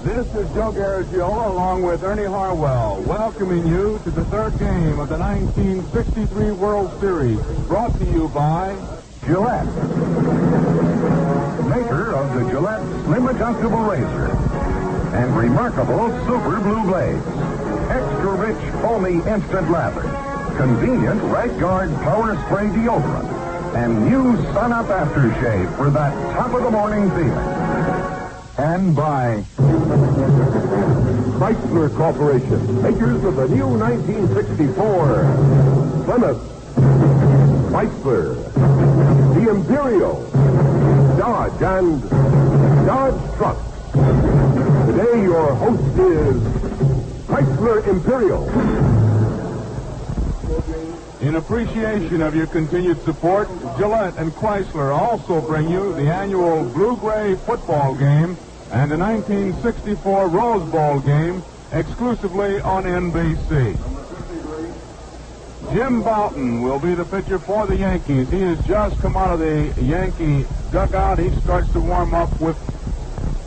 This is Joe Garagiola along with Ernie Harwell welcoming you to the third game of the 1963 World Series, brought to you by Gillette, maker of the Gillette Slim Adjustable Razor and remarkable Super Blue Blades, extra rich foamy instant lather, convenient Right Guard Power Spray deodorant, and new Sun Up aftershave for that top of the morning feeling. And by Chrysler Corporation, makers of the new 1964 Plymouth, Chrysler, the Imperial, Dodge, and Dodge Trucks. Today your host is Chrysler Imperial. In appreciation of your continued support, Gillette and Chrysler also bring you the annual Blue-Gray football game and the 1964 Rose Bowl game exclusively on NBC. Jim Bouton will be the pitcher for the Yankees. He has just come out of the Yankee dugout. He starts to warm up with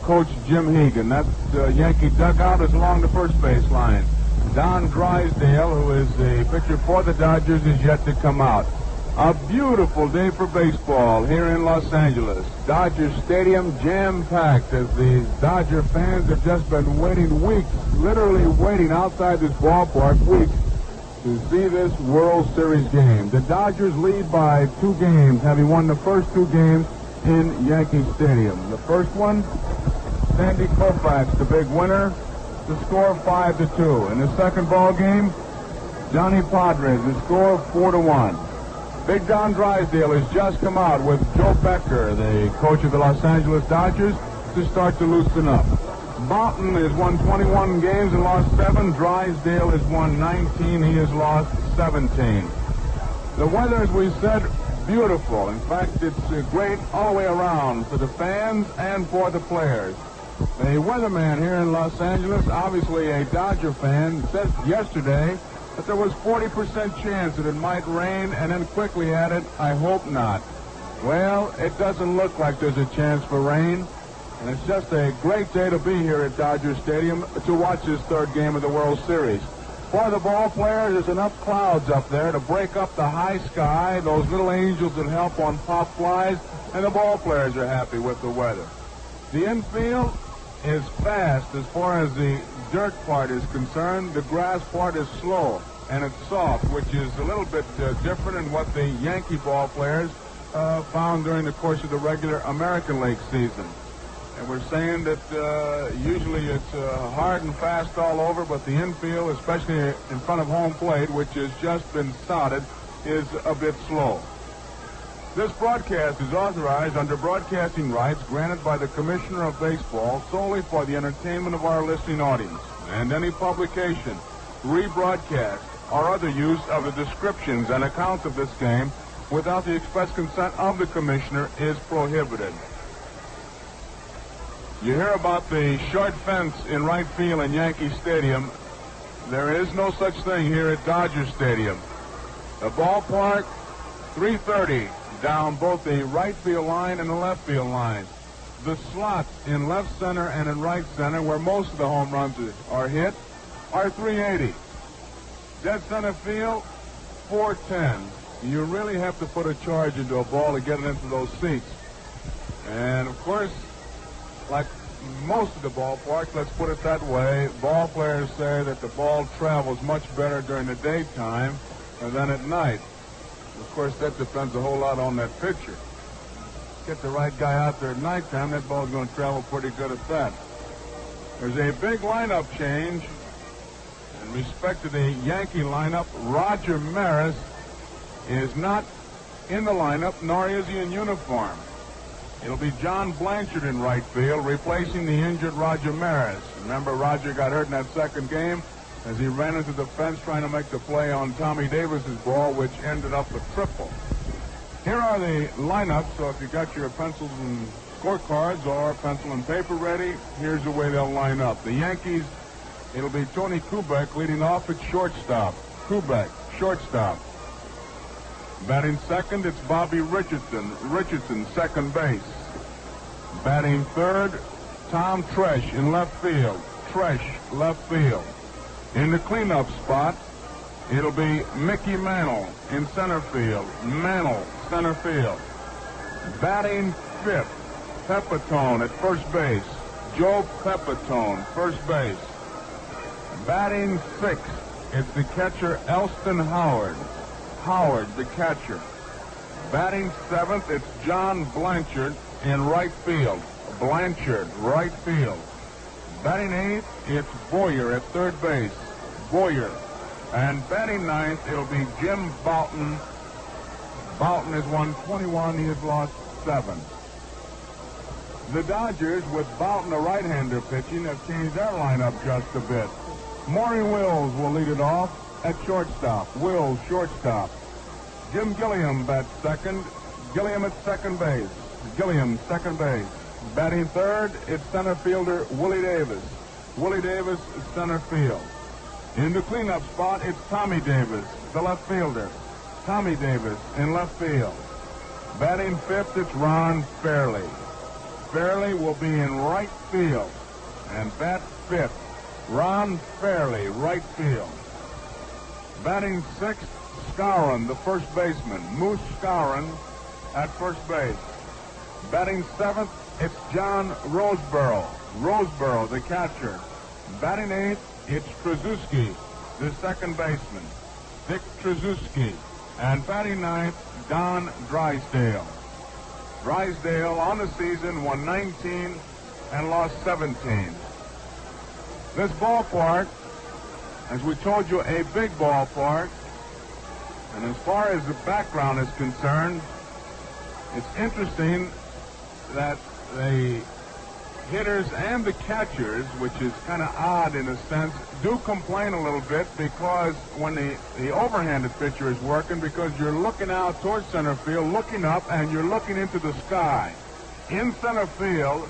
Coach Jim Hegan. That Yankee dugout is along the first base line. Don Drysdale, who is the pitcher for the Dodgers, is yet to come out. A beautiful day for baseball here in Los Angeles. Dodger Stadium jam-packed as the Dodger fans have just been waiting weeks, literally waiting outside this ballpark weeks to see this World Series game. The Dodgers lead by 2 games, having won the first 2 games in Yankee Stadium. The first one, Sandy Koufax, the big winner. The score 5-2. In the second ball game, Johnny Podres, the score 4-1. Big Don Drysdale has just come out with Joe Becker, the coach of the Los Angeles Dodgers, to start to loosen up. Bouton has won 21 games and lost 7. Drysdale has won 19. He has lost 17. The weather, as we said, beautiful. In fact, it's great all the way around for the fans and for the players. The weatherman here in Los Angeles, obviously a Dodger fan, said yesterday that there was 40% chance that it might rain, and then quickly added, I hope not. Well, it doesn't look like there's a chance for rain, and it's just a great day to be here at Dodger Stadium to watch this third game of the World Series. For the ball players, there's enough clouds up there to break up the high sky, those little angels that help on pop flies, and the ball players are happy with the weather. The infield is fast as far as the dirt part is concerned. The grass part is slow, and it's soft, which is a little bit different in what the Yankee ball players found during the course of the regular American League season. And we're saying that usually it's hard and fast all over, but the infield, especially in front of home plate, which has just been sodded, is a bit slow. This broadcast is authorized under broadcasting rights granted by the Commissioner of Baseball solely for the entertainment of our listening audience, and any publication, rebroadcast, or other use of the descriptions and accounts of this game without the express consent of the Commissioner is prohibited. You hear about the short fence in right field in Yankee Stadium. There is no such thing here at Dodger Stadium. The ballpark, 330. Down both the right field line and the left field line. The slots in left center and in right center, where most of the home runs are hit, are 380. Dead center field, 410. You really have to put a charge into a ball to get it into those seats. And of course, like most of the ballparks, let's put it that way, ball players say that the ball travels much better during the daytime than at night. Of course, that depends a whole lot on that pitcher. Get the right guy out there at nighttime, that ball's going to travel pretty good at that. There's a big lineup change in respect to the Yankee lineup. Roger Maris is not in the lineup, nor is he in uniform. It'll be John Blanchard in right field, replacing the injured Roger Maris. Remember, Roger got hurt in that second game as he ran into the fence trying to make the play on Tommy Davis's ball, which ended up a triple. Here are the lineups, so if you got your pencils and scorecards or pencil and paper ready, here's the way they'll line up. The Yankees, it'll be Tony Kubek leading off at shortstop. Kubek, shortstop. Batting second, it's Bobby Richardson, second base. Batting third, Tom Tresh in left field. Tresh, left field. In the cleanup spot, it'll be Mickey Mantle in center field. Mantle, center field. Batting fifth, Pepitone at first base. Joe Pepitone, first base. Batting sixth, it's the catcher Elston Howard. Howard, the catcher. Batting seventh, it's John Blanchard in right field. Blanchard, right field. Batting eighth, it's Boyer at third base. Boyer. And batting ninth, it'll be Jim Boughton. Boughton has won 21. He has lost 7. The Dodgers, with Boughton, a right-hander, pitching, have changed their lineup just a bit. Maury Wills will lead it off at shortstop. Wills, shortstop. Jim Gilliam bats second. Gilliam at second base. Gilliam, second base. Batting third, it's center fielder Willie Davis. Willie Davis, center field. In the cleanup spot, it's Tommy Davis, the left fielder. Tommy Davis in left field. Batting fifth, it's Ron Fairley. Fairley will be in right field and bat fifth. Ron Fairley, right field. Batting sixth, Skowron, the first baseman. Moose Skowron at first base. Batting seventh, it's John Roseborough. Roseborough, the catcher. Batting eighth, it's Trzaskowski, the second baseman. Dick Trzaskowski. And batting ninth, Don Drysdale. Drysdale on the season won 19 and lost 17. This ballpark, as we told you, a big ballpark. And as far as the background is concerned, it's interesting that the hitters and the catchers, which is kind of odd in a sense, do complain a little bit because when the overhanded pitcher is working, because you're looking out towards center field, looking up, and you're looking into the sky. In center field,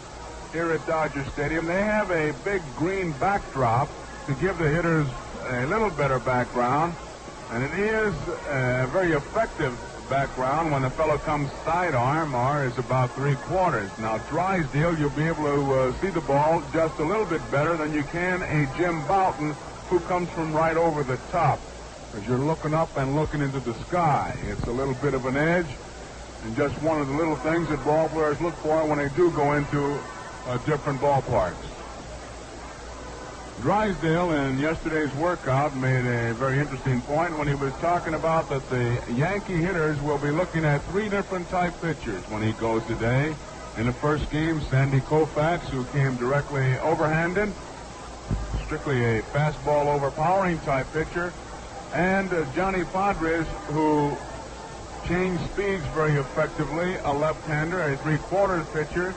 here at Dodger Stadium, they have a big green backdrop to give the hitters a little better background, and it is a very effective background when the fellow comes sidearm or is about 3/4. Now, Drysdale, you'll be able to see the ball just a little bit better than you can a Jim Boughton who comes from right over the top. As you're looking up and looking into the sky, it's a little bit of an edge, and just one of the little things that ball players look for when they do go into different ballparks. Drysdale in yesterday's workout made a very interesting point when he was talking about that the Yankee hitters will be looking at 3 different type pitchers when he goes today. In the first game, Sandy Koufax, who came directly overhanded, strictly a fastball overpowering type pitcher, and Johnny Podres, who changed speeds very effectively, a left-hander, a 3/4 pitcher,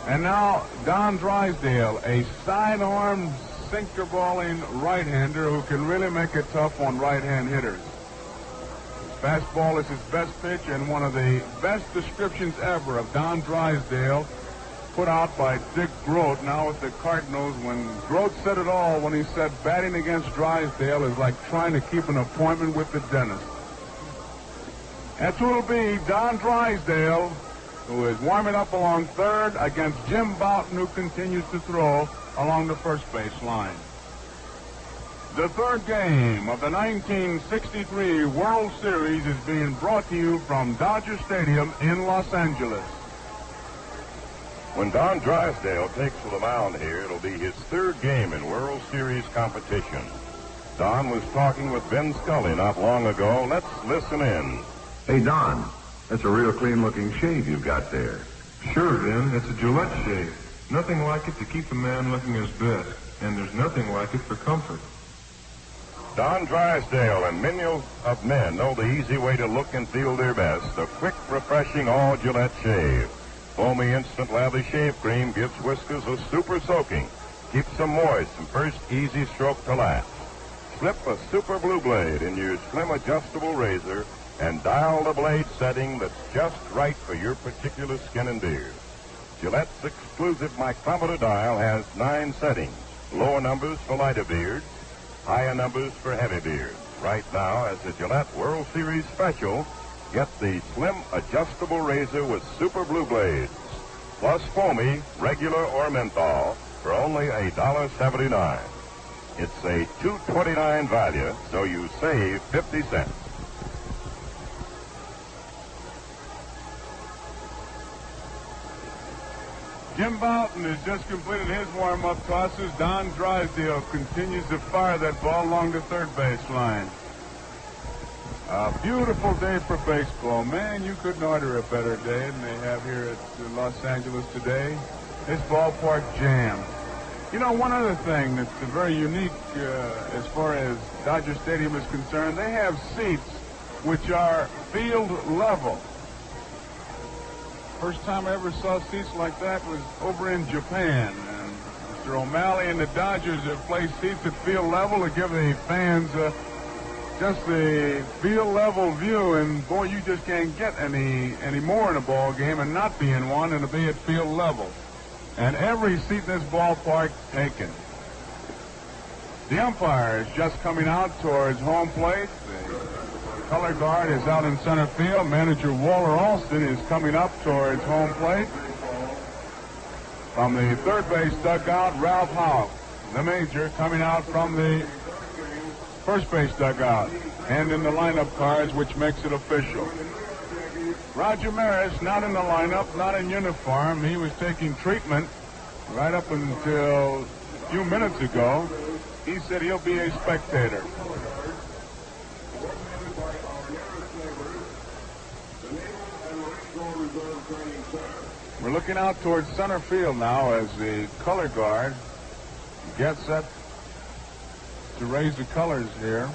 and now Don Drysdale, a sidearm sinker balling right-hander who can really make it tough on right-hand hitters. His fastball is his best pitch, and one of the best descriptions ever of Don Drysdale put out by Dick Groat, now with the Cardinals, when Groat said it all when he said batting against Drysdale is like trying to keep an appointment with the dentist. That's who it'll be, Don Drysdale, who is warming up along third against Jim Boughton, who continues to throw along the first base line. The third game of the 1963 World Series is being brought to you from Dodger Stadium in Los Angeles. When Don Drysdale takes to the mound here, it'll be his third game in World Series competition. Don was talking with Vin Scully not long ago. Let's listen in. Hey, Don, that's a real clean-looking shave you've got there. Sure, Vin. It's a Gillette shave. Nothing like it to keep a man looking his best, and there's nothing like it for comfort. Don Drysdale and millions of men know the easy way to look and feel their best. A quick, refreshing all Gillette shave. Foamy instant lather shave cream gives whiskers a super soaking. Keeps them moist from first easy stroke to last. Slip a super blue blade in your slim adjustable razor and dial the blade setting that's just right for your particular skin and beard. Gillette's exclusive micrometer dial has 9 settings. Lower numbers for lighter beards, higher numbers for heavy beards. Right now, as a Gillette World Series special, get the slim adjustable razor with super blue blades. plus foamy, regular or menthol, for only $1.79. It's a $2.29 value, so you save 50 cents. Jim Bouton has just completed his warm-up tosses. Don Drysdale continues to fire that ball along the third base line. A beautiful day for baseball. Man, you couldn't order a better day than they have here at Los Angeles today. This ballpark jammed. You know, one other thing that's very unique as far as Dodger Stadium is concerned, they have seats which are field level. First time I ever saw seats like that was over in Japan. And Mr. O'Malley and the Dodgers have placed seats at field level to give the fans just the field level view. And boy, you just can't get any more in a ball game and not be in one and to be at field level. And every seat in this ballpark taken. The umpire is just coming out towards home plate. The color guard is out in center field. Manager Walter Alston is coming up towards home plate. From the third base dugout, Ralph Howe, the major, coming out from the first base dugout. And in the lineup cards, which makes it official. Roger Maris not in the lineup, not in uniform. He was taking treatment right up until a few minutes ago. He said he'll be a spectator. We're looking out towards center field now as the color guard gets set to raise the colors here.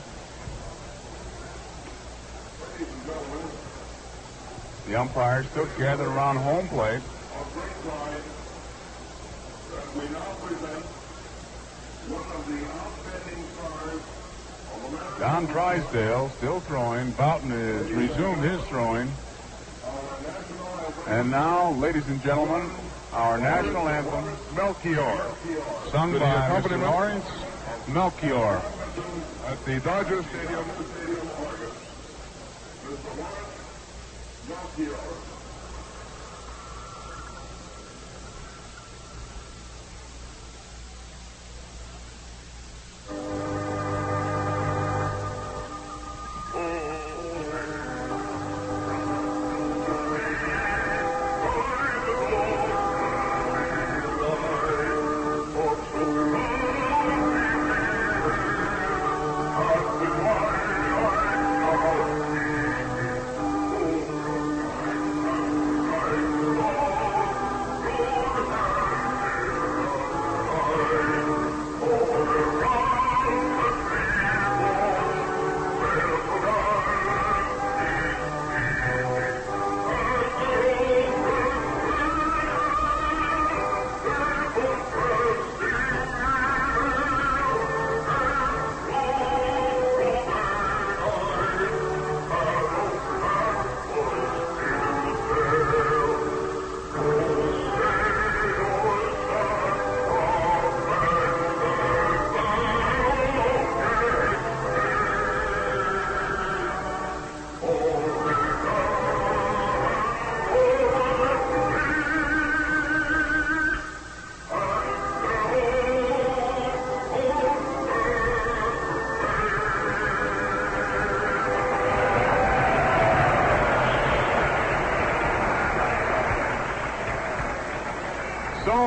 The umpires still gathered around home plate. Don Drysdale still throwing. Bouton has resumed his throwing. And now, ladies and gentlemen, our national anthem, Melchior, sung by Mr. Lawrence Melchior at the Dodger Stadium.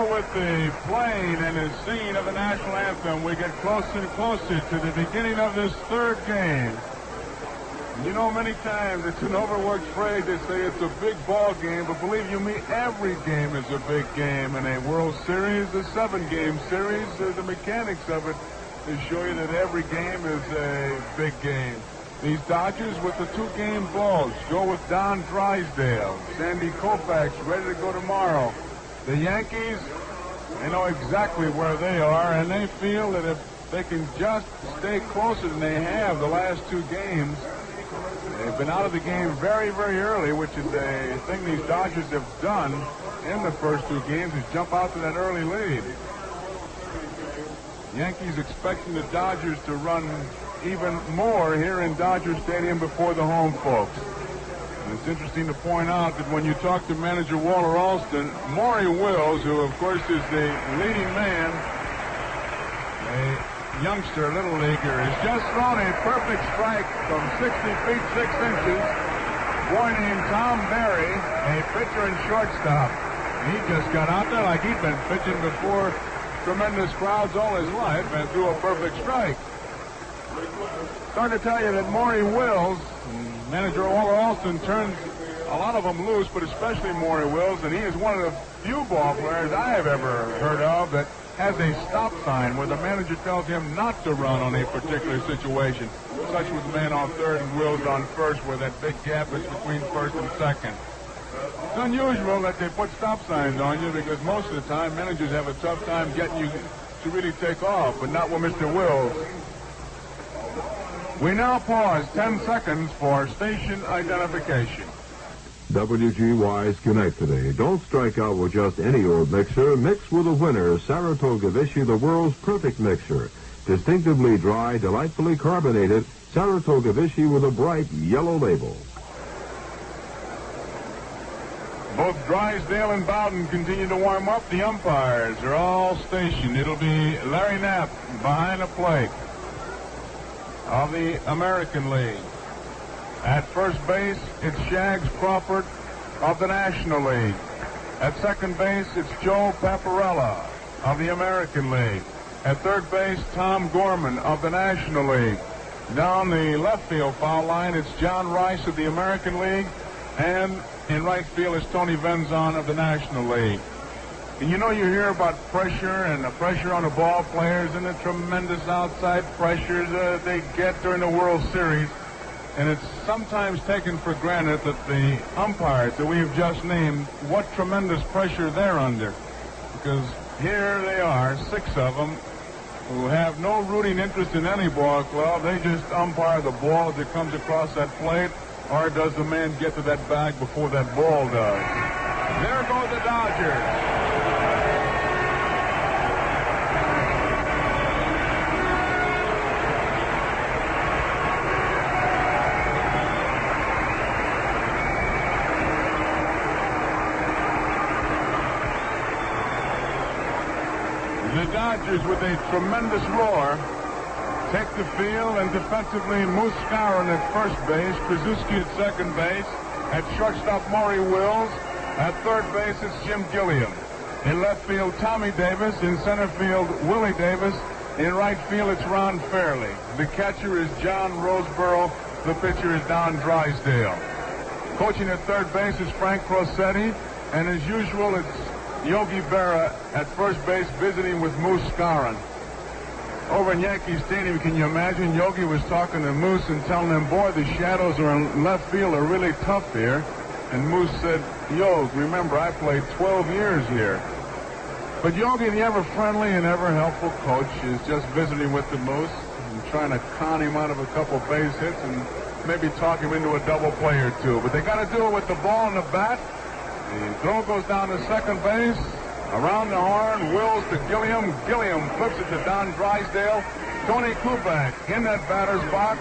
With the playing and the singing of the national anthem, we get closer and closer to the beginning of this third game. You know, many times it's an overworked phrase to say it's a big ball game, but believe you me, every game is a big game. In a World Series, a 7-game series, the mechanics of it to show you that every game is a big game. These Dodgers with the 2-game balls go with Don Drysdale. Sandy Koufax ready to go tomorrow. The Yankees, they know exactly where they are, and they feel that if they can just stay closer than they have the last 2 games, they've been out of the game very, very early, which is a thing these Dodgers have done in the first 2 games, is jump out to that early lead. Yankees expecting the Dodgers to run even more here in Dodger Stadium before the home folks. And it's interesting to point out that when you talk to manager Walter Alston, Maury Wills, who of course is the leading man, a youngster little leaguer, has just thrown a perfect strike from 60 feet 6 inches. A boy named Tom Berry, a pitcher and shortstop. He just got out there like he'd been pitching before tremendous crowds all his life and threw a perfect strike. Starting to tell you that Maury Wills, manager Walter Alston, turns a lot of them loose, but especially Maury Wills, and he is one of the few ball players I have ever heard of that has a stop sign where the manager tells him not to run on a particular situation, such with the man on third and Wills on first, where that big gap is between first and second. It's unusual that they put stop signs on you because most of the time managers have a tough time getting you to really take off, but not with Mr. Wills. We now pause 10 seconds for station identification. WGY Schenectady. Don't strike out with just any old mixer. Mix with a winner. Saratoga Vichy, the world's perfect mixer. Distinctively dry, delightfully carbonated. Saratoga Vichy with a bright yellow label. Both Drysdale and Bowden continue to warm up. The umpires are all stationed. It'll be Larry Knapp behind the plate of the American League. At first base, it's Shags Crawford of the National League. At second base, it's Joe Paparella of the American League. At third base, Tom Gorman of the National League. Down the left field foul line, it's John Rice of the American League. And in right field is Tony Venzon of the National League. And you know, you hear about pressure and the pressure on the ball players and the tremendous outside pressures they get during the World Series. And it's sometimes taken for granted that the umpires that we have just named, what tremendous pressure they're under. Because here they are, 6 of them, who have no rooting interest in any ball club. They just umpire the ball as it comes across that plate, or does the man get to that bag before that ball does? There go the Dodgers. The Dodgers, with a tremendous roar, take the field, and defensively Moose Skowron at first base, Krasuski at second base, at shortstop Maury Wills, at third base it's Jim Gilliam. In left field, Tommy Davis. In center field, Willie Davis. In right field, it's Ron Fairley. The catcher is John Roseborough. The pitcher is Don Drysdale. Coaching at third base is Frank Crosetti, and as usual, it's Yogi Berra at first base visiting with Moose Skowron. Over in Yankee Stadium, can you imagine? Yogi was talking to Moose and telling him, boy, the shadows are in left field are really tough here. And Moose said, Yogi, remember, I played 12 years here. But Yogi, the ever-friendly and ever-helpful coach, is just visiting with the Moose and trying to con him out of a couple base hits and maybe talk him into a double play or two. But they got to do it with the ball in the bat. The throw goes down to second base. Around the horn, Wills to Gilliam. Gilliam flips it to Don Drysdale. Tony Koufax in that batter's box.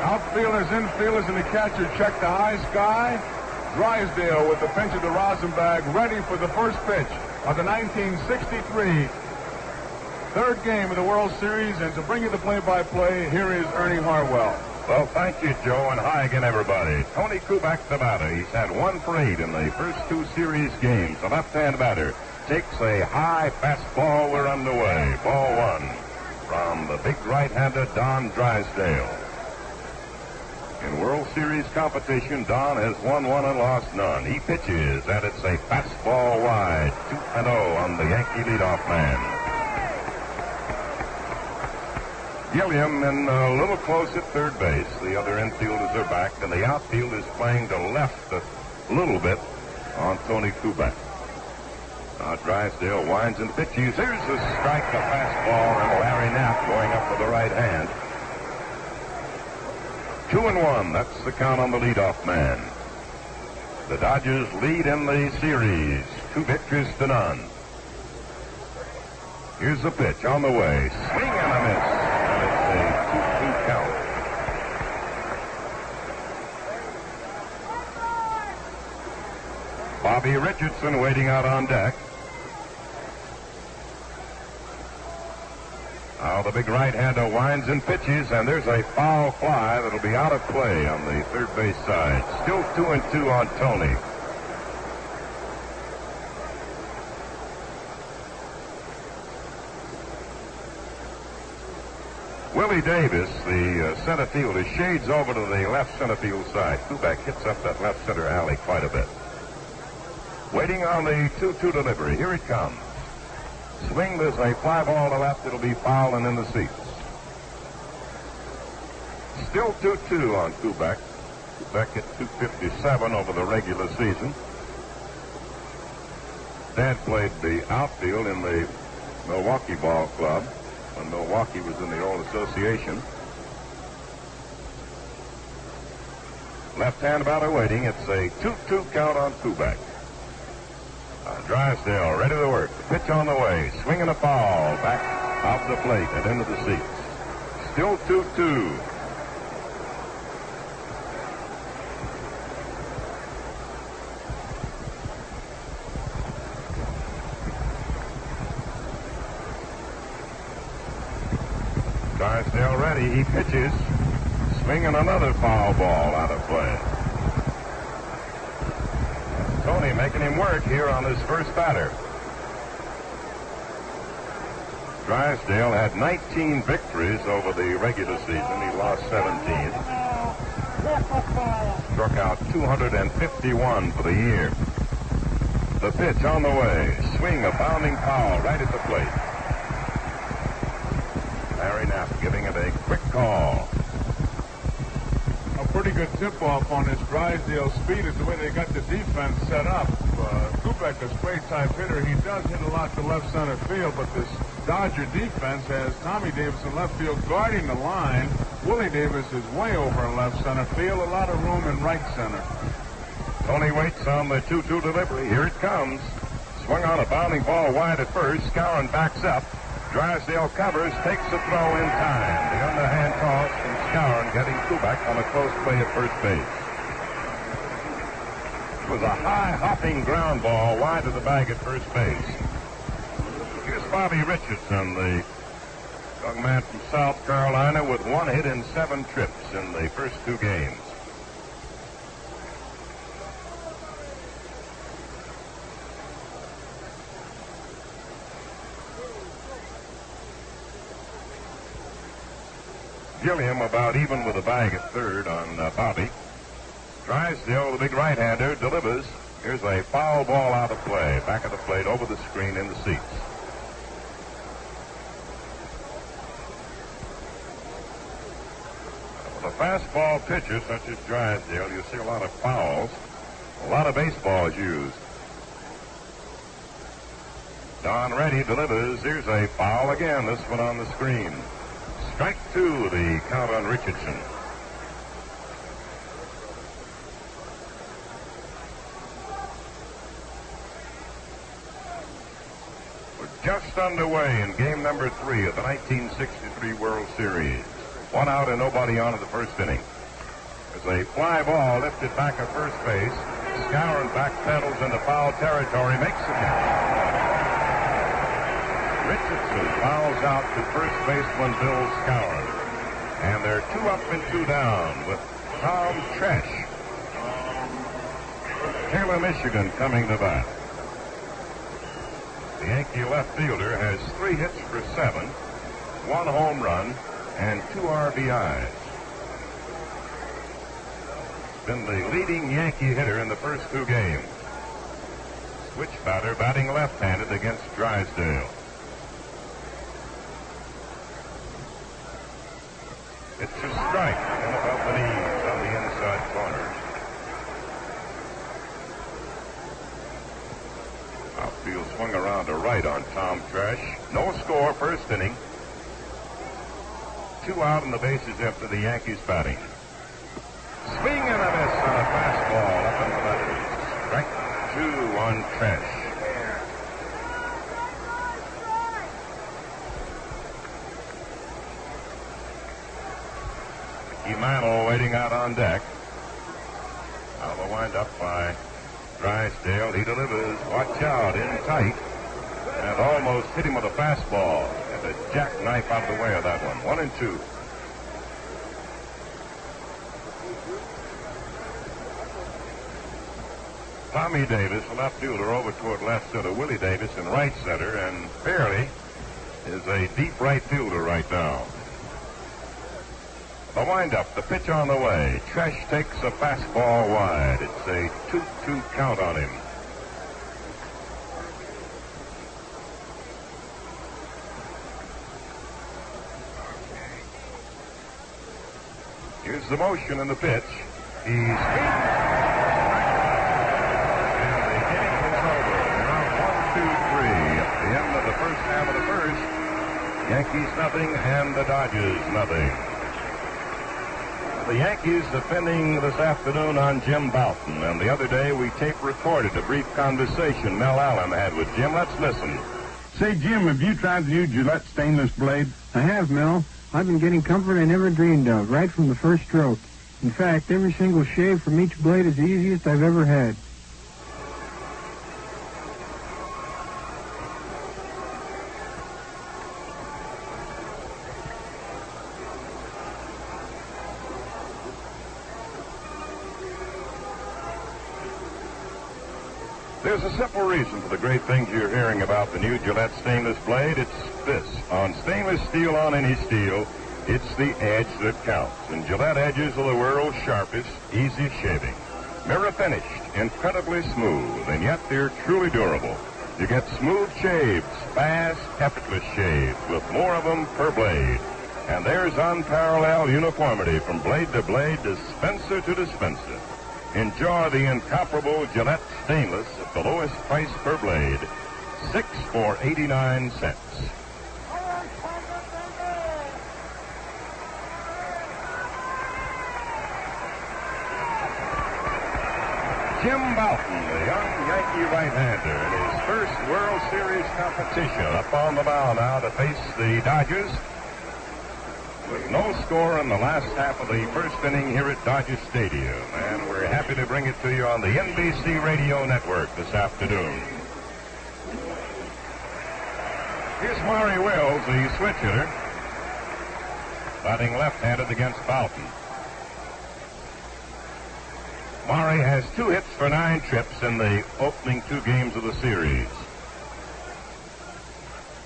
Outfielders, infielders, and the catcher check the high sky. Drysdale with the pinch of the rosin bag, ready for the first pitch of the 1963 third game of the World Series. And to bring you the play-by-play, here is Ernie Harwell. Well, thank you, Joe, and hi again, everybody. Tony Koufax, the batter. He's had 1 for 8 in the first 2 series games. The left-hand batter takes a high fastball. We're underway. Ball 1 from the big right-hander, Don Drysdale. In World Series competition, Don has won 1 and lost none. He pitches, and it's a fastball wide. 2-0 on the Yankee leadoff man. Gilliam in a little close at third base. The other infielders are back, and the outfield is playing to left a little bit on Tony Koufax. Drysdale winds and pitches. Here's the strike, the fastball, and Larry Knapp going up with the right hand. 2-1. That's the count on the leadoff man. The Dodgers lead in the series, 2 pitches to none. Here's the pitch on the way. Swing and a miss. And it's a 2-2 count. Bobby Richardson waiting out on deck. Now the big right-hander winds and pitches, and there's a foul fly that'll be out of play on the third base side. Still 2-2 on Tony. Willie Davis, the center fielder, shades over to the left center field side. Koufax hits up that left center alley quite a bit. Waiting on the 2-2 delivery. Here it comes. Swing, there's a fly ball to left. It'll be foul and in the seats. Still 2-2 on Koufax. Koufax hit .257 over the regular season. Dad played the outfield in the Milwaukee Ball Club when Milwaukee was in the old association. Left-hand batter waiting. It's a 2-2 count on Koufax. Drysdale ready to work. Pitch on the way. Swinging a foul. Back off the plate and into the seats. Still 2-2. Drysdale ready. He pitches. Swinging another foul ball out of play. Tony making him work here on his first batter. Drysdale had 19 victories over the regular season. He lost 17. Struck out 251 for the year. The pitch on the way. Swing, a bounding foul right at the plate. Larry Knapp giving it a quick call. A pretty good tip-off on this Drysdale speed is the way they got the defense set up. Koufax, a straight-type hitter, he does hit a lot to left center field, but this Dodger defense has Tommy Davis in left field guarding the line. Willie Davis is way over in left center field, a lot of room in right center. Tony waits on the 2-2 delivery. Here it comes. Swung on a bounding ball wide at first. Skowron backs up. Drysdale covers, takes the throw in time. The underhand toss from Skowron getting Koufax on a close play at first base. It was a high hopping ground ball wide of the bag at first base. Here's Bobby Richardson, the young man from South Carolina, with 1 hit in 7 trips in the first 2 games. Gilliam about even with the bag at third on Bobby. Drysdale, the big right-hander, delivers. Here's a foul ball out of play. Back of the plate, over the screen, in the seats. With a fastball pitcher such as Drysdale, you see a lot of fouls. A lot of baseballs used. Don Reddy delivers. Here's a foul again, this one on the screen. Strike 2, the count on Richardson. We're just underway in game number 3 of the 1963 World Series. 1 out and nobody on in the first inning. There's a fly ball lifted back at first base. Skowron backpedals into foul territory, makes the catch. Richardson fouls out to first baseman Bill Skowron. And they're 2 up and 2 down with Tom Tresh, Taylor, Michigan, coming to bat. The Yankee left fielder has 3 hits for 7, 1 home run, and 2 RBIs. Been the leading Yankee hitter in the first 2 games. Switch batter batting left-handed against Drysdale. It's a strike and above the knees on the inside corner. Outfield swung around to right on Tom Tresh. No score, first inning. 2 out and the bases after the Yankees batting. Swing and a miss on a fastball up in the letters. Strike 2 on Tresh. Mantle waiting out on deck. Now the wind up by Drysdale, he delivers. Watch out, in tight. And almost hit him with a fastball. And a jackknife out of the way of that one. 1-2. Tommy Davis, a left fielder, over toward left center. Willie Davis in right center. And Fairley is a deep right fielder right now. The windup, the pitch on the way. Tresh takes a fastball wide. It's a 2-2 count on him. Here's the motion in the pitch. He's hit. And the inning is over. Now 1-2-3. At the end of the first half of the first, Yankees nothing and the Dodgers nothing. The Yankees defending this afternoon on Jim Bouton. And the other day we tape recorded a brief conversation Mel Allen had with Jim. Let's listen. Say, Jim, have you tried the new Gillette stainless blade? I have, Mel. I've been getting comfort I never dreamed of, right from the first stroke. In fact, every single shave from each blade is the easiest I've ever had. There's a simple reason for the great things you're hearing about the new Gillette stainless blade. It's this. On stainless steel, on any steel, it's the edge that counts. And Gillette edges are the world's sharpest, easiest shaving. Mirror finished, incredibly smooth, and yet they're truly durable. You get smooth shaves, fast, effortless shaves, with more of them per blade. And there's unparalleled uniformity from blade to blade, dispenser to dispenser. Enjoy the incomparable Gillette stainless at the lowest price per blade, 6 for 89 cents. Jim Bouton, the young Yankee right-hander, in his first World Series competition, up on the mound now to face the Dodgers. With no score in the last half of the first inning here at Dodger Stadium. And we're happy to bring it to you on the NBC Radio Network this afternoon. Here's Maury Wills, the switch hitter, batting left-handed against Bouton. Maury has 2 hits for 9 trips in the opening 2 games of the series.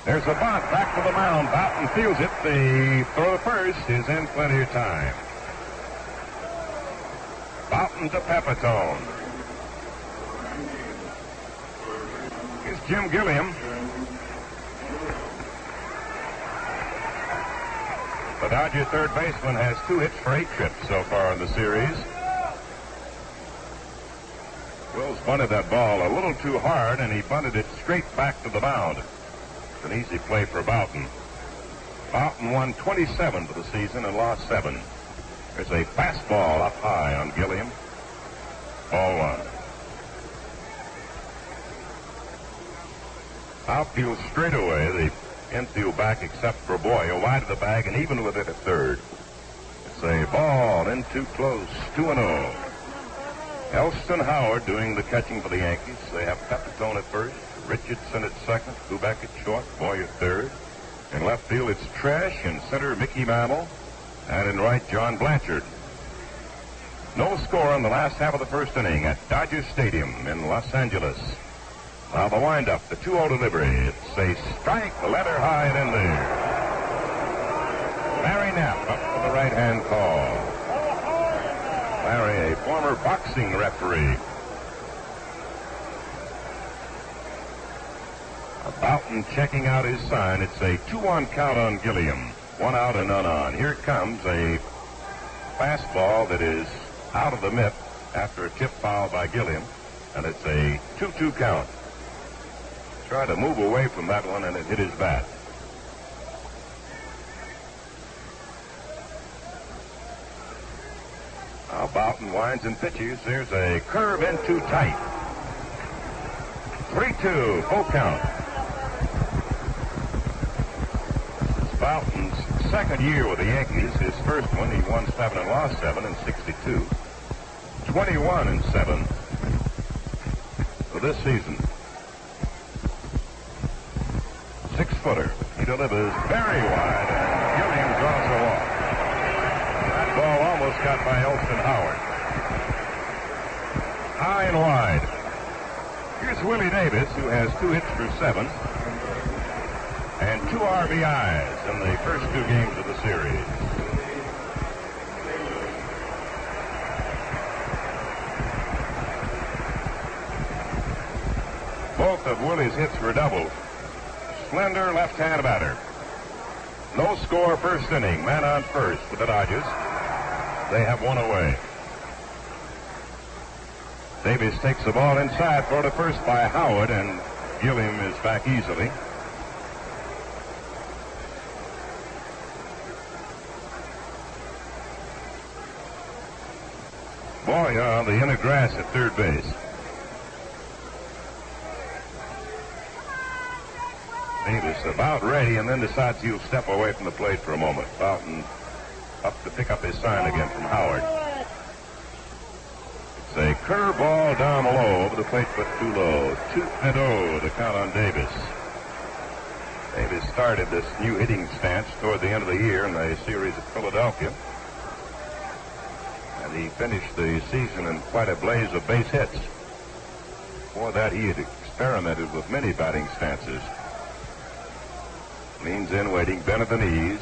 There's a bunt back to the mound. Bouton fields it. The throw first is in plenty of time. Bouton to Pepitone. Here's Jim Gilliam. The Dodger third baseman has 2 hits for 8 trips so far in the series. Wills bunted that ball a little too hard, and he bunted it straight back to the mound. An easy play for Bouton. Bouton won 27 for the season and lost 7. There's a fastball up high on Gilliam. Ball 1. Outfield straightaway. The infield back, except for Boyle, wide of the bag and even with it at third. It's a ball in too close. 2-0. Elston Howard doing the catching for the Yankees. They have Pepitone at first, Richardson at second, Koufax at short, Boy at third. In left field, it's Tresh. In center, Mickey Mantle. And in right, John Blanchard. No score in the last half of the first inning at Dodger Stadium in Los Angeles. Now the windup, the 2-0 delivery. It's a strike, the letter high and in there. Larry Knapp up for the right-hand call. Larry, a former boxing referee. Bouton checking out his sign. It's a 2-1 count on Gilliam. 1 out and none on. Here comes a fastball that is out of the mitt after a tip foul by Gilliam. And it's a 2-2 count. Tried to move away from that one, and it hit his bat. Now Bouton winds and pitches. There's a curve in too tight. 3-2, full count. It's Bouton's second year with the Yankees. His first one, he won 7 and lost 7 in '62. 21-7. for this season. 6-footer. He delivers very wide, and Gilliam draws a walk. That ball almost got by Elston Howard. High and wide. Here's Willie Davis, who has 2 hits for 7 and 2 RBIs in the first 2 games of the series. Both of Willie's hits were doubles. Slender left-hand batter. No score first inning. Man on first for the Dodgers. They have 1 away. Davis takes the ball inside, thrown to first by Howard, and Gilliam is back easily. Boyer on the inner grass at third base. Davis about ready, and then decides he'll step away from the plate for a moment. Fountain up to pick up his sign again from Howard. It's a curveball down low over the plate, but too low. 2-0 to count on Davis. Davis started this new hitting stance toward the end of the year in the series at Philadelphia. And he finished the season in quite a blaze of base hits. Before that, he had experimented with many batting stances. Leans in, waiting, bend at the knees.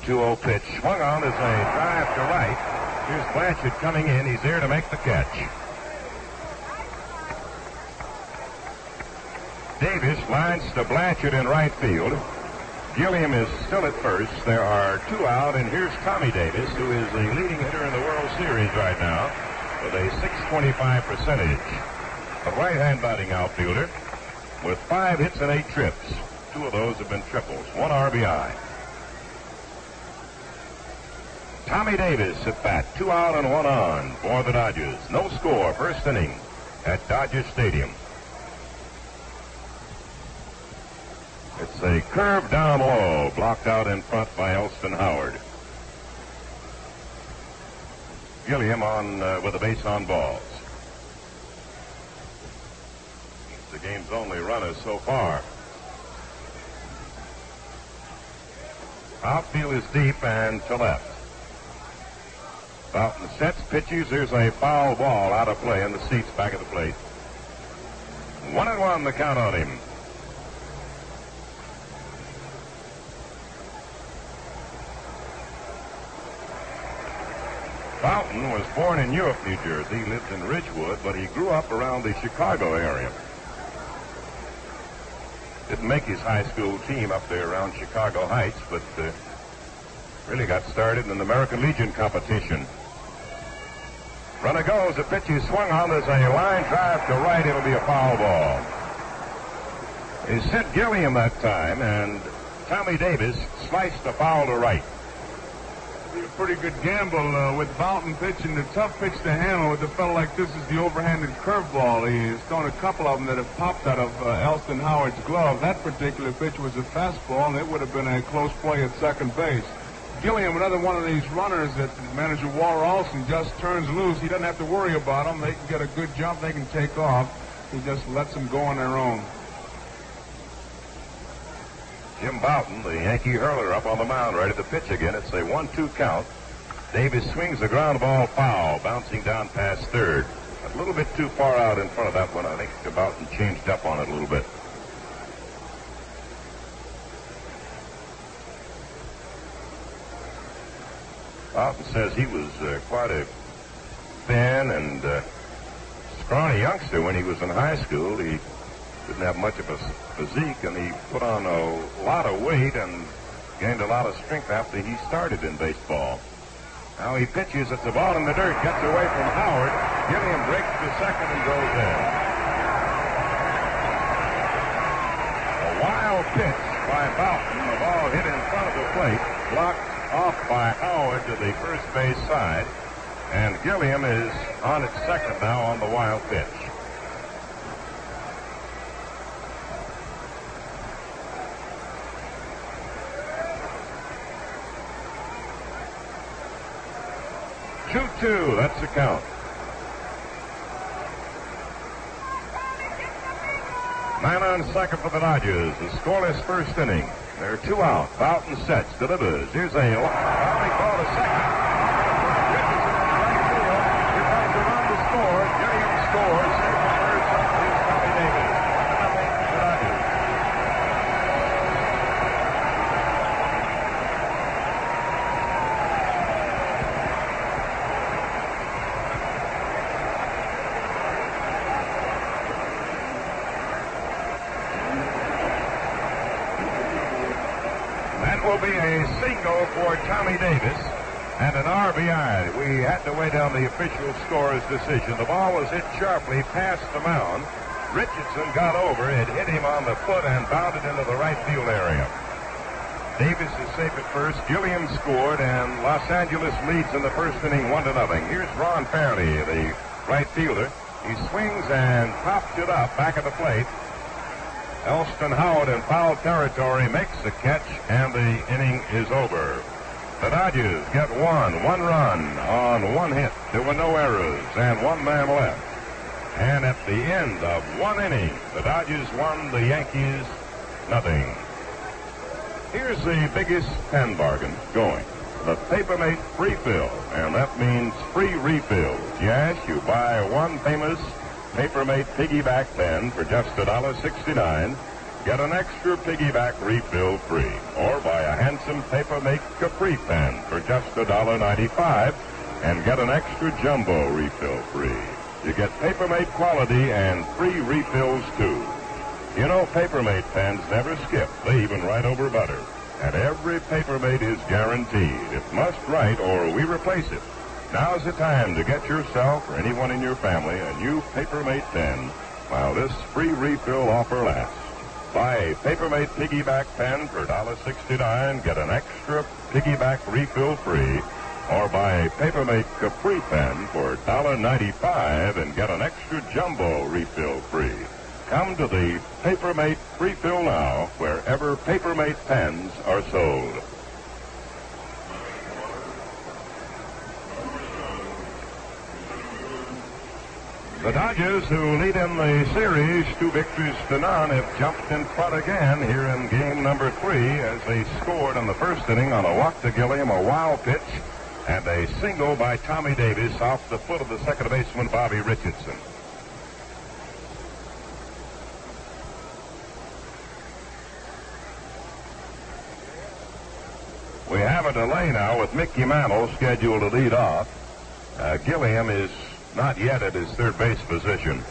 2-0 pitch. Swung on as a drive to right. Here's Blanchard coming in. He's there to make the catch. Davis lines to Blanchard in right field. Gilliam is still at first. There are 2 out, and here's Tommy Davis, who is the leading hitter in the World Series right now with a .625 percentage. A right-hand batting outfielder with 5 hits and 8 trips. 2 of those have been triples. 1 RBI. Tommy Davis at bat. 2 out and 1 on for the Dodgers. No score first inning at Dodger Stadium. It's a curve down low, blocked out in front by Elston Howard. Gilliam on with a base on balls. He's the game's only runner so far. Outfield is deep and to left. Fountain sets, pitches. There's a foul ball out of play in the seats back of the plate. 1-1 the count on him. Fountain was born in York, New Jersey. He lived in Ridgewood, but he grew up around the Chicago area. Didn't make his high school team up there around Chicago Heights, but really got started in an American Legion competition. Runner goes, the pitch is swung on. There's a line drive to right. It'll be a foul ball. He sent Gilliam that time, and Tommy Davis sliced the foul to right. A pretty good gamble with Fountain pitching. The tough pitch to handle with a fellow like this is the overhanded curveball. He's thrown a couple of them that have popped out of Elston Howard's glove. That particular pitch was a fastball, and it would have been a close play at second base. Gilliam, another one of these runners that manager Walter Olson just turns loose. He doesn't have to worry about them. They can get a good jump. They can take off. He just lets them go on their own. Jim Boughton, the Yankee hurler, up on the mound, ready to pitch again. It's a 1-2 count. Davis swings the ground ball foul, bouncing down past third. A little bit too far out in front of that one. I think Boughton changed up on it a little bit. Boughton says he was quite a thin and scrawny youngster when he was in high school. He didn't have much of a physique, and he put on a lot of weight and gained a lot of strength after he started in baseball. Now he pitches at the ball in the dirt, gets away from Howard. Gilliam breaks to second and goes in. A wild pitch by Boughton. The ball hit in front of the plate, blocked off by Howard to the first base side, and Gilliam is on at second now on the wild pitch. Two, that's the count. Man on second for the Dodgers. The scoreless first inning. There are 2 out. Boughton sets, delivers. Here's a long ball to second. Richardson in right field. Here comes the run to score. Gilliam scores. Safe on third. Here's Tommy Davis. 1-0 the Dodgers. Will be a single for Tommy Davis and an RBI. We had to wait on the official scorer's decision. The ball was hit sharply past the mound. Richardson got over. It hit him on the foot and bounded into the right field area. Davis is safe at first. Gilliam scored, and Los Angeles leads in the first inning 1-0. Here's Ron Perranoski, the right fielder. He swings and pops it up back at the plate. Elston Howard in foul territory makes the catch, and the inning is over. The Dodgers get one run on 1 hit. There were no errors and 1 man left. And at the end of 1 inning, the Dodgers won, the Yankees nothing. Here's the biggest pen bargain going. The Papermate free fill, and that means free refills. Yes, you buy one famous Papermate piggyback pen for just $1.69. Get an extra piggyback refill free. Or buy a handsome Papermate Capri pen for just $1.95 and get an extra jumbo refill free. You get Papermate quality and free refills too. You know, Papermate pens never skip. They even write over butter. And every Papermate is guaranteed. It must write or we replace it. Now's the time to get yourself or anyone in your family a new Papermate pen while this free refill offer lasts. Buy a Papermate piggyback pen for $1.69, get an extra piggyback refill free, or buy a Papermate Capri pen for $1.95 and get an extra jumbo refill free. Come to the Papermate refill now wherever Papermate pens are sold. The Dodgers, who lead in the series 2 victories to none, have jumped in front again here in game number 3 as they scored in the first inning on a walk to Gilliam, a wild pitch, and a single by Tommy Davis off the foot of the second baseman, Bobby Richardson. We have a delay now with Mickey Mantle scheduled to lead off. Gilliam is not yet at his third base position.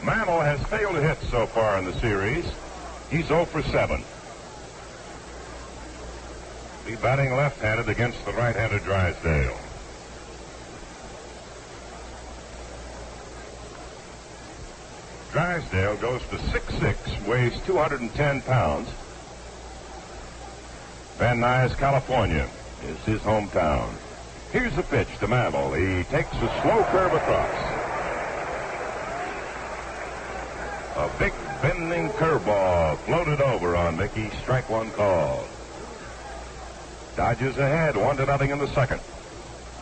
Mantle has failed to hit so far in the series. He's 0 for 7. He's batting left-handed against the right-handed Drysdale. Drysdale goes to 6'6", weighs 210 pounds. Van Nuys, California is his hometown. Here's the pitch to Mantle. He takes a slow curve across. A big bending curveball floated over on Mickey. Strike 1 called. Dodgers ahead 1-0 in the second.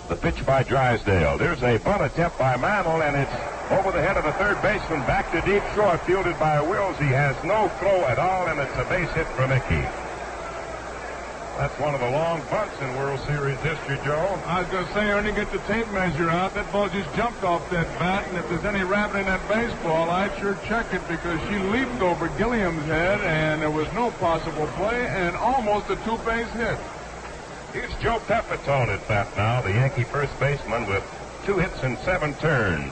The pitch by Drysdale. There's a bunt attempt by Mantle, and it's over the head of the third baseman back to deep short, fielded by Wills. He has no throw at all, and it's a base hit for Mickey. That's one of the long bunts in World Series history, Joe. I was going to say, Ernie, get the tape measure out. That ball just jumped off that bat, and if there's any rabbit in that baseball, I'd sure check it because she leaped over Gilliam's head, and there was no possible play, and almost a 2-base hit. Here's Joe Pepitone at bat now, the Yankee first baseman with 2 hits and 7 turns.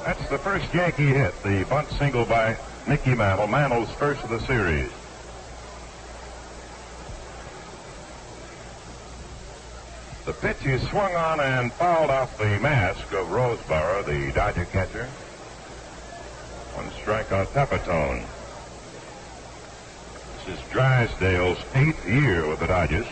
That's the first Yankee hit, the bunt single by Mickey Mantle, Mantle's first of the series. The pitch is swung on and fouled off the mask of Roseboro, the Dodger catcher. 1 strike on Pepitone. This is Drysdale's 8th year with the Dodgers.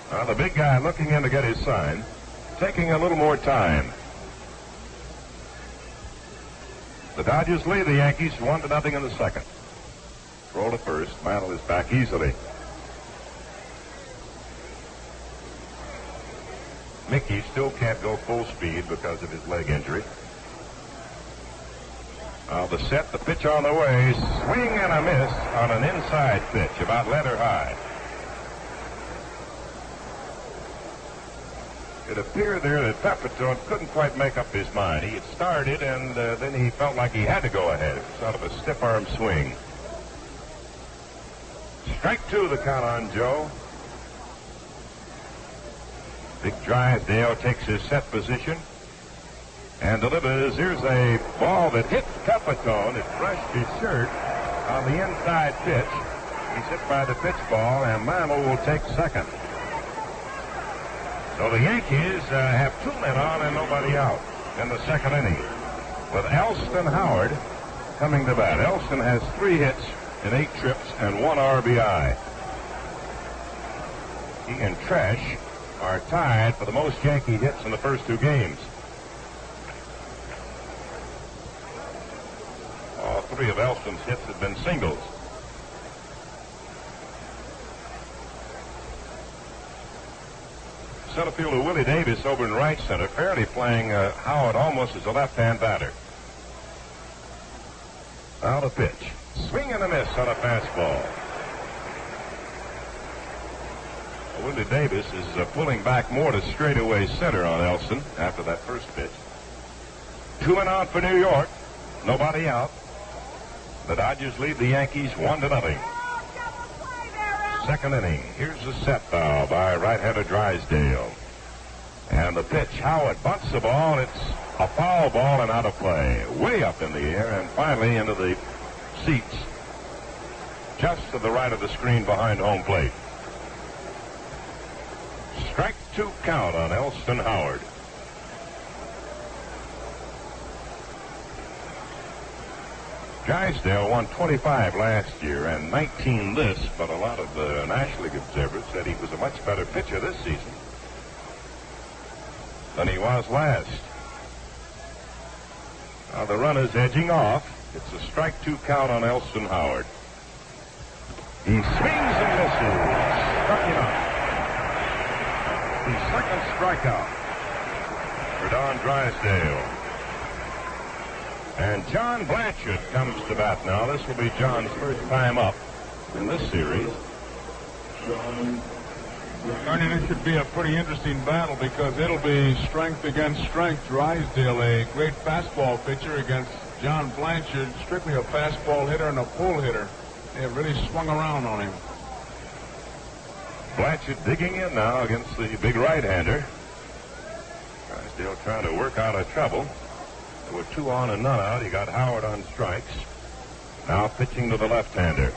Now the big guy looking in to get his sign, taking a little more time. The Dodgers lead the Yankees 1-0 in the second. Throw to first. Mantle is back easily. Mickey still can't go full speed because of his leg injury. The set, the pitch on the way. Swing and a miss on an inside pitch, about letter high. It appeared there that Pepitone couldn't quite make up his mind. He had started, and then he felt like he had to go ahead. Sort of a stiff arm swing. Strike two, the count on Joe. Big Drysdale takes his set position and delivers. Here's a ball that hits Pepitone. It brushed his shirt on the inside pitch. He's hit by the pitch ball, and Mantle will take second. So the Yankees have 2 men on and nobody out in the second inning, with Elston Howard coming to bat. Elston has 3 hits in 8 trips and 1 RBI. He and Tresh are tied for the most Yankee hits in the first 2 games. All 3 of Elston's hits have been singles. Center fielder Willie Davis over in right center, apparently playing Howard almost as a left-hand batter. Now the pitch. Swing and a miss on a fastball. Willie Davis is pulling back more to straightaway center on Elston after that first pitch. 2 men out for New York. Nobody out. The Dodgers lead the Yankees 1-0. Second inning. Here's the set foul by right-hander Drysdale. And the pitch. Howard bunts the ball. It's a foul ball and out of play. Way up in the air and finally into the seats just to the right of the screen behind home plate. Strike 2 count on Elston Howard. Drysdale won 25 last year and 19 this, but a lot of the National League observers said he was a much better pitcher this season than he was last. Now the runner's edging off. It's a strike 2 count on Elston Howard. He swings and misses. Struck him out. The second strikeout for Don Drysdale. And John Blanchard comes to bat now. This will be John's first time up in this series. Ernie, this should be a pretty interesting battle because it'll be strength against strength. Drysdale, a great fastball pitcher, against John Blanchard, strictly a fastball hitter and a pull hitter. They have really swung around on him. Blanchard digging in now against the big right-hander. Drysdale trying to work out of trouble. There were 2 on and none out. He got Howard on strikes. Now pitching to the left-hander.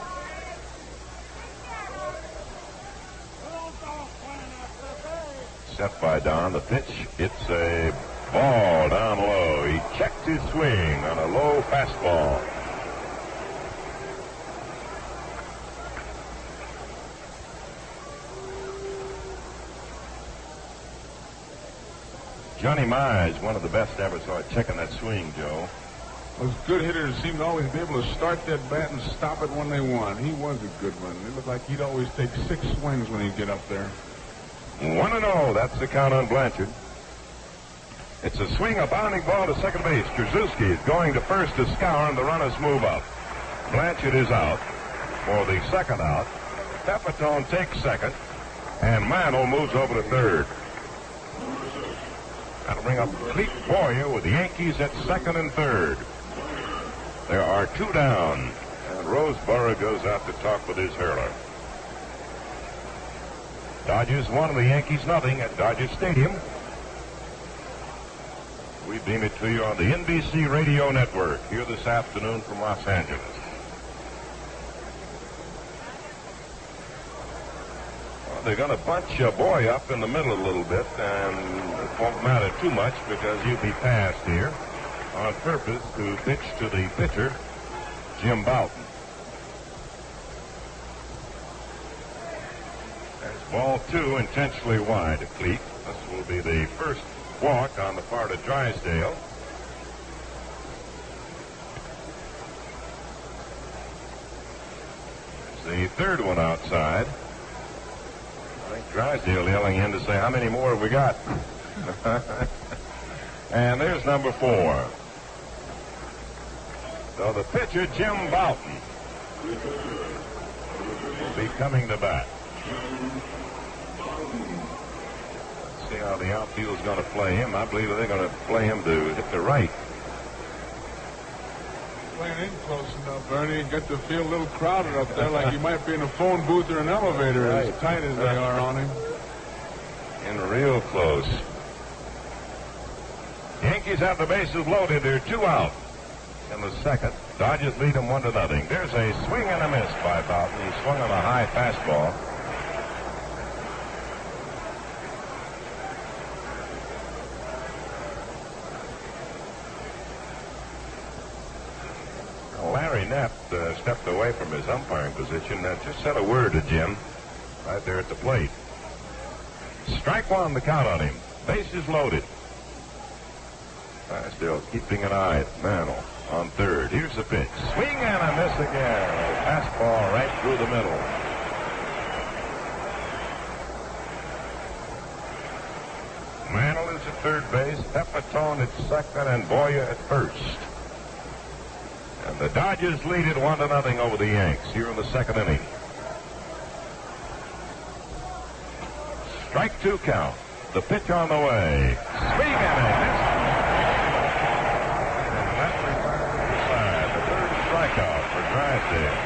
Set by Don. The pitch. It's a ball down low. He checked his swing on a low fastball. Johnny Mize, one of the best I ever saw checking that swing, Joe. Those good hitters seem to always be able to start that bat and stop it when they want. He was a good one. It looked like he'd always take 6 swings when he'd get up there. 1-0. That's the count on Blanchard. It's a swing, a bounding ball to second base. Trzaskowski is going to first to scour, and the runners move up. Blanchard is out for the second out. Pepitone takes second, and Mantle moves over to third. That'll bring up Clete Boyer with the Yankees at second and third. There are 2 down, and Roseboro goes out to talk with his hurler. Dodgers 1, the Yankees nothing at Dodger Stadium. We beam it to you on the NBC Radio Network here this afternoon from Los Angeles. Well, they're going to bunch Boy up in the middle a little bit, and it won't matter too much because he'll be passed here on purpose to pitch to the pitcher, Jim Bouton. There's ball 2 intentionally wide to Clete. This will be the first walk on the part of Drysdale. third one outside. I think Drysdale yelling in to say, how many more have we got? And there's number 4. So the pitcher, Jim Boughton, will be coming to bat. Let's see how the outfield's going to play him. I believe they're going to play him to hit the right. Playing in close enough, Bernie. Get to feel a little crowded up there, like he might be in a phone booth or an elevator, right, as tight as they are on him. In real close. Yankees have the bases loaded. They're 2 out in the second. Dodgers lead them 1-0. There's a swing and a miss by Boughton. He swung on a high fastball. Larry Knapp stepped away from his umpiring position and just said a word to Jim right there at the plate. Strike 1, the count on him. Bases loaded. Drysdale keeping an eye at Mantle on third. Here's the pitch. Swing and a miss again. A fastball right through the middle. Mantle is at third base. Pepitone at second and Boya at first. And the Dodgers lead it 1-0 over the Yanks here in the second inning. Strike 2 count. The pitch on the way. Swing and a miss. And that retires the side. The third strikeout for Drysdale.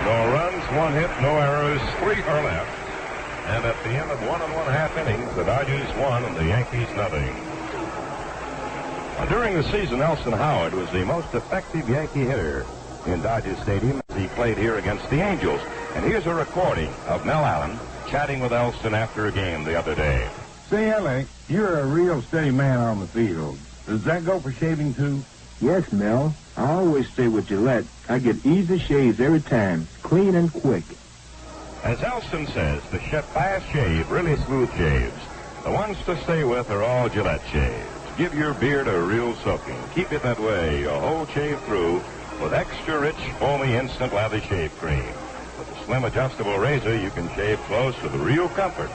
No runs, 1 hit, no errors, 3 are left. And at the end of 1 1/2 innings, the Dodgers won and the Yankees nothing. During the season, Elston Howard was the most effective Yankee hitter in Dodger Stadium as he played here against the Angels. And here's a recording of Mel Allen chatting with Elston after a game the other day. Say, Ellie, you're a real steady man on the field. Does that go for shaving, too? Yes, Mel. I always stay with Gillette. I get easy shaves every time, clean and quick. As Elston says, the fast shave, really smooth shaves. The ones to stay with are all Gillette shaves. Give your beard a real soaking. Keep it that way a whole shave through with extra rich, foamy, instant lather shave cream. With a slim adjustable razor, you can shave close with real comfort.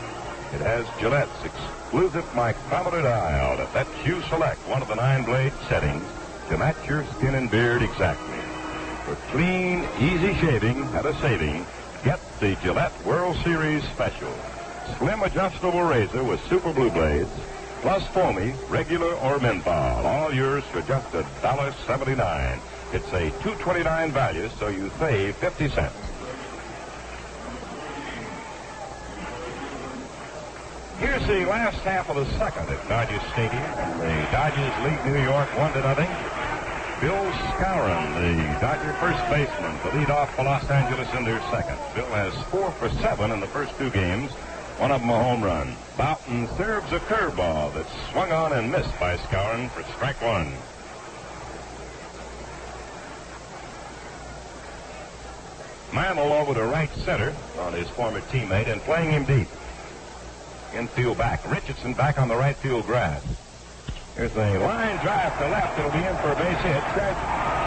It has Gillette's exclusive micrometer dial that lets you select one of the 9-blade settings to match your skin and beard exactly. For clean, easy shaving at a saving, get the Gillette World Series Special. Slim adjustable razor with super blue blades, plus foamy, regular or menthol. All yours for just $1.79. It's a $2.29 value, so you save 50 cents. Here's the last half of the second at Dodger Stadium. The Dodgers lead New York 1-0. Bill Skowron, the Dodger first baseman, to lead off for Los Angeles in their second. Bill has 4 for 7 in the first 2 games. One of them a home run. Boughton serves a curveball that's swung on and missed by Skowron for strike 1. Mantle over to right center on his former teammate and playing him deep. Infield back. Richardson back on the right field grass. Here's a line drive to left. It'll be in for a base hit. Fred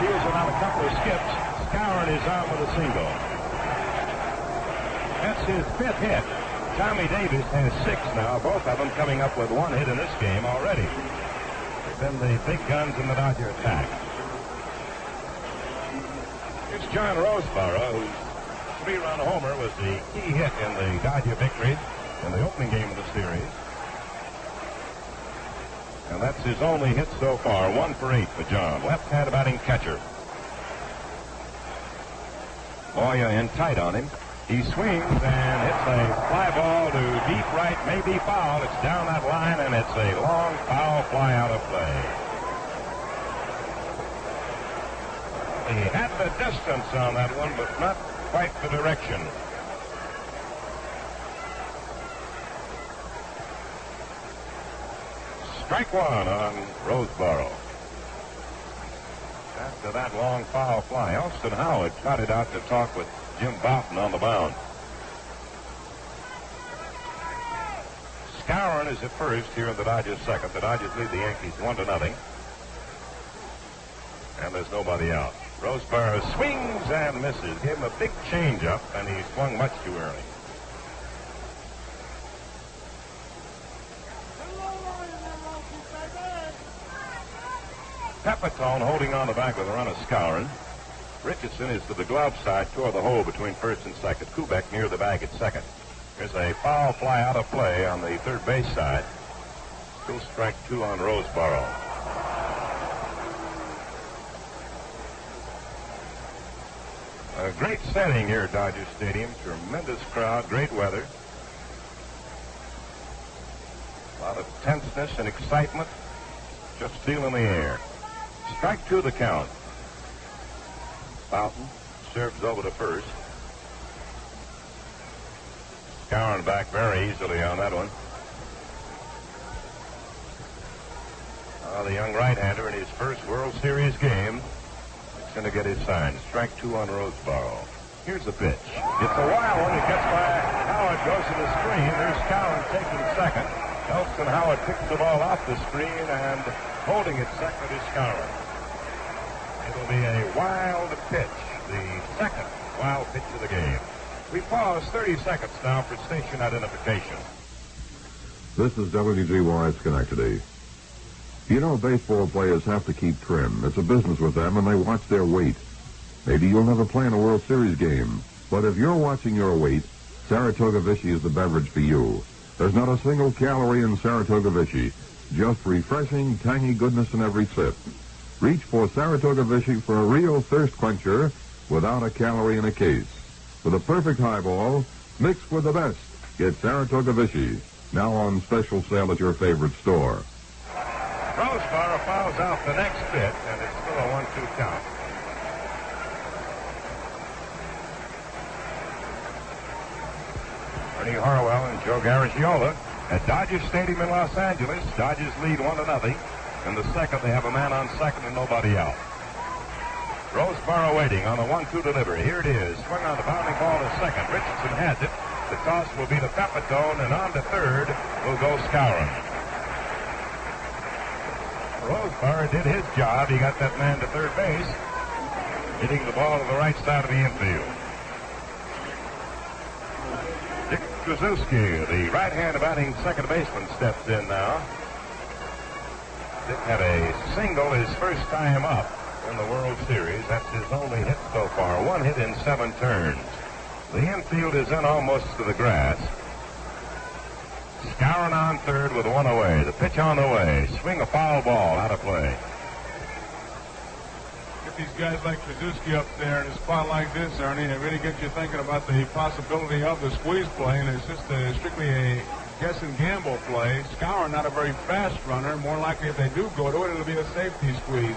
fields it on a couple of skips. Skowron is on with a single. That's his 5th hit. Tommy Davis has 6 now, both of them coming up with 1 hit in this game already. They've been the big guns in the Dodger attack. It's John Roseboro, whose 3-run homer was the key hit in the Dodger victory in the opening game of the series. And that's his only hit so far, 1 for 8 for John. Left-hand batting catcher. Boya in tight on him. He swings and hits a fly ball to deep right, maybe foul. It's down that line, and it's a long foul fly out of play. He had the distance on that one, but not quite the direction. Strike 1 on Roseboro. After that long foul fly, Elston Howard trotted out to talk with Jim Boughton on the mound. Skowron is at first here in the Dodgers second. The Dodgers lead the Yankees 1-0. And there's nobody out. Roseboro swings and misses. Gave him a big changeup, and he swung much too early. Pepitone holding on the back with a run of Scourin. Richardson is to the glove side, toward the hole between first and second. Kubek near the bag at second. There's a foul fly out of play on the third base side. Still strike two on Roseboro. A great setting here at Dodger Stadium. Tremendous crowd, great weather. A lot of tenseness and excitement. Just feeling the air. Strike two the count. Fountain serves over to first. Scourin back very easily on that one. The young right-hander in his first World Series game is going to get his sign. Strike two on Roseboro. Here's the pitch. It's a wild one. It gets by Howard, goes to the screen. There's Scourin taking second. Elston Howard picks the ball off the screen, and holding it second is Scourin. It'll be a wild pitch, the second wild pitch of the game. We pause 30 seconds now for station identification. This is WGY Schenectady. You know, baseball players have to keep trim. It's a business with them, and they watch their weight. Maybe you'll never play in a World Series game, but if you're watching your weight, Saratoga Vichy is the beverage for you. There's not a single calorie in Saratoga Vichy. Just refreshing, tangy goodness in every sip. Reach for Saratoga Vichy for a real thirst quencher without a calorie in a case. For the perfect highball, mixed with the best, get Saratoga Vichy. Now on special sale at your favorite store. Roseboro fouls out the next pitch, and it's still a 1-2 count. Ernie Harwell and Joe Garagiola at Dodger Stadium in Los Angeles. Dodgers lead 1-0. In the second, they have a man on second and nobody out. Roseboro waiting on the 1-2 delivery. Here it is. Swung on the bounding ball to second. Richardson has it. The toss will be to Pepitone, and on to third will go Scourin. Roseboro did his job. He got that man to third base, hitting the ball to the right side of the infield. Dick Trzaskowski, the right-hand batting second baseman, steps in now. Dick had a single his first time up in the World Series. That's his only hit so far. One hit in 7 turns. The infield is in almost to the grass. Scourin on third with one away. The pitch on the way. Swing a foul ball out of play. Get these guys like Trzaskowski up there in a spot like this, Ernie, it really gets you thinking about the possibility of the squeeze play, and it's just strictly a guess and gamble play. Scourin not a very fast runner. More likely if they do go to it, it'll be a safety squeeze.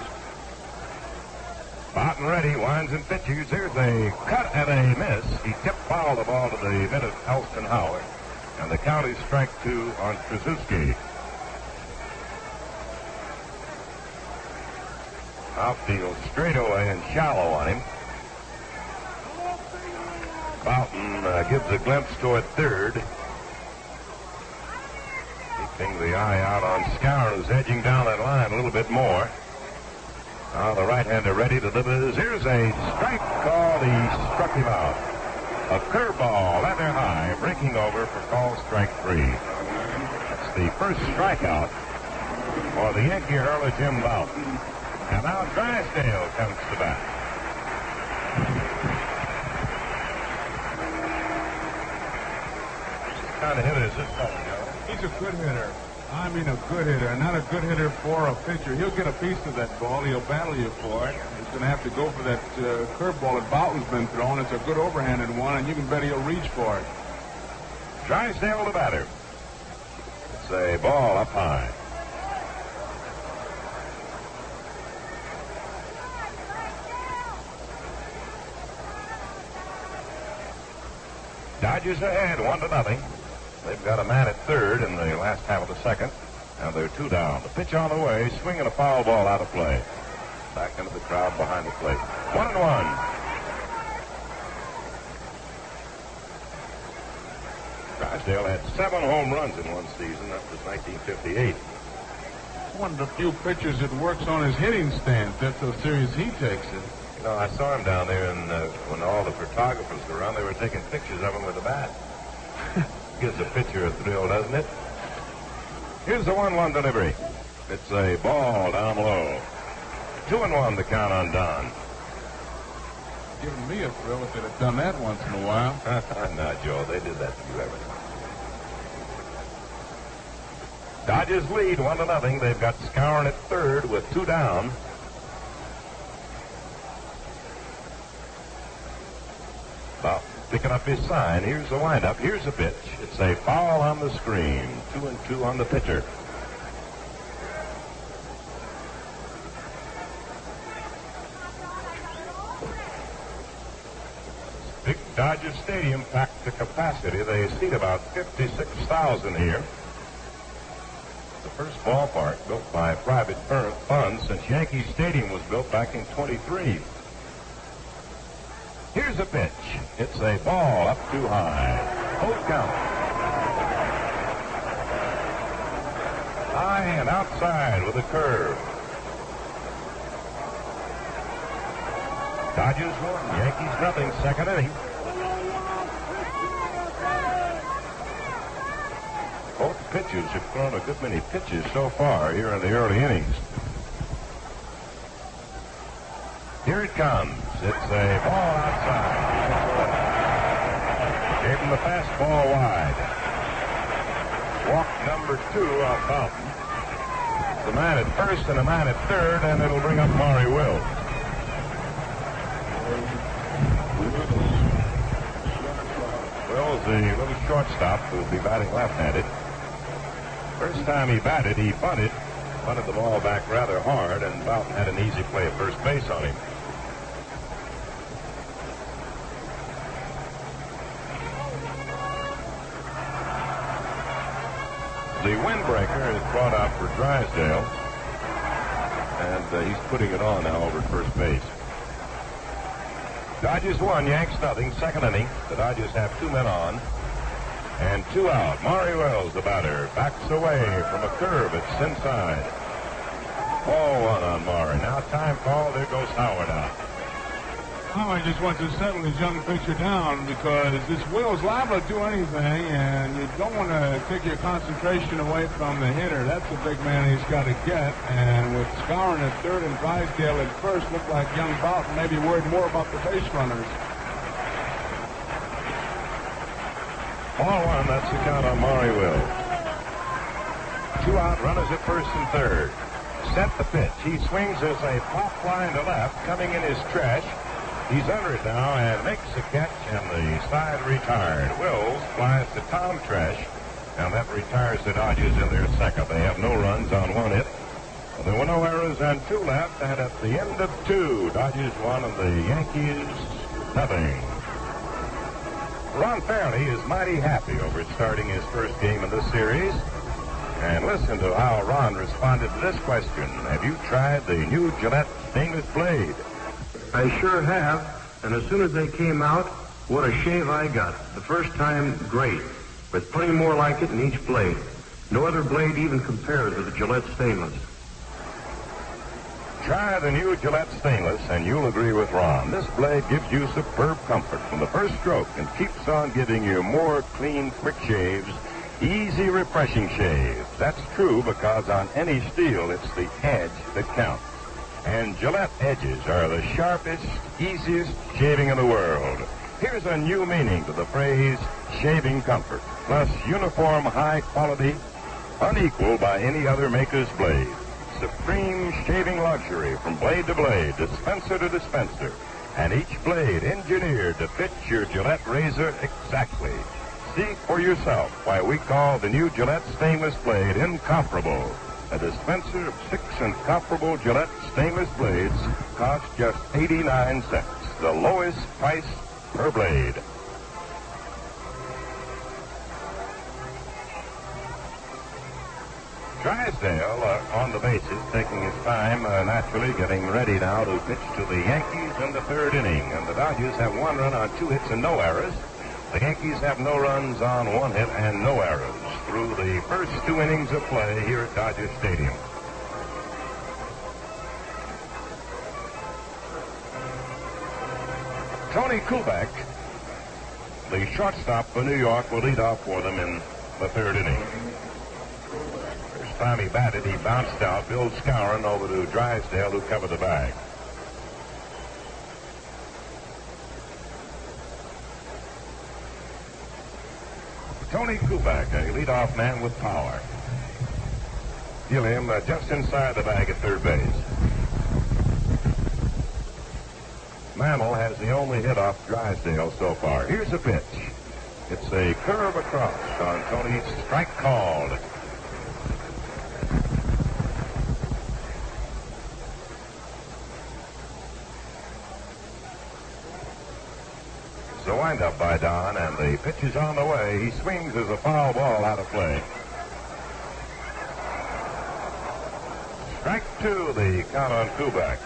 Barton ready, winds and pitches. Here's a cut and a miss. He tipped foul the ball to the mid of Elston Howard. And the count is strike two on Trzaskowski. Outfield straight away and shallow on him. Barton gives a glimpse toward third. Keeping the eye out on Scourin, who's edging down that line a little bit more. Now the right-hander ready to deliver. Here's a strike call. He struck him out. A curveball, leather high, breaking over for call strike 3. That's the first strikeout for the Yankee hurler Jim Bouton. And now Drysdale comes to bat. What kind of hitter is this fellow, Joe? He's a good hitter. I mean a good hitter, not a good hitter for a pitcher. He'll get a piece of that ball. He'll battle you for it. He's going to have to go for that curveball that Bouton's been throwing. It's a good overhanded one, and you can bet he'll reach for it. Drysdale the batter. It's a ball up high. Dodgers ahead, 1-0. They've got a man at third in the last half of the second, and they're 2 down. The pitch on the way, swinging a foul ball out of play. Back into the crowd behind the plate. 1-1. Drysdale had 7 home runs in one season. That was 1958. One of the few pitchers that works on his hitting stance. That's how serious he takes it. No, I saw him down there, and when all the photographers were around, they were taking pictures of him with a bat. Gives a pitcher a thrill, doesn't it? Here's the 1-1 delivery. It's a ball down low. 2-1 the count on Don. Giving me a thrill if they'd have done that once in a while. No, Joe, they did that to you every time. Dodgers lead 1-0. They've got Skowron at third with 2 down. Well, picking up his sign. Here's the windup. Here's the pitch. It's a foul on the screen. 2-2 on the pitcher. Big Dodger Stadium packed to capacity. They seat about 56,000 here. The first ballpark built by private funds since Yankee Stadium was built back in 23. Here's a pitch. It's a ball up too high. Hold count. High and outside with a curve. Dodgers 1, Yankees nothing, second inning. Both pitchers have thrown a good many pitches so far here in the early innings. Here it comes. It's a ball outside. Gave him the fastball wide. Walk number 2 on Fountain. The man at first and a man at third, and it'll bring up Maury Wills. Wills, the little shortstop, will be batting left-handed. First time he batted, he bunted the ball back rather hard, and Fountain had an easy play at first base on him. The windbreaker is brought out for Drysdale, and he's putting it on now over at first base. Dodgers 1, Yanks nothing, second inning. The Dodgers have 2 men on and 2 out. Maury Wells, the batter, backs away from a curve. It's inside. Ball 1 on Maury. Now time call. There goes Howard out. Howard just wants to settle his young pitcher down because this Will's liable to do anything, and you don't want to take your concentration away from the hitter. That's the big man he's got to get. And with Skowron at third and Drysdale at first, looked like young Boughton maybe worried more about the base runners. Ball 1, that's the count on Maury Wills. 2 out, runners at first and third. Set the pitch. He swings as a pop line to left, coming in his stretch. He's under it now and makes a catch, and the side retired. Wills flies to Tom Tresh, and that retires the Dodgers in their second. They have no runs on 1 hit. There were no errors and 2 left, and at the end of 2, Dodgers 1 and the Yankees nothing. Ron Perranoski is mighty happy over starting his first game in this series. And listen to how Ron responded to this question. Have you tried the new Gillette stainless blade? I sure have, and as soon as they came out, what a shave I got. The first time, great, with plenty more like it in each blade. No other blade even compares with the Gillette stainless. Try the new Gillette stainless, and you'll agree with Ron. This blade gives you superb comfort from the first stroke and keeps on giving you more clean, quick shaves, easy, refreshing shaves. That's true because on any steel, it's the edge that counts. And Gillette edges are the sharpest, easiest shaving in the world. Here's a new meaning to the phrase shaving comfort, plus uniform high quality, unequaled by any other maker's blade. Supreme shaving luxury from blade to blade, dispenser to dispenser, and each blade engineered to fit your Gillette razor exactly. See for yourself why we call the new Gillette stainless blade incomparable. A dispenser of 6 incomparable Gillette stainless blades costs just 89 cents, the lowest price per blade. Drysdale on the bases, taking his time, naturally getting ready now to pitch to the Yankees in the 3rd inning. And the Dodgers have 1 run on 2 hits and no errors. The Yankees have no runs on 1 hit and no errors through the first 2 innings of play here at Dodger Stadium. Tony Koufax, the shortstop for New York, will lead off for them in the third inning. First time he batted, he bounced out. Bill Skowron over to Drysdale, who covered the bag. Tony Koufax, a leadoff man with power. Gilliam just inside the bag at third base. Mammal has the only hit off Drysdale so far. Here's a pitch. It's a curve across on Tony's strike called. It's a windup by Don, and the pitch is on the way. He swings as a foul ball out of play. Strike two, the count on Koufax.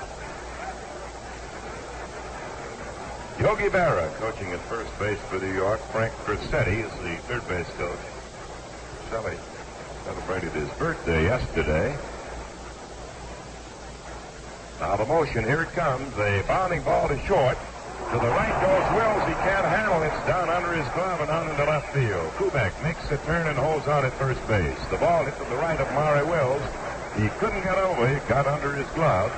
Yogi Berra coaching at first base for New York. Frank Crissetti is the third base coach. Shelly celebrated his birthday yesterday. Now the motion, here it comes. A bounding ball to short. To the right goes Wills. He can't handle it. It's down under his glove and on into left field. Koufax makes a turn and holds on at first base. The ball hit to the right of Maury Wills. He couldn't get over. It got under his glove.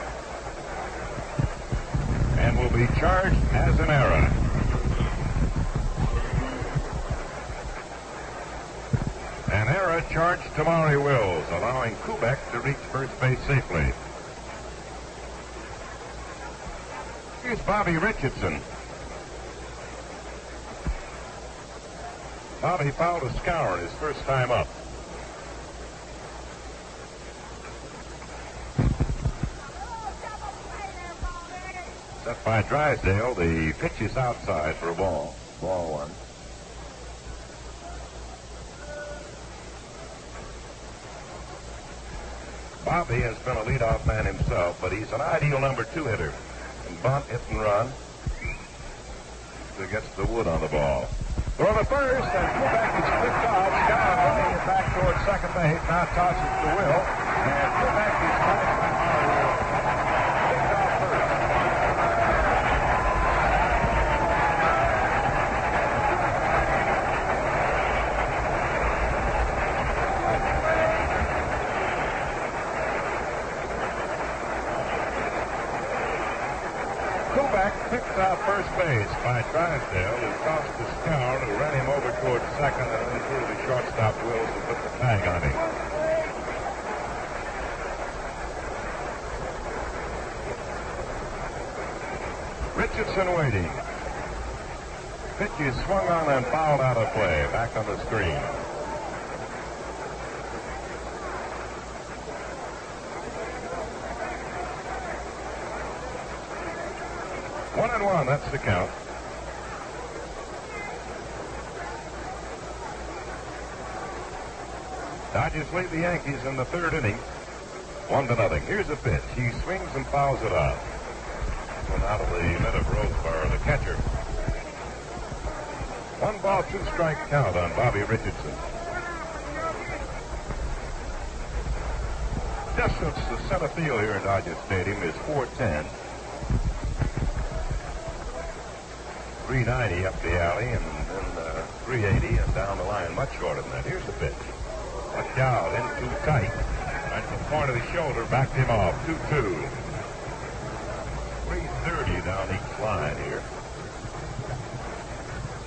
And will be charged as an error. An error charged to Maury Wills, allowing Koufax to reach first base safely. Here's Bobby Richardson. Bobby fouled a Skowron his first time up. Set by Drysdale. The pitch is outside for a ball. Ball one. Bobby has been a leadoff man himself, but he's an ideal number two hitter. And bunt, hit and run. He gets the wood on the ball. Throw the first, and Koufax is picked off. Skowron running it back towards second base. Now tosses to Will. And Koufax is running by Maury Will. Picked off first. Koufax picked out first base by Drysdale, who tossed to Skowron, who ran him over towards second, and then threw the shortstop Wills to put the tag on him. Richardson waiting. Pitch is swung on and fouled out of play. Back on the screen. One and one, that's the count. Dodgers lead the Yankees in the third inning. 1-0. Here's a pitch. He swings and fouls it out. One out of the mid of Roseboro, the catcher. 1-ball, 2-strike count on Bobby Richardson. Distance to center field here in Dodger Stadium is 410. 390 up the alley, and then 380 and down the line, much shorter than that. Here's the pitch. Watch out, in too tight. Right to the point of the shoulder, backed him off. 2-2. 330 down each line here.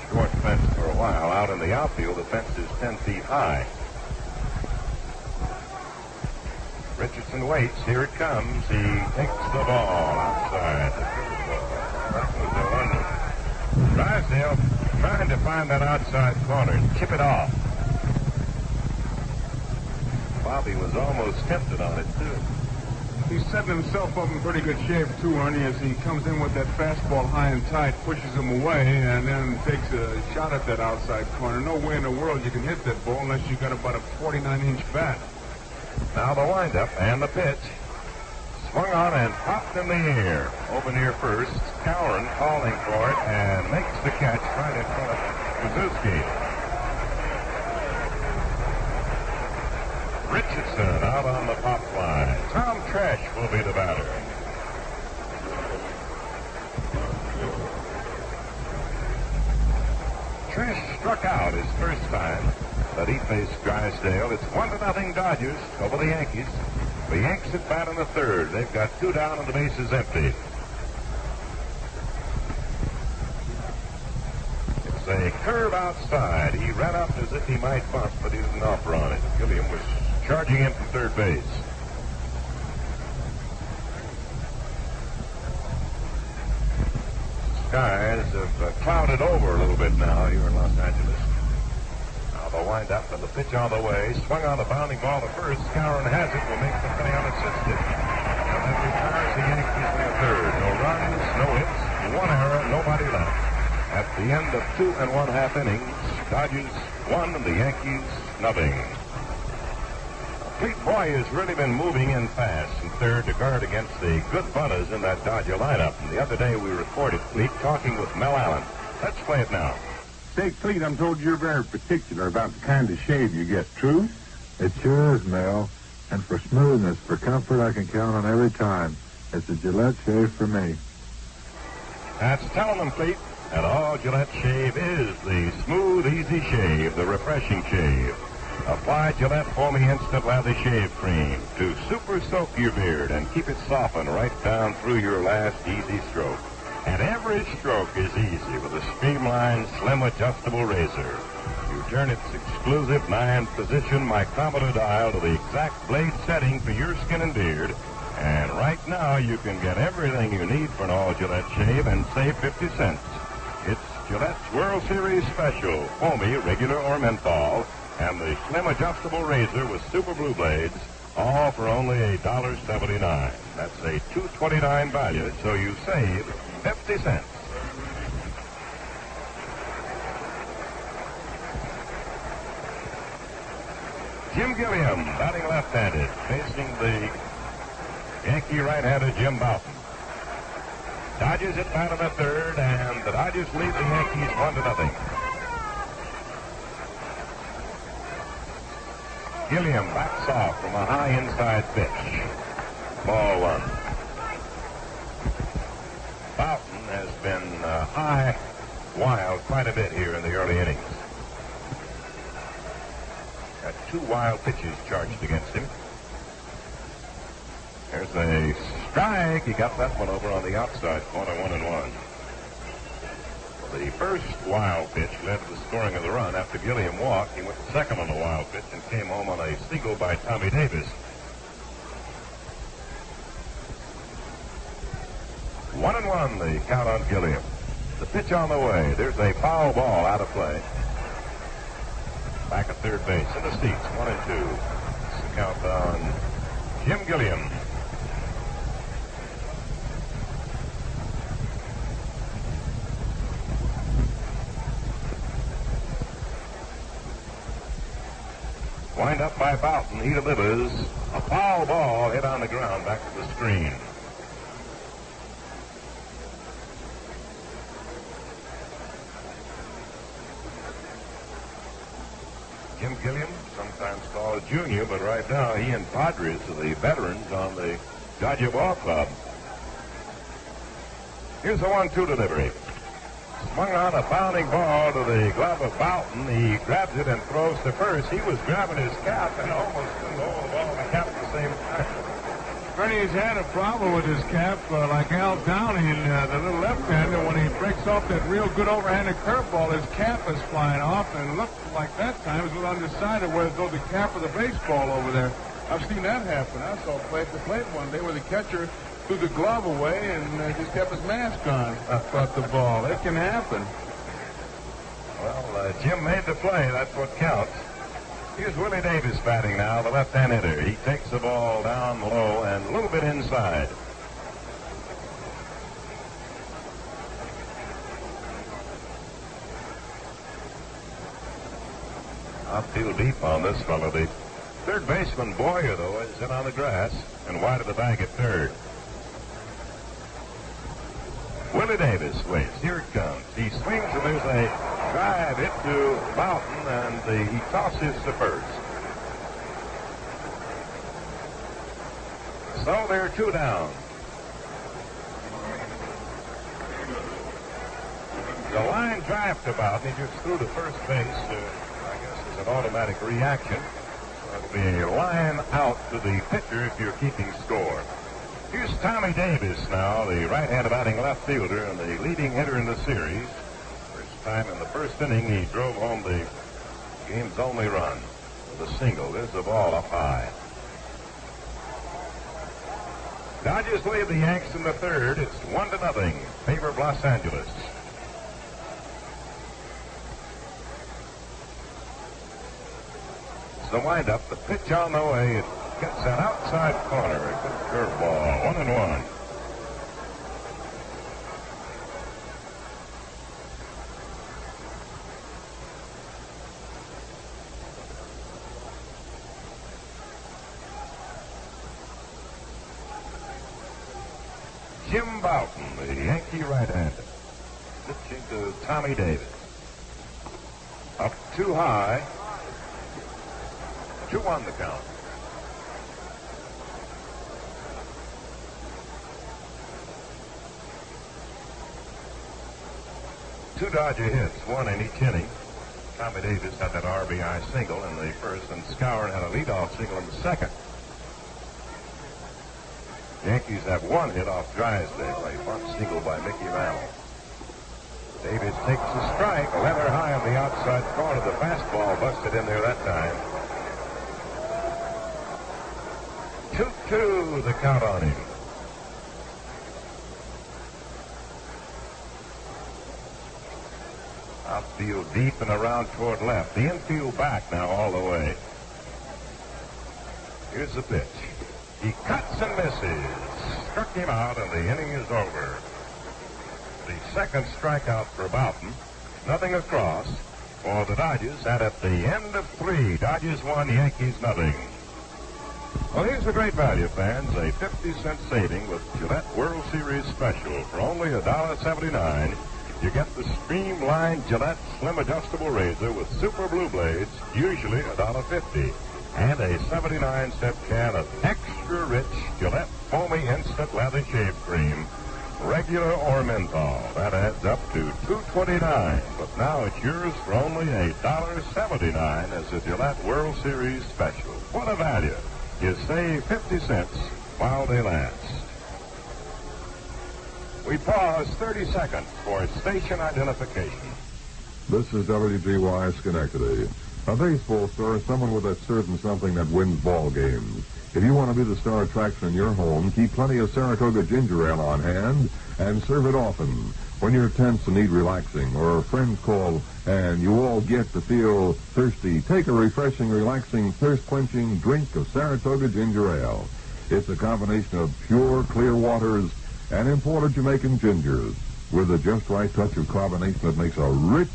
Short fence for a while. Out in the outfield, the fence is 10 feet high. Richardson waits. Here it comes. He takes the ball outside. That was a wonder. Drysdale trying to find that outside corner and chip it off. Bobby was almost tempted on it, too. He's setting himself up in pretty good shape, too, Ernie, as he comes in with that fastball high and tight, pushes him away, and then takes a shot at that outside corner. No way in the world you can hit that ball unless you got about a 49-inch bat. Now the windup and the pitch. Swung on and popped in the air. Over near first. Skowron calling for it and makes the catch right in front of Suzuki. Richardson out on the pop fly. Tom Tresh will be the batter. struck out his first time that he faced Drysdale. It's 1-0 Dodgers over the Yankees. The Yanks at bat in the third. They've got 2 down and the bases empty. It's a curve outside. He ran up as if he might bunt, but he didn't offer on it. Gilliam was charging in from third base. Skies have clouded over a little bit now here in Los Angeles. Now the windup and the pitch on the way. Swung on the bounding ball to first. Skowron has it. Will make the play unassisted. And that retires the Yankees in the third. No runs, no hits, 1 error, nobody left. At the end of 2 1/2 innings, Dodgers 1 and the Yankees nothing. Pete Boy has really been moving in fast in third to guard against the good butters in that Dodger lineup. And the other day we recorded Pete talking with Mel Allen. Let's play it now. Say, Clete, I'm told you're very particular about the kind of shave you get. True? It sure is, Mel. And for smoothness, for comfort, I can count on every time. It's a Gillette shave for me. That's telling them, Clete. And all Gillette shave is the smooth, easy shave, the refreshing shave. Apply Gillette Foamy Instant Lather Shave Cream to super soak your beard and keep it softened right down through your last easy stroke. And every stroke is easy with a streamlined, slim, adjustable razor. You turn its exclusive 9-position micrometer dial to the exact blade setting for your skin and beard. And right now you can get everything you need for an all Gillette shave and save 50 cents. It's Gillette's World Series Special, foamy, regular, or menthol, and the slim adjustable razor with super blue blades, all for only $1.79. That's a $2.29 value, so you save 50 cents. Jim Gilliam, batting left-handed, facing the Yankee right-hander Jim Bouton. Dodgers at bat in the third, and the Dodgers lead the Yankees 1-0. Gilliam backs off from a high inside pitch. Ball 1. Bouton has been high wild quite a bit here in the early innings. Got 2 wild pitches charged against him. There's a strike. He got that one over on the outside corner, 1-1. The first wild pitch led to the scoring of the run. After Gilliam walked, he went second on the wild pitch and came home on a single by Tommy Davis. 1-1, the count on Gilliam. The pitch on the way. There's a foul ball out of play. Back at third base in the seats, 1-2. It's the count on Jim Gilliam. Wind up by Bouton. He delivers a foul ball hit on the ground back to the screen. Jim Gilliam, sometimes called Junior, but right now he and Podres are the veterans on the Dodger Ball Club. Here's a 1-2 delivery. Swung on a bounding ball to the glove of Bouton. He grabs it and throws to first. He was grabbing his cap and almost couldn't hold the ball and the cap at the same time. Bernie's had a problem with his cap, like Al Downing, the little left-hander. When he breaks off that real good overhanded curveball, his cap is flying off, and it looked like that time it was a little undecided whether to throw the cap or the baseball over there. I've seen that happen. I saw a play at the plate one day where the catcher threw the glove away and just kept his mask on. Caught the ball. It can happen. Well, Jim made the play. That's what counts. Here's Willie Davis batting now, the left-hand hitter. He takes the ball down low and a little bit inside. Outfield deep on this fellow. The third baseman, Boyer, though, is in on the grass and wide of the bag at third. Willie Davis waits. Here it comes. He swings and there's a drive hit to Bouton, and he tosses to first. So they're 2 down. The line drive to Bowden. He just threw to first base. I guess as an automatic reaction. It'll be a line out to the pitcher if you're keeping score. Here's Tommy Davis now, the right-handed batting left fielder and the leading hitter in the series. First time in the first inning he drove home the game's only run with a single. There's the ball up high. Dodgers lead the Yanks in the third. It's 1-0. Favor of Los Angeles. It's the windup. The pitch on the way. It gets that outside corner. A good curveball. 1-1. Jim Bowden, the Yankee right-hander, pitching to Tommy Davis. Up too high. 2-1 the count. Two Dodger hits, one in each inning. Tommy Davis had that RBI single in the first, and Skowron had a leadoff single in the second. Yankees have one hit off Drysdale, a bunt single by Mickey Mantle. Davis takes a strike, leather high on the outside corner. The fastball busted in there that time. 2-2 the count on him. Outfield deep and around toward left. The infield back now all the way. Here's the pitch. He cuts and misses. Struck him out, and the inning is over. The second strikeout for Bowden. Nothing across for the Dodgers, and at the end of 3, Dodgers 1, Yankees nothing. Well, here's a great value, fans. A 50-cent saving with Gillette World Series Special. For only $1.79, you get the streamlined Gillette Slim Adjustable Razor with Super Blue Blades, usually $1.50. And a 79-cent can of extra rich Gillette Foamy Instant Lather Shave Cream, regular or menthol. That adds up to $2.29. But now it's yours for only $1.79 as a Gillette World Series Special. What a value. You save 50 cents while they last. We pause 30 seconds for station identification. This is WGY Schenectady. A baseball star is someone with that certain something that wins ball games. If you want to be the star attraction in your home, keep plenty of Saratoga ginger ale on hand and serve it often. When you're tense and need relaxing, or friends call and you all get to feel thirsty, take a refreshing, relaxing, thirst-quenching drink of Saratoga ginger ale. It's a combination of pure, clear waters and imported Jamaican gingers with a just right touch of carbonation that makes a rich,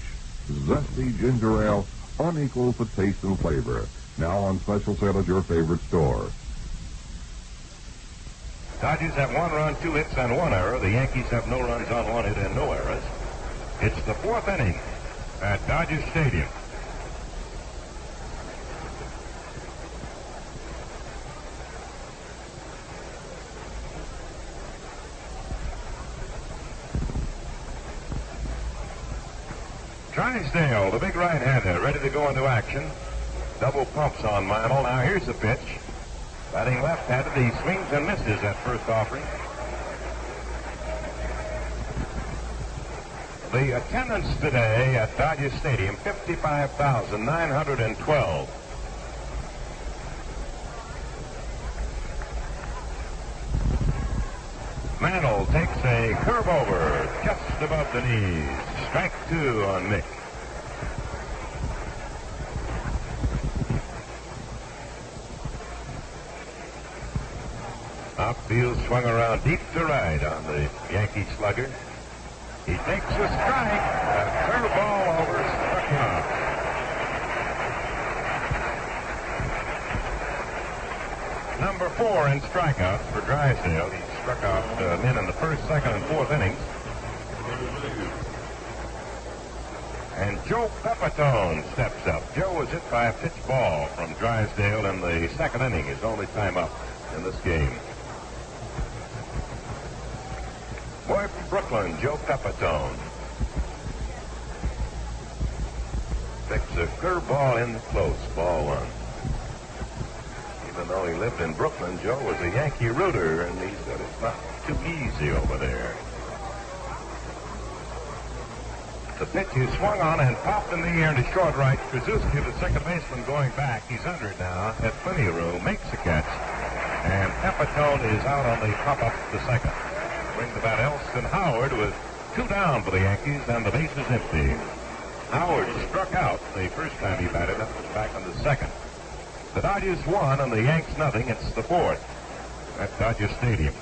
zesty ginger ale unequal for taste and flavor. Now on special sale at your favorite store. Dodgers have 1 run, 2 hits, and 1 error. The Yankees have no runs on 1 hit and no errors. It's the 4th inning at Dodger Stadium. Drysdale, the big right-hander, ready to go into action. Double pumps on Mantle. Now here's the pitch. Batting left-handed, he swings and misses that first offering. The attendance today at Dodger Stadium, 55,912. Mantle takes a curve over just above the knees. Strike 2 on Nick. Outfield swung around deep to right on the Yankee slugger. He takes a strike. A curveball over, struck him out. Number 4 in strikeouts for Drysdale. He struck out men in the first, second, and fourth innings. And Joe Pepitone steps up. Joe was hit by a pitch ball from Drysdale in the second inning, his only time up in this game. Boy from Brooklyn, Joe Pepitone. Picks a curveball in close, ball one. Even though he lived in Brooklyn, Joe was a Yankee rooter, and he said it's not too easy over there. The pitch is swung on and popped in the air to short right. Krasuski, the second baseman, going back. He's under it now. Has plenty of room. Makes a catch. And Pepitone is out on the pop-up to second. Bring the bat Elston Howard with 2 down for the Yankees, and the base is empty. Howard struck out the first time he batted up, back on the second. The Dodgers won, and the Yanks nothing. It's the 4th at Dodger Stadium.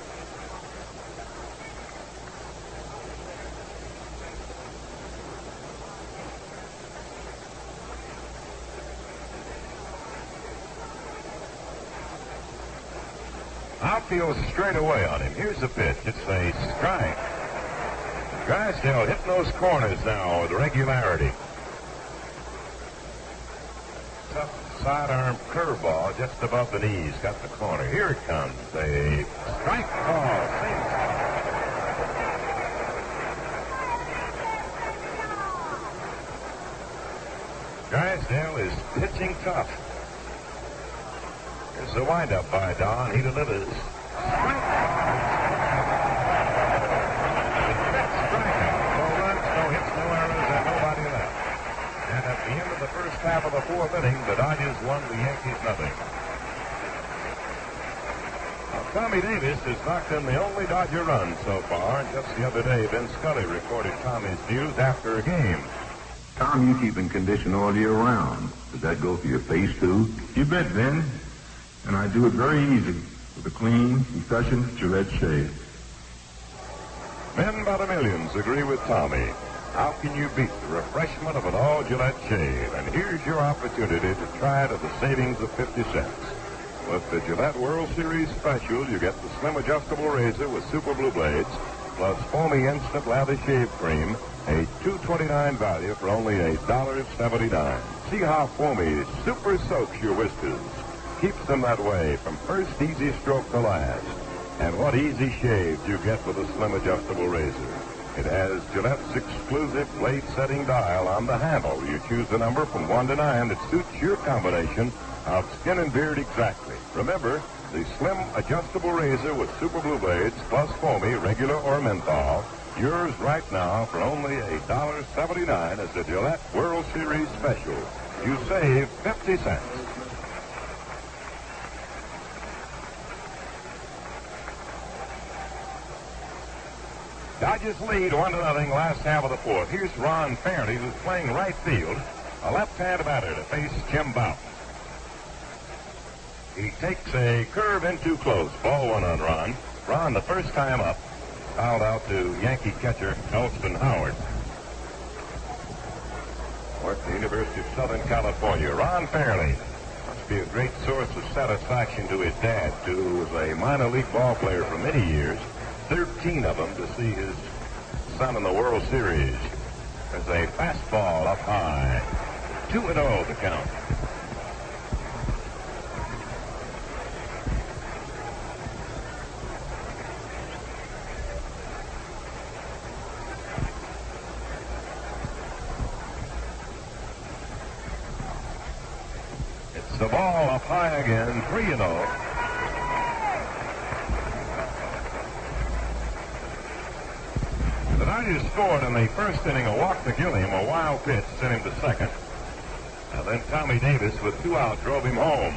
Outfield straight away on him. Here's the pitch. It's a strike. Drysdale hitting those corners now with regularity. Tough sidearm curveball just above the knees. Got the corner. Here it comes. A strike call. Drysdale is pitching tough. Here's the windup by Don. He delivers. At the end of the first half of the 4th inning, the Dodgers won, the Yankees nothing. Now, Tommy Davis has knocked in the only Dodger run so far, and just the other day, Vin Scully recorded Tommy's views after a game. Tom, you keep in condition all year round. Does that go for your face, too? You bet, Vin. And I do it very easy with a clean, efficient Gillette shave. Men by the millions agree with Tommy. How can you beat the refreshment of an all Gillette shave? And here's your opportunity to try it at the savings of 50 cents. With the Gillette World Series special, you get the slim adjustable razor with super blue blades, plus foamy instant lather shave cream, a $2.29 value for only $1.79. See how foamy super soaks your whiskers. Keeps them that way from first easy stroke to last. And what easy shaves you get with a slim adjustable razor. It has Gillette's exclusive blade setting dial on the handle. You choose the number from 1 to 9 that suits your combination of skin and beard exactly. Remember, the slim adjustable razor with super blue blades plus foamy, regular or menthol, yours right now for only $1.79 as the Gillette World Series special. You save 50 cents. Dodgers lead 1-0 last half of the 4th. Here's Ron Perranoski, who's playing right field. A left-hand batter to face Jim Bouton. He takes a curve in too close. Ball 1 on Ron. Ron, the first time up, fouled out to Yankee catcher Elston Howard. Worked at the University of Southern California. Ron Perranoski must be a great source of satisfaction to his dad, too, who was a minor league ball player for many years. 13 of them to see his son in the World Series. There's a fastball up high. 2-0 the count. It's the ball up high again. 3-0. The Dodgers scored in the first inning. A walk to Gilliam, a wild pitch, sent him to second. And then Tommy Davis, with 2 out, drove him home.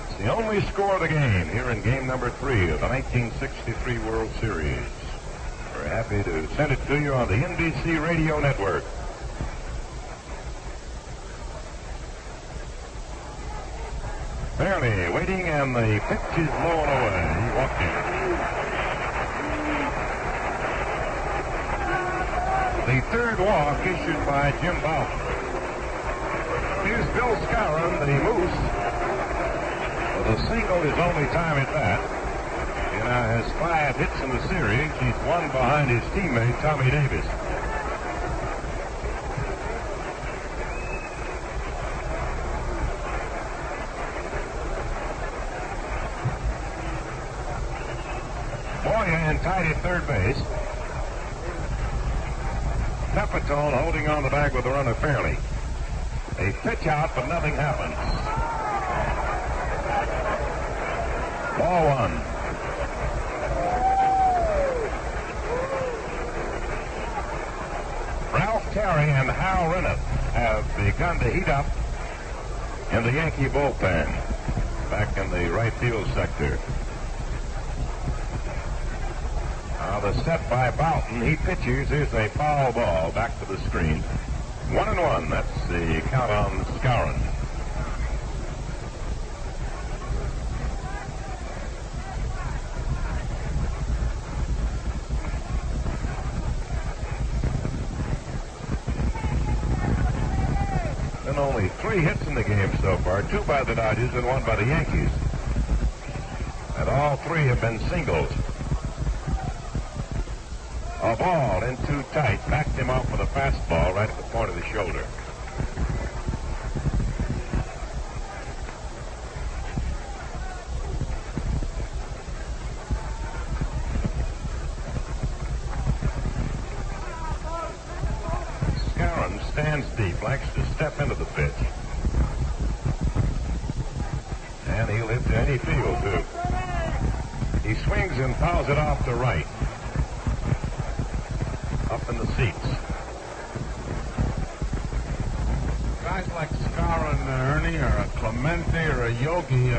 It's the only score of the game here in game number 3 of the 1963 World Series. We're happy to send it to you on the NBC Radio Network. Barely waiting, and the pitch is blown away. He walked in. The third walk issued by Jim Bouton. Here's Bill Skowron, the Moose. Well, the single is only time at that. He now has 5 hits in the series. He's one behind his teammate, Tommy Davis. Moynihan tied at third base. Pepitone holding on the bag with the runner fairly. A pitch out, but nothing happens. Ball one. Ralph Terry and Hal Rennett have begun to heat up in the Yankee bullpen back in the right field sector. Now the set by Boughton. He pitches. Here's a foul ball back to the screen. 1-1. That's the count on Skowron. Been only 3 hits in the game so far, 2 by the Dodgers and 1 by the Yankees. And all 3 have been singles. A ball in too tight, backed him off with a fastball right at the point of the shoulder. Skowron stands deep, likes to step into the pitch. And he'll hit to any field, too. He swings and fouls it off to right. Up in the seats. Guys like Skowron, Ernie, or a Clemente, or a Yogi,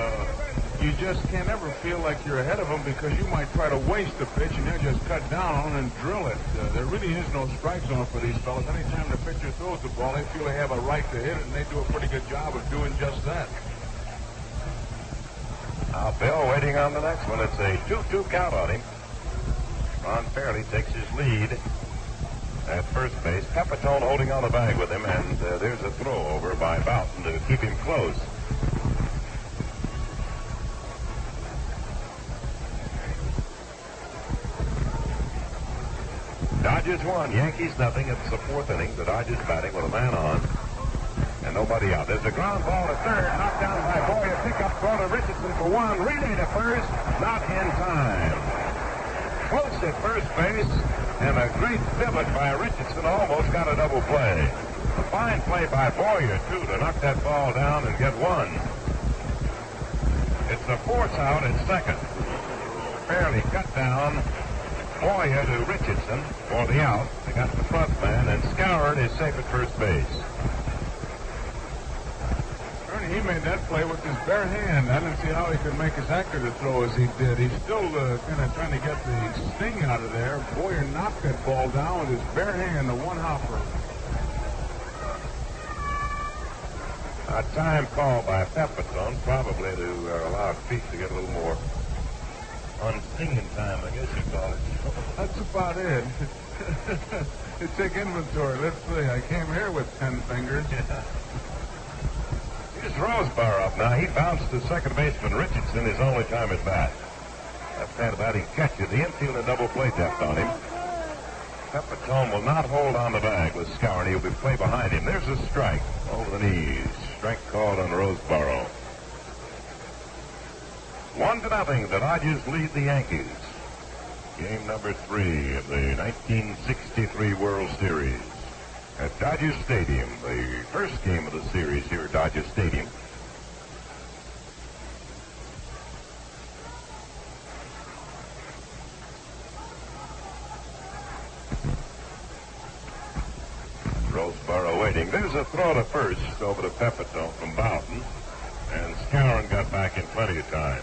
you just can't ever feel like you're ahead of them because you might try to waste the pitch and they'll just cut down on and drill it. There really is no strike zone for these fellas. Anytime the pitcher throws the ball, they feel they have a right to hit it, and they do a pretty good job of doing just that. Now Bill waiting on the next one. It's a 2-2 count on him. Ron Perranoski takes his lead at first base. Pepitone holding on the bag with him, and there's a throw over by Boughton to keep him close. Dodgers 1, Yankees nothing. It's the 4th inning. The Dodgers batting with a man on and nobody out. There's a ground ball to third, knocked down by Boyer. Pickup throw to Richardson for 1. Relay to first, not in time. Close at first base, and a great pivot by Richardson, almost got a double play. A fine play by Boyer, too, to knock that ball down and get 1. It's a force out at second. Fairly cut down. Boyer to Richardson for the out. They got the front man, and Skowron is safe at first base. He made that play with his bare hand. I didn't see how he could make as accurate a throw as he did. He's still kind of trying to get the sting out of there. Boyer knocked that ball down with his bare hand, the one hopper. A time call by Pepitone, probably to allow feet to get a little more unstinging time, I guess you call it. That's about it. You take inventory. Let's see. I came here with 10 fingers. Yeah. Here's Roseborough up now. He bounced to second baseman Richardson his only time at bat. Left-handed batting catcher. The infield and double play depth on him. Pepitone will not hold on the bag with Skowron. He'll be play behind him. There's a strike over the knees. Strike called on Roseborough. 1-0. The Dodgers lead the Yankees. Game number 3 of the 1963 World Series at Dodger Stadium. The first game of the series here at Dodger Stadium. Roseborough waiting. There's a throw to first over to Pepitone from Boughton, and Skowron got back in plenty of time.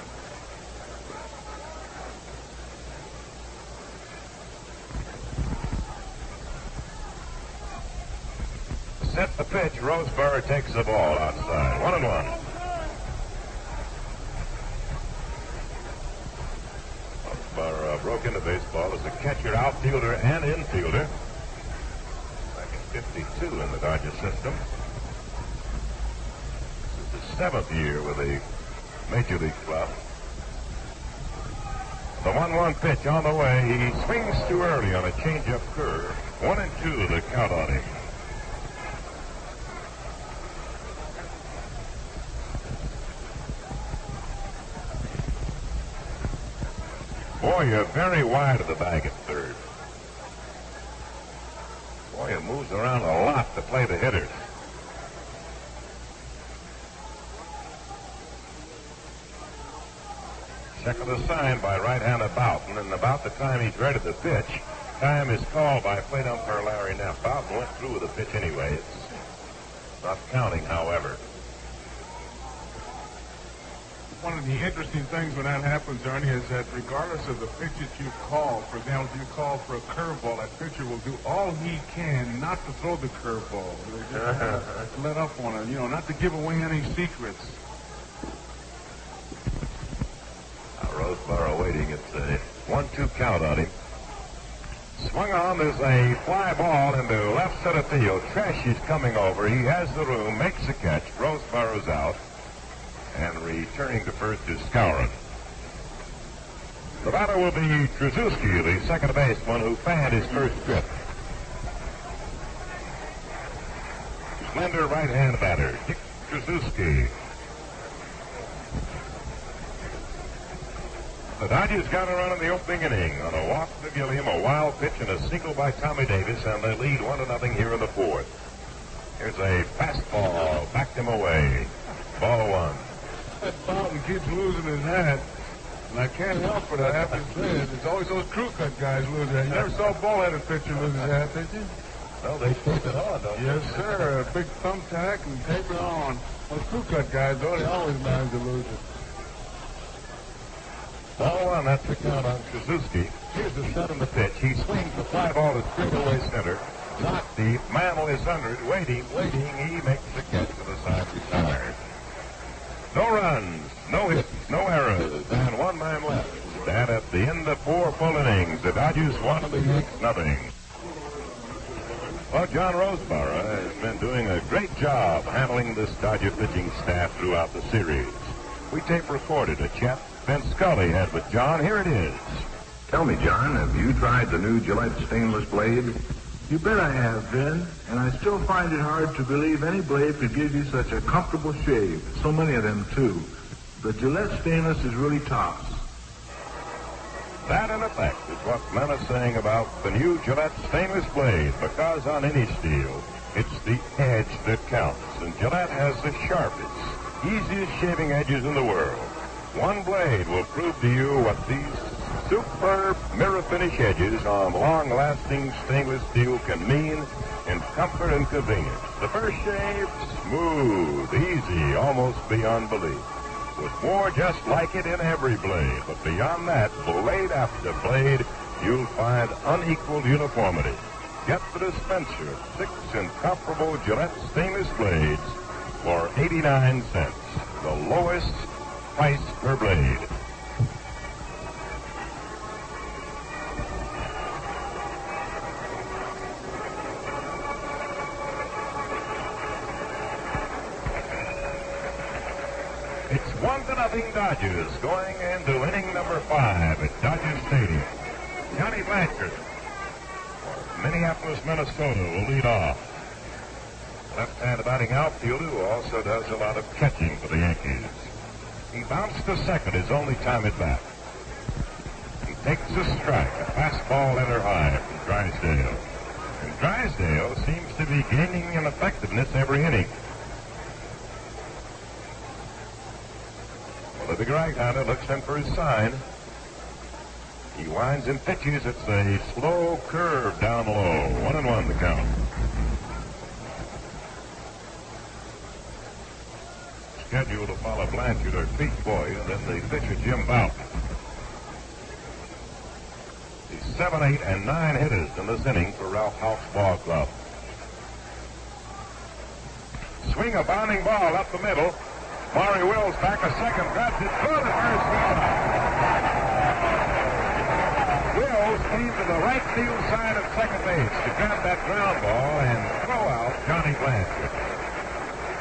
Set the pitch. Roseborough takes the ball outside. 1-1. Roseborough broke into baseball as a catcher, outfielder, and infielder. Back in 52 in the Dodger system. This is his 7th year with a Major League club. The 1-1 pitch on the way. He swings too early on a changeup curve. 1-2 the count on him. Boyer very wide of the bag at third. Boyer moves around a lot to play the hitters. Second assigned by right-handed Boughton, and about the time he's ready to pitch, time is called by plate umpire Larry Neff. Boughton went through with the pitch anyway. It's not counting, however. One of the interesting things when that happens, Ernie, is that regardless of the pitch that you call, for example, if you call for a curveball, that pitcher will do all he can not to throw the curveball. Just let up on it, not to give away any secrets. Roseboro waiting. It's a 1-2 count on him. Swung on. There's a fly ball into left center field. Tresh is coming over. He has the room, makes the catch. Roseboro's out. And returning to first is Skowron. The batter will be Trzaskowski, the second baseman who fanned his first trip. Slender right-hand batter, Dick Trzaskowski. The Dodgers got a run in the opening inning on a walk to Gilliam, a wild pitch, and a single by Tommy Davis, and they lead 1-0 here in the fourth. Here's a fastball, backed him away. Ball one. That Boughton keeps losing his hat, and I can't help but I have to say it. It's always those crew cut guys losing their hat. You never saw a ball-headed pitcher lose his hat, did you? No, they tape it on, don't they? Yes, sir. A big thumbtack and tape it on. Those crew cut guys, though, they always manage to lose it. Ball one, that's the count on Trzaskowski. Here's the set in the pitch. He swings the fly ball to straightaway center. Not deep. Mantle is under it, waiting. He makes the catch to the side, retired. No runs, no hits, no errors, and 1 man left. And at the end of 4 full innings, the Dodgers won the Yankees nothing. Well, John Roseboro has been doing a great job handling this Dodger pitching staff throughout the series. We tape recorded a chat Vince Scully had with John. Here it is. Tell me, John, have you tried the new Gillette stainless blade? You bet I have, Vin, and I still find it hard to believe any blade could give you such a comfortable shave. So many of them, too. The Gillette stainless is really tops. That, in effect, is what Glenn is saying about the new Gillette stainless blade, because on any steel, it's the edge that counts, and Gillette has the sharpest, easiest shaving edges in the world. One blade will prove to you what these superb mirror finish edges on long-lasting stainless steel can mean in comfort and convenience. The first shave, smooth, easy, almost beyond belief. With more just like it in every blade. But beyond that, blade after blade, you'll find unequaled uniformity. Get the dispenser of 6 incomparable Gillette stainless blades for 89 cents. The lowest price per blade. It's 1-0 Dodgers going into inning number 5 at Dodger Stadium. Johnny Blanchard, Minneapolis, Minnesota, will lead off. Left-hand batting outfielder who also does a lot of catching for the Yankees. He bounced to second his only time at bat. He takes a strike, a fastball letter high from Drysdale. And Drysdale seems to be gaining in effectiveness every inning. Well, the big right-hander looks in for his sign. He winds and pitches. It's a slow curve down low. 1-1 the count. Scheduled to follow Blanchard or Pete Boy, and then the pitcher Jim Boughton. The 7, 8, and 9 hitters in this inning for Ralph House Ball Club. Swing a bounding ball up the middle. Maury Wills back a second, grabs it through the first. Wills came to the right field side of second base to grab that ground ball and throw out Johnny Blanchard.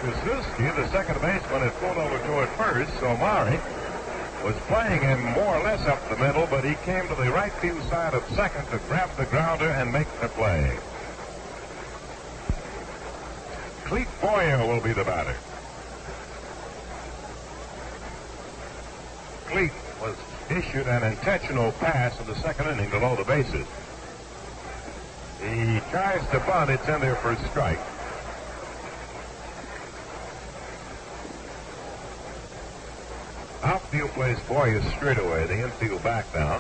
Trzaskowski, the second baseman, had pulled over toward first, so Maury was playing him more or less up the middle, but he came to the right field side of second to grab the grounder and make the play. Clete Boyer will be the batter. Clete was issued an intentional pass in the second inning to load the bases. He tries to bunt. It's in there for a strike. Outfield plays Boyes straight away. The infield back now.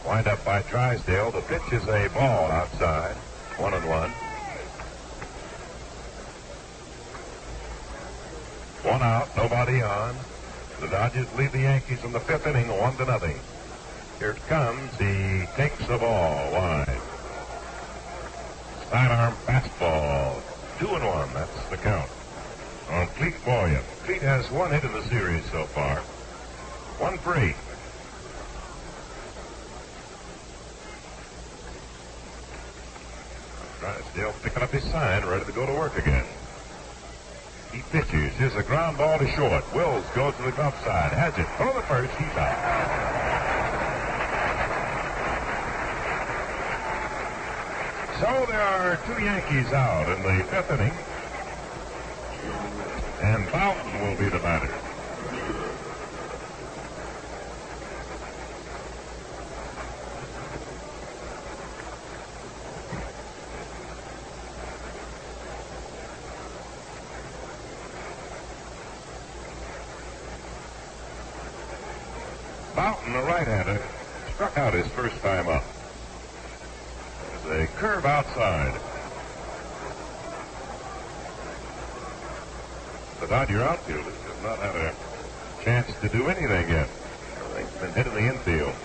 Wind up by Drysdale. The pitch is a ball outside. 1-1. One out, nobody on. The Dodgers lead the Yankees in the fifth inning, 1-0. Here it comes. He takes the ball wide. Sidearm fastball. 2-1. That's the count on Cleet Boyer. Cleet has one hit in the series so far. 1 free. Drysdale picking up his sign, ready to go to work again. He pitches. Here's a ground ball to short. Wills goes to the glove side. Has it. Throw the first. He's out. So there are 2 Yankees out in the fifth inning. And Boughton will be the batter. Boughton, the right-hander, struck out his first time up. There's a curve outside. The Dodger outfielders have not had a chance to do anything yet. Everything's been hit in the infield.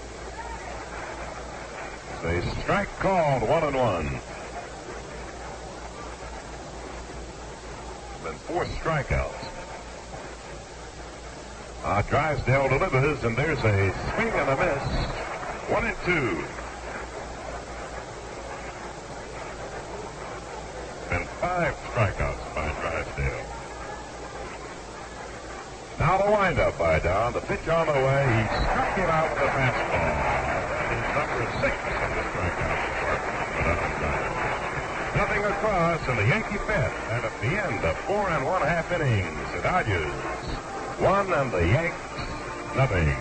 It's a strike called, 1-1. Been 4 strikeouts. Drysdale delivers, and there's a swing and a miss. 1-2. Been 5 strikeouts by Drysdale. Now the windup by Don. The pitch on the way. He struck him out with a fastball. That is number 6 in the strikeout department. Nothing across in the Yankee fifth. And at the end of 4 1/2 innings, the Dodgers 1 and the Yanks nothing.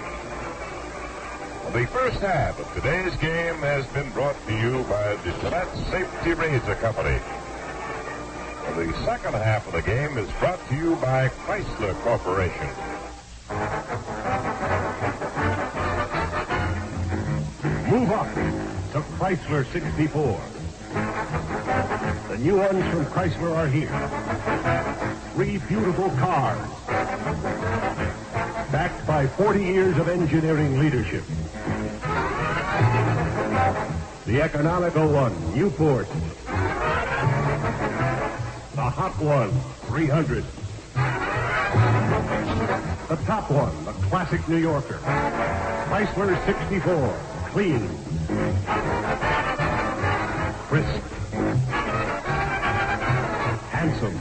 The first half of today's game has been brought to you by the Gillette Safety Razor Company. The second half of the game is brought to you by Chrysler Corporation. Move up to Chrysler 64. The new ones from Chrysler are here. 3 beautiful cars, backed by 40 years of engineering leadership. The economical one, Newport. The hot one, 300. The top one, the classic New Yorker. Chrysler 64, clean, crisp, handsome.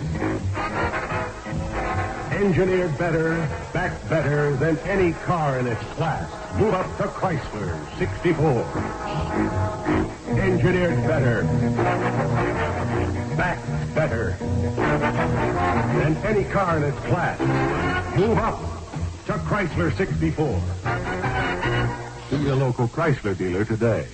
Engineered better, backed better than any car in its class. Move up to Chrysler 64. Engineered better, backed better than any car in its class. Move up to Chrysler 64. See your local Chrysler dealer today.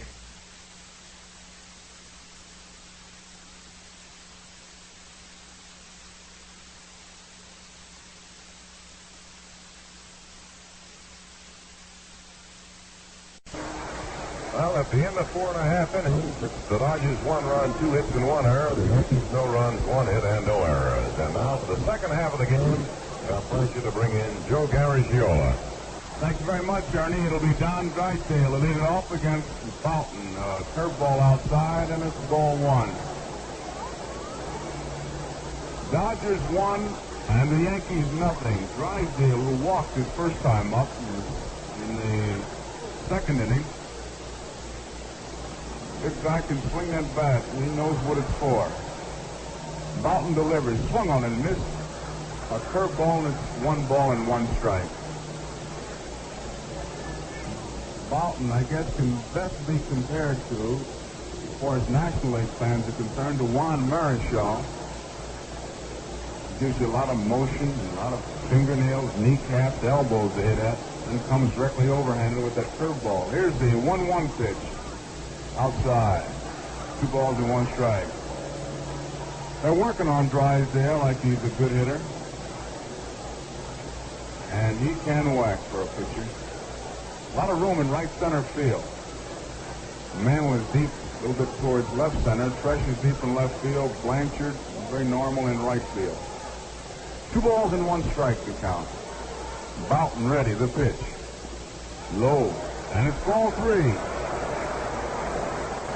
Well, at the end of 4 1/2 innings, the Dodgers 1 run, 2 hits, and 1 error. The Yankees no runs, 1 hit, and no errors. And now for the second half of the game, our pleasure to bring in Joe Garagiola. Thank you very much, Ernie. It'll be Don Drysdale to lead it off against Fountain. Curveball outside, and it's ball 1. Dodgers 1, and the Yankees nothing. Drysdale, who walked his first time up in the second inning. This guy can swing that bat, and he knows what it's for. Fountain delivers, swung on and missed. A curveball, and it's 1 ball and 1 strike. Fountain, I guess, can best be compared to, as far as National League fans are concerned, to Juan Marichal. Gives you a lot of motion, a lot of fingernails, kneecaps, elbows to hit at, and comes directly overhanded with that curveball. Here's the 1-1 pitch. Outside. 2 balls and 1 strike. They're working on Drysdale like he's a good hitter. And he can whack for a pitcher. A lot of room in right center field. The man was deep, a little bit towards left center. Tresh is deep in left field. Blanchard, very normal in right field. 2 balls and 1 strike to count. Boughton ready, the pitch. Low. And it's ball 3.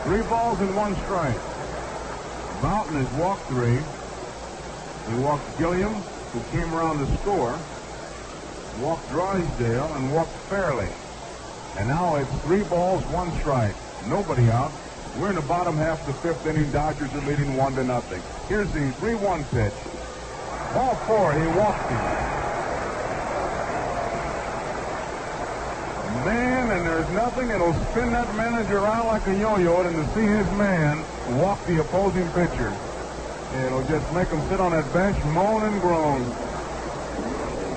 3 balls and 1 strike. Boughton has walked 3. He walked Gilliam, who came around to score. Walked Drysdale and walked Fairley. And now it's 3 balls, 1 strike. Nobody out. We're in the bottom half of the 5th inning. Dodgers are leading 1-0. Here's the 3-1 pitch. Ball 4, he walked him. Man, and there's nothing that'll spin that manager around like a yo-yo than to see his man walk the opposing pitcher. It'll just make him sit on that bench, moan and groan.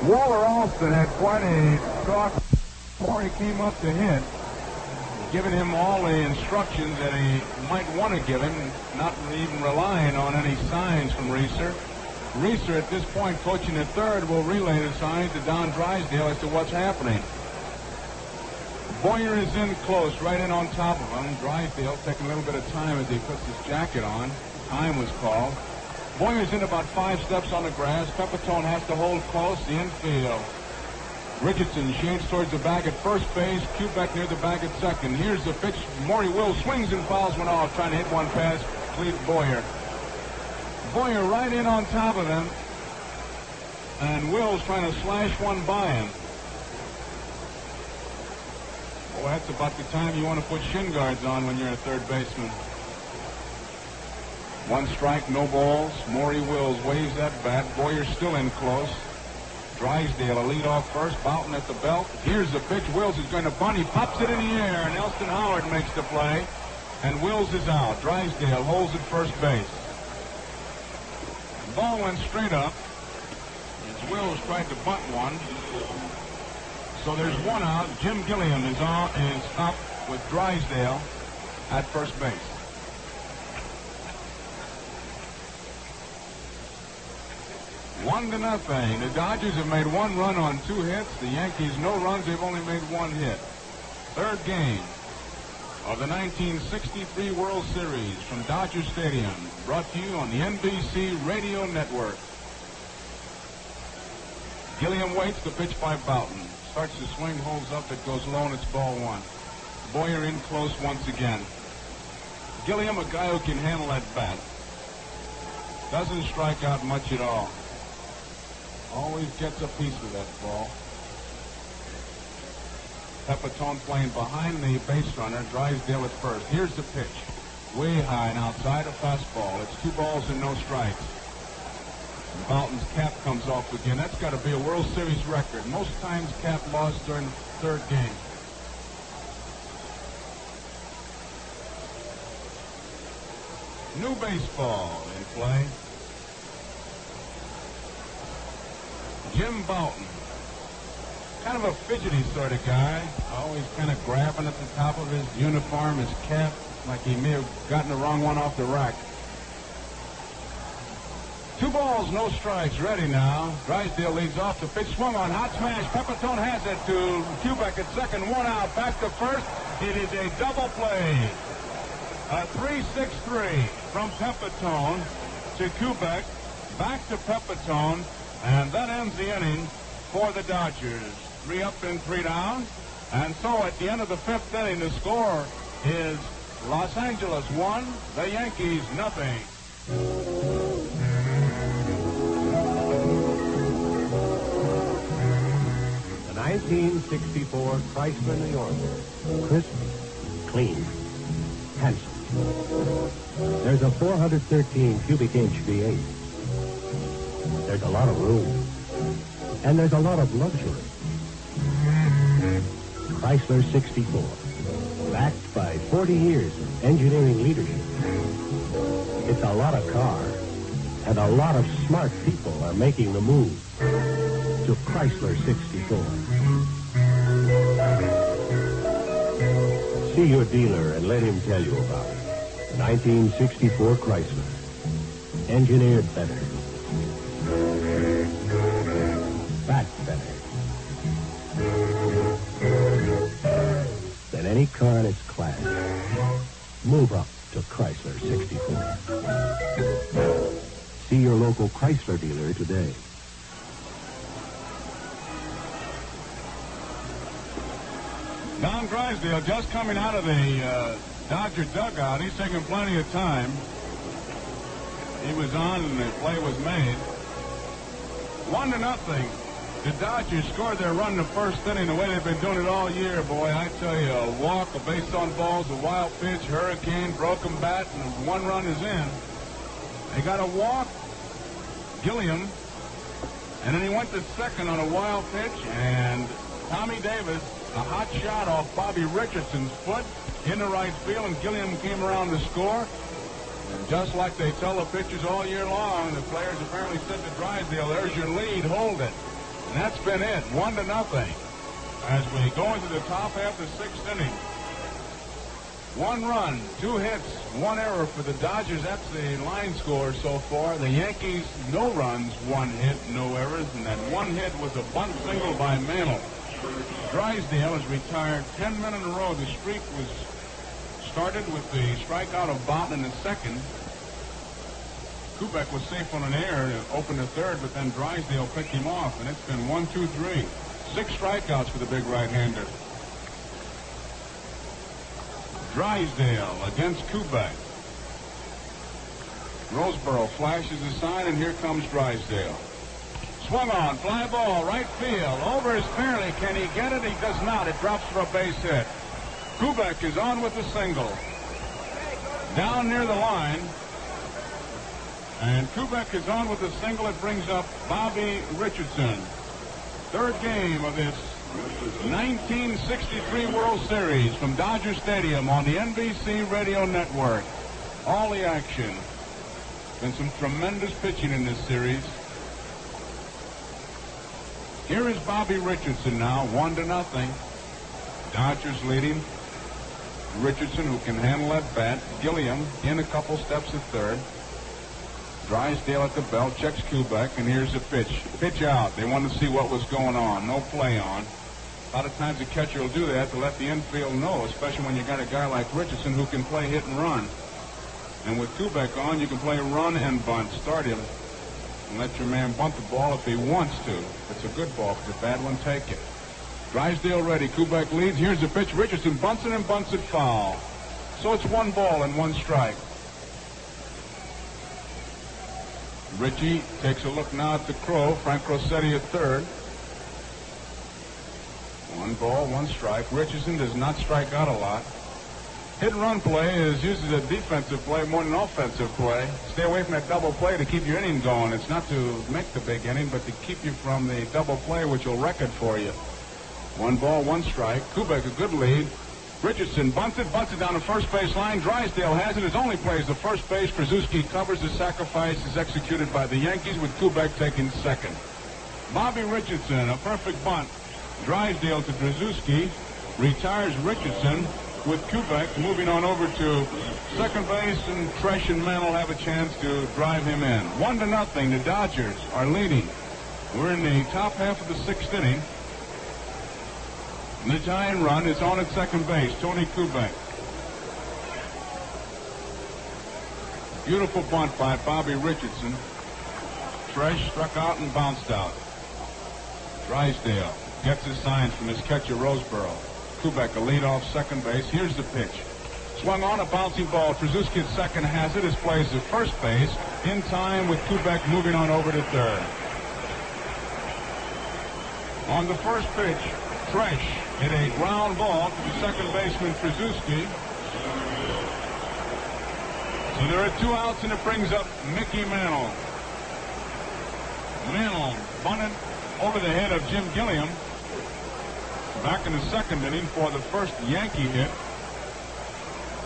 Waller Alston had quite a talk before he came up to hit, giving him all the instructions that he might want to give him, not even relying on any signs from Reeser. Reeser, at this point, coaching at third, will relay the signs to Don Drysdale as to what's happening. Boyer is in close, right in on top of him. Drysdale taking a little bit of time as he puts his jacket on. Time was called. Boyer's in about 5 steps on the grass. Pepitone has to hold close, the infield. Richardson shades towards the bag at first base. Kubek near the bag at second. Here's the pitch. Maury Wills swings and fouls one off, trying to hit one past Cleve Boyer. Boyer right in on top of him. And Wills trying to slash one by him. Well, that's about the time you want to put shin guards on when you're a third baseman. 1 strike, no balls. Maury Wills waves that bat. Boyer still in close. Drysdale a lead off first. Boughton at the belt. Here's the pitch. Wills is going to bunt. He pops it in the air, and Elston Howard makes the play. And Wills is out. Drysdale holds at first base. The ball went straight up as Wills tried to bunt one. So there's 1 out. Jim Gilliam is up with Drysdale at first base. One to nothing. The Dodgers have made 1 run on 2 hits. The Yankees no runs. They've only made 1 hit. Third game of the 1963 World Series from Dodger Stadium. Brought to you on the NBC Radio Network. Gilliam waits. The pitch by Boughton. Starts to swing, holds up. It goes low, and it's ball 1. Boyer in close once again. Gilliam, a guy who can handle that bat. Doesn't strike out much at all. Always gets a piece of that ball. Pepitone playing behind the base runner. Drysdale at first. Here's the pitch. Way high and outside a fastball. It's 2 balls and no strikes. And Boughton's cap comes off again. That's got to be a World Series record. Most times cap lost during the third game. New baseball in play. Jim Boughton. Kind of a fidgety sort of guy. Always kind of grabbing at the top of his uniform, his cap, like he may have gotten the wrong one off the rack. 2 balls, no strikes. Ready now. Drysdale leads off. The pitch swung on. Hot smash. Pepitone has it to Kubek at second. 1 out. Back to first. It is a double play. A 3-6-3 from Pepitone to Kubek. Back to Pepitone. And that ends the inning for the Dodgers. 3 up and 3 down. And so at the end of the 5th inning, the score is Los Angeles 1, the Yankees nothing. The 1964 Chrysler New Yorker. Crisp, clean, handsome. There's a 413 cubic inch V8. There's a lot of room. And there's a lot of luxury. Chrysler 64. Backed by 40 years of engineering leadership. It's a lot of car. And a lot of smart people are making the move to Chrysler 64. See your dealer and let him tell you about it. 1964 Chrysler. Engineered better. Backed better. local Chrysler dealer today. Don Drysdale just coming out of the Dodger dugout. He's taking plenty of time. He was on and the play was made. 1-0. The Dodgers scored their run in the first inning the way they've been doing it all year, boy. I tell you, a walk, a base on balls, a wild pitch, hurricane, broken bat, and 1 run is in. They got a walk, Gilliam, and then he went to second on a wild pitch, and Tommy Davis, a hot shot off Bobby Richardson's foot in the right field, and Gilliam came around to score. And just like they tell the pitchers all year long, the players apparently said to Drysdale, there's your lead, hold it. And that's been it, 1-0. As we go into the top half of the 6th inning. 1 run, 2 hits, 1 error for the Dodgers. That's the line score so far. The Yankees, no runs, 1 hit, no errors. And that 1 hit was a bunt single by Mantle. Drysdale has retired 10 men in a row. The streak was started with the strikeout of Bott in the second. Koufax was safe on an error to open the third, but then Drysdale picked him off, and it's been 1, 2, 3. 6 strikeouts for the big right-hander. Drysdale against Koufax. Roseboro flashes a sign, and here comes Drysdale. Swung on, fly ball, right field. Over is fairly. Can he get it? He does not. It drops for a base hit. Koufax is on with the single. Down near the line. And Koufax is on with the single. It brings up Bobby Richardson. 3rd game of this 1963 World Series from Dodger Stadium on the NBC Radio Network. All the action. Been some tremendous pitching in this series. Here is Bobby Richardson now, 1-0. Dodgers leading. Richardson, who can handle that bat. Gilliam in a couple steps at third. Drysdale at the belt, checks Koufax, and here's the pitch. Pitch out. They wanted to see what was going on. No play on. A lot of times the catcher will do that to let the infield know, especially when you got a guy like Richardson who can play hit and run. And with Koufax on, you can play run and bunt. Start him and let your man bunt the ball if he wants to. If it's a good ball. If it's a bad one, take it. Drysdale ready. Koufax leads. Here's the pitch. Richardson bunts it and bunts it foul. So it's 1 ball and 1 strike. Richie takes a look now at the Crow. Frank Rossetti at third. 1 ball, 1 strike. Richardson does not strike out a lot. Hit and run play is usually a defensive play more than an offensive play. Stay away from that double play to keep your inning going. It's not to make the big inning, but to keep you from the double play, which will wreck it for you. 1 ball, 1 strike. Koufax a good lead. Richardson bunts it down the first base line. Drysdale has it. His only play is the first base. Krasuski covers. The sacrifice is executed by the Yankees with Koufax taking second. Bobby Richardson, a perfect bunt. Drysdale to Krasuski. Retires Richardson with Koufax moving on over to second base, and Tresh and Mantle have a chance to drive him in. 1-0. The Dodgers are leading. We're in the top half of the 6th inning. The tying run is on at second base, Tony Koufax. Beautiful bunt by Bobby Richardson. Tresh struck out and bounced out. Drysdale gets his signs from his catcher, Roseboro. Koufax a lead off second base. Here's the pitch. Swung on, a bouncing ball. Krasuski at second has it. His play is at first base. In time with Koufax moving on over to third. On the first pitch, Tresh hit a ground ball to the second baseman, Krasuski. So there are 2 outs, and it brings up Mickey Mantle. Mantle bunted over the head of Jim Gilliam. Back in the second inning for the first Yankee hit.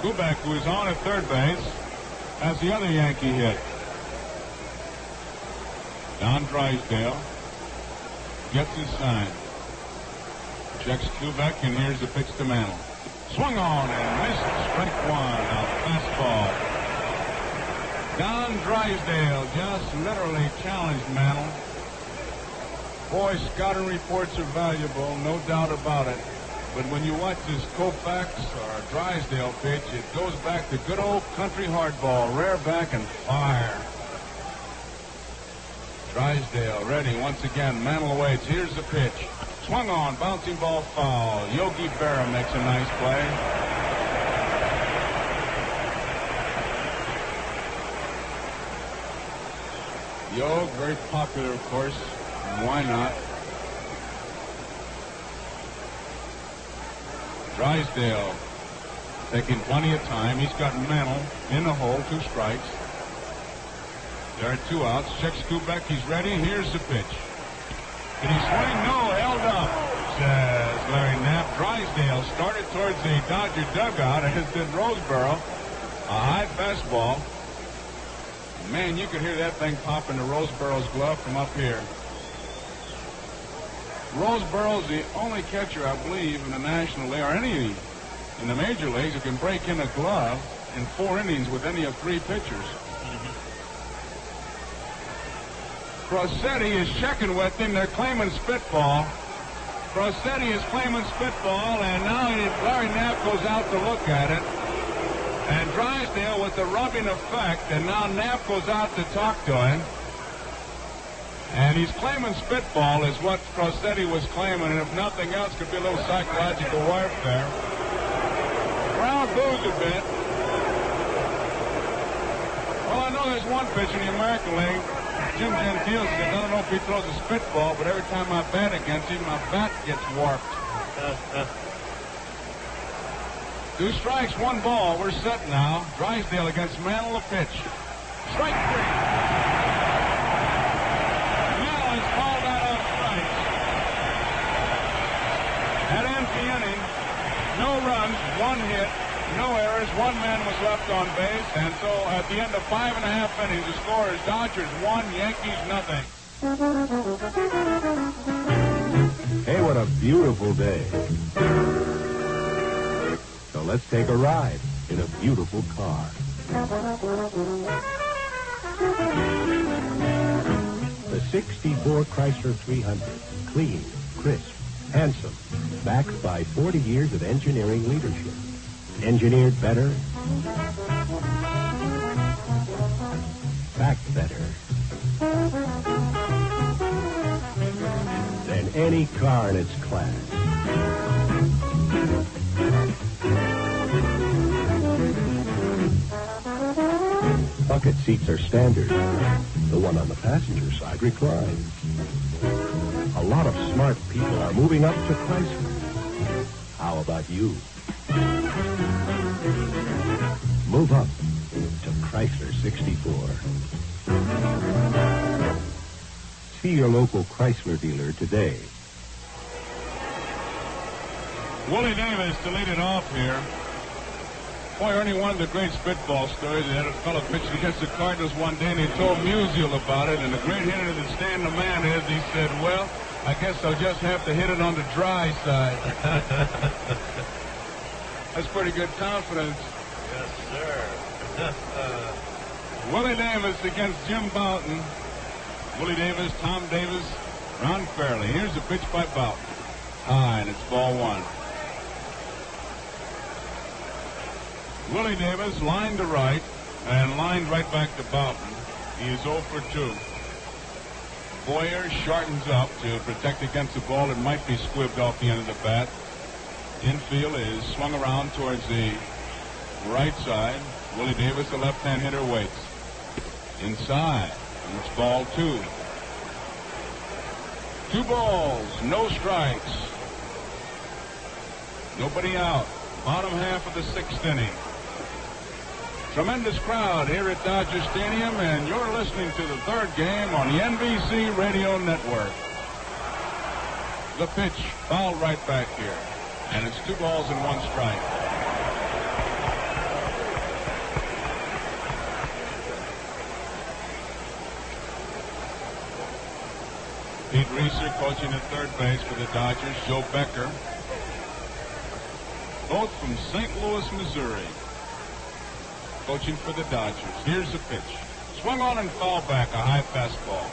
Koufax, who is on at third base, has the other Yankee hit. Don Drysdale gets his sign. Checks Koufax, and here's the pitch to Mantle. Swung on and missed. Strike 1. A fastball. Don Drysdale just literally challenged Mantle. Boy, scouting reports are valuable, no doubt about it. But when you watch this Koufax or Drysdale pitch, it goes back to good old country hardball, rear back and fire. Drysdale ready once again. Mantle waits. Here's the pitch. Swung on. Bouncing ball foul. Yogi Berra makes a nice play. Yog, very popular, of course. Why not? Drysdale taking plenty of time. He's got Mantle in the hole. 2 strikes. There are 2 outs. Checks Koufax. He's ready. Here's the pitch. Did he swing? No. Held up, says Larry Knapp. Drysdale started towards the Dodger dugout, as did Roseboro. A high fastball. Man, you could hear that thing pop into Roseboro's glove from up here. Roseboro's the only catcher, I believe, in the National League, or any in the major leagues, who can break in a glove in 4 innings with any of 3 pitchers. Crosetti is checking with him. They're claiming spitball. Crosetti is claiming spitball, and now Larry Knapp goes out to look at it. And Drysdale with the rubbing effect, and now Knapp goes out to talk to him. And he's claiming spitball is what Crosetti was claiming, and if nothing else, could be a little psychological warfare. Crowd boos a bit. Well, I know there's one pitcher in the American League, Jim Gentile, says, I don't know if he throws a spitball, but every time I bat against him, my bat gets warped. 2 strikes, 1 ball. We're set now. Drysdale against Mantle, a pitch. Strike 3. Mantle is called out on strikes. That ends the inning. No runs, 1 hit, no errors. 1 man was left on base. And so at the end of 5.5 innings, the score is Dodgers 1, Yankees nothing. Hey, what a beautiful day. So let's take a ride in a beautiful car. The 64 Chrysler 300. Clean, crisp, handsome. Backed by 40 years of engineering leadership. Engineered better. Backed better. Than any car in its class. Bucket seats are standard. The one on the passenger side reclines. A lot of smart people are moving up to Chrysler. How about you? Move up to Chrysler 64. See your local Chrysler dealer today. Willie Davis to lead it off here. Boy, Ernie, one of the great spitball stories. They had a fellow pitching against the Cardinals one day, and he told Musial about it. And the great hitter that Stan the Man is, he said, well, I guess I'll just have to hit it on the dry side. That's pretty good confidence. Yes, sir. Willie Davis against Jim Bouton. Willie Davis, Tom Davis, Ron Fairley. Here's the pitch by Bouton. High, and it's ball 1. Willie Davis lined to right and lined right back to Bouton. He is 0 for 2. Boyer shortens up to protect against the ball that might be squibbed off the end of the bat. Infield is swung around towards the right side. Willie Davis, the left-hand hitter, waits. Inside, and it's ball 2. 2 balls, no strikes. Nobody out. Bottom half of the 6th inning. Tremendous crowd here at Dodger Stadium, and you're listening to the 3rd game on the NBC Radio Network. The pitch, foul right back here, and it's 2 balls and 1 strike. Pete Reeser coaching at 3rd base for the Dodgers. Joe Becker, both from St. Louis, Missouri, coaching for the Dodgers. Here's the pitch. Swung on and foul back, a high fastball.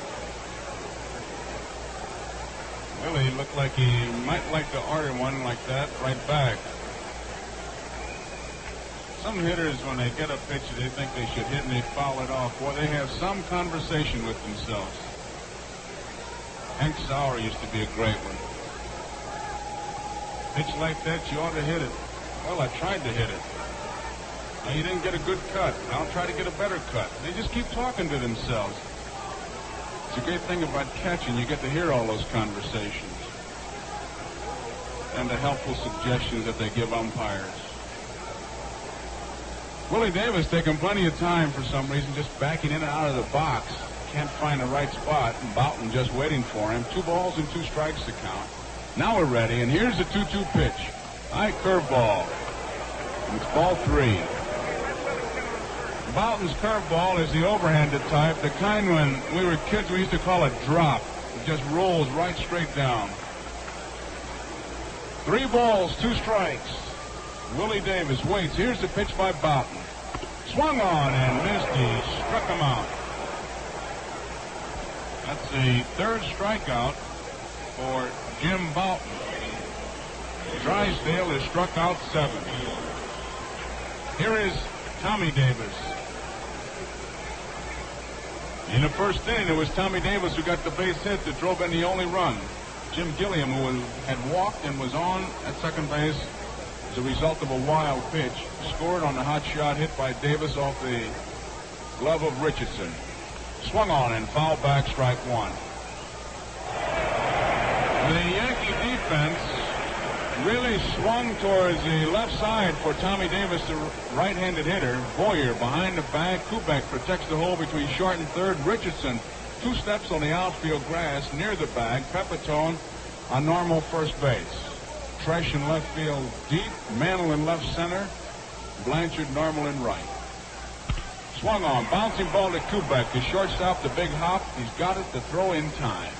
Well, he looked like he might like to order one like that right back. Some hitters, when they get a pitch they think they should hit and they foul it off. Boy, they have some conversation with themselves. Hank Sauer used to be a great one. Pitch like that, you ought to hit it. Well, I tried to hit it. Now, you didn't get a good cut. I'll try to get a better cut. They just keep talking to themselves. It's a great thing about catching. You get to hear all those conversations and the helpful suggestions that they give umpires. Willie Davis taking plenty of time for some reason, just backing in and out of the box. Can't find the right spot, and Boughton just waiting for him. 2 balls and 2 strikes to count. Now we're ready, and here's the 2-2 pitch. High curveball. It's ball 3. Boughton's curveball is the overhanded type, the kind when we were kids we used to call a drop. It just rolls right straight down. 3 balls, 2 strikes. Willie Davis waits. Here's the pitch by Boughton. Swung on and missed. He struck him out. That's the 3rd strikeout for Jim Boughton. Drysdale is struck out 7. Here is Tommy Davis. In the first inning, it was Tommy Davis who got the base hit that drove in the only run. Jim Gilliam, who had walked and was on at second base as a result of a wild pitch, scored on the hot shot hit by Davis off the glove of Richardson. Swung on and fouled back, strike 1. The Yankee defense really swung towards the left side for Tommy Davis, the right-handed hitter. Boyer behind the bag. Koufax protects the hole between short and third. Richardson 2 steps on the outfield grass near the bag. Pepitone on normal first base. Tresh in left field deep. Mantle in left center. Blanchard normal in right. Swung on. Bouncing ball to Koufax. The shortstop, the big hop. He's got it to throw in time.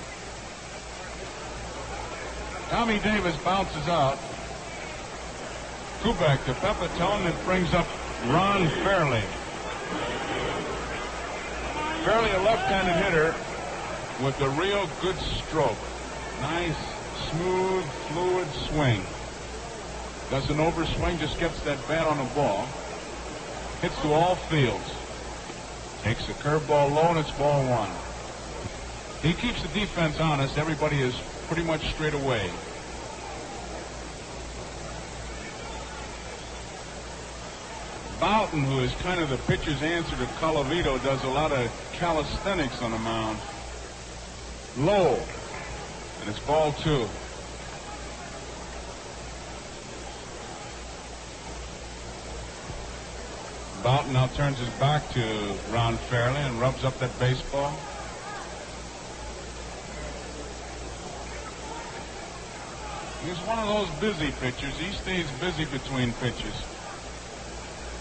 Tommy Davis bounces out. Koufax to Pepitone that brings up Ron Fairley. Fairley, a left-handed hitter with a real good stroke. Nice, smooth, fluid swing. Doesn't overswing, just gets that bat on the ball. Hits to all fields. Takes a curveball low, and it's ball 1. He keeps the defense honest. Everybody is pretty much straight away. Boughton, who is kind of the pitcher's answer to Colavito, does a lot of calisthenics on the mound. Low, and it's ball 2. Boughton now turns his back to Ron Fairley and rubs up that baseball. He's one of those busy pitchers. He stays busy between pitches,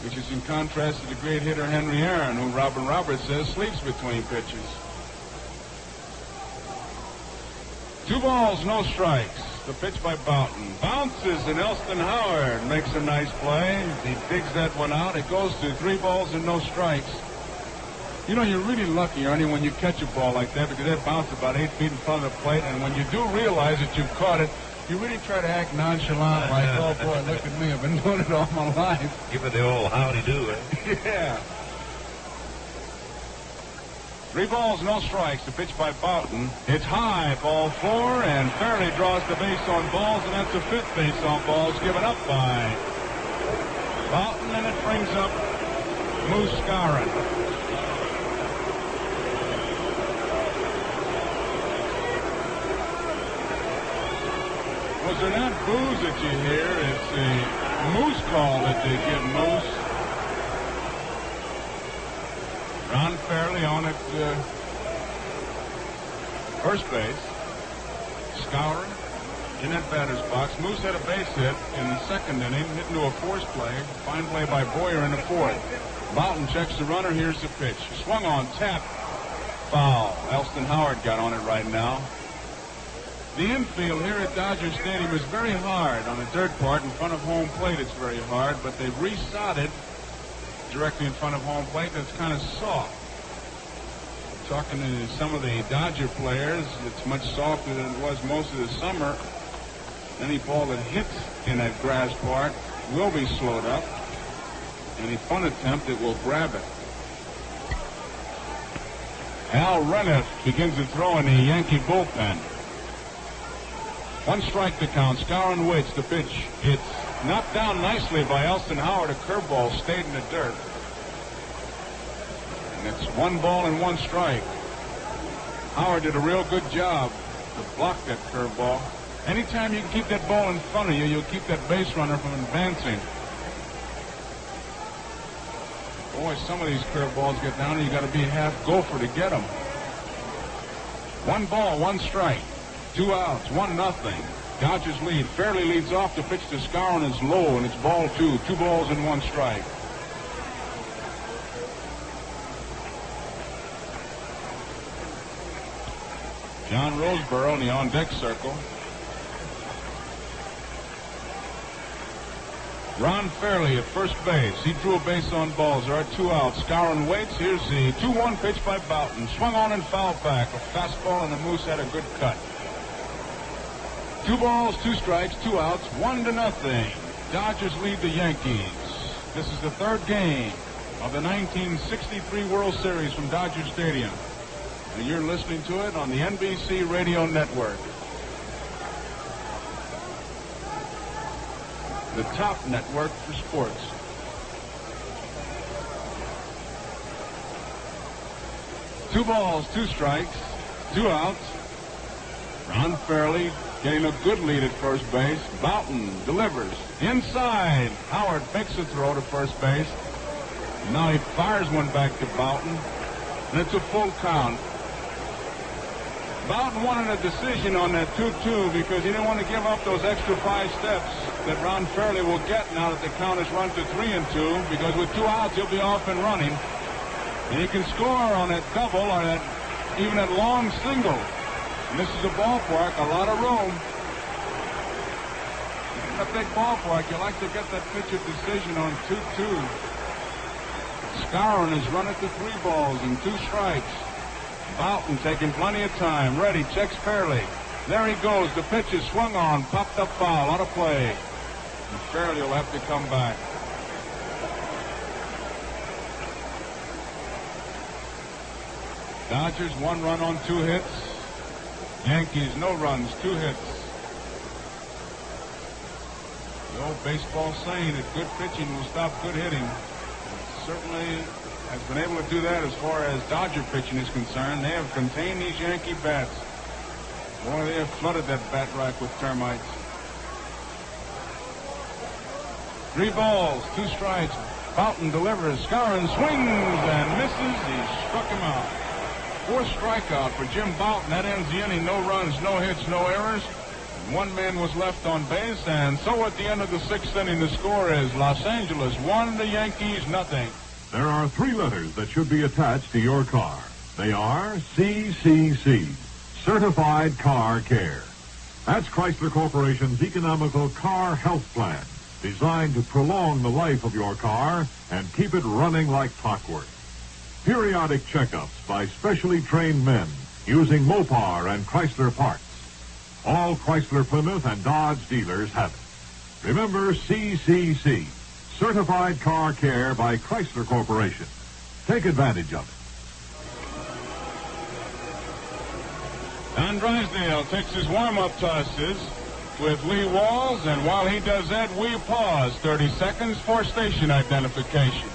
which is in contrast to the great hitter Henry Aaron, who Robin Roberts says sleeps between pitches. 2 balls, no strikes. The pitch by Boughton. Bounces, and Elston Howard makes a nice play. He digs that one out. It goes to 3 balls and no strikes. You know, you're really lucky, Ernie, when you catch a ball like that, because that bounced about 8 feet in front of the plate, and when you do realize that you've caught it, you really try to act nonchalant, like, oh boy, look at me, I've been doing it all my life. Give it the old howdy do, eh? Yeah. 3 balls, no strikes. The pitch by Boughton. It's high, ball 4, and Fairley draws the base on balls, and that's the 5th base on balls given up by Boughton, and it brings up Moose Skowron. Was there not boos that you hear? It's the Moose call that they give Moose. Ron Fairley on at first base. Skowron in that batter's box. Moose had a base hit in the 2nd inning, hit into a force play. Fine play by Boyer in the 4th. Boughton checks the runner. Here's the pitch. Swung on, tap, foul. Elston Howard got on it right now. The infield here at Dodger Stadium is very hard on the dirt part. In front of home plate, it's very hard, but they've resodded directly in front of home plate, and it's kind of soft. Talking to some of the Dodger players, it's much softer than it was most of the summer. Any ball that hits in that grass part will be slowed up. Any fun attempt, it will grab it. Al Renniff begins to throw in the Yankee bullpen. 1 strike to count. Skowron waits the pitch. It's knocked down nicely by Elston Howard. A curveball stayed in the dirt. And it's 1 ball and 1 strike. Howard did a real good job to block that curveball. Anytime you can keep that ball in front of you, you'll keep that base runner from advancing. Boy, some of these curveballs get down and you got to be half gopher to get them. 1 ball, 1 strike. 2 outs, 1-0. Dodgers lead. Fairley leads off. The pitch to Skowron is low, and it's ball 2. 2 balls and 1 strike. John Roseborough in the on-deck circle. Ron Fairley at first base. He drew a base on balls. There are 2 outs. Skowron waits. Here's the 2-1 pitch by Boughton. Swung on and fouled back. A fastball, and the Moose had a good cut. 2 balls, 2 strikes, 2 outs, 1-0. Dodgers lead the Yankees. This is the 3rd game of the 1963 World Series from Dodger Stadium. And you're listening to it on the NBC Radio Network. The top network for sports. Two balls, 2 strikes, 2 outs. Ron Fairley getting a good lead at first base. Boughton delivers inside. Howard makes a throw to first base. Now he fires one back to Boughton, and it's a full count. Boughton wanted a decision on that 2-2 because he didn't want to give up those extra 5 steps that Ron Fairley will get now that the count is run to 3-2, because with 2 outs he'll be off and running, and he can score on that double or that even that long single. And this is a ballpark, a lot of room. In a big ballpark, you like to get that pitch of decision on 2-2. Skowron has run it to 3 balls and 2 strikes. Boughton taking plenty of time. Ready, checks Fairley. There he goes. The pitch is swung on. Popped up foul. Out of play. And Fairley will have to come back. Dodgers 1 run on 2 hits. Yankees no runs, 2 hits. The old baseball saying that good pitching will stop good hitting. Certainly has been able to do that as far as Dodger pitching is concerned. They have contained these Yankee bats. Boy, they have flooded that bat rack with termites. 3 balls, 2 strikes. Boughton delivers. Skowron swings and misses. He struck him out. 4th strikeout for Jim Boughton. That ends the inning. No runs, no hits, no errors. 1 man was left on base, and so at the end of the 6th inning, the score is Los Angeles 1, the Yankees 0. There are 3 letters that should be attached to your car. They are CCC, Certified Car Care. That's Chrysler Corporation's economical car health plan, designed to prolong the life of your car and keep it running like clockwork. Periodic checkups by specially trained men using Mopar and Chrysler parts. All Chrysler, Plymouth, and Dodge dealers have it. Remember CCC, Certified Car Care by Chrysler Corporation. Take advantage of it. Don Drysdale takes his warm-up tosses with Lee Walls, and while he does that, we pause 30 seconds for station identification.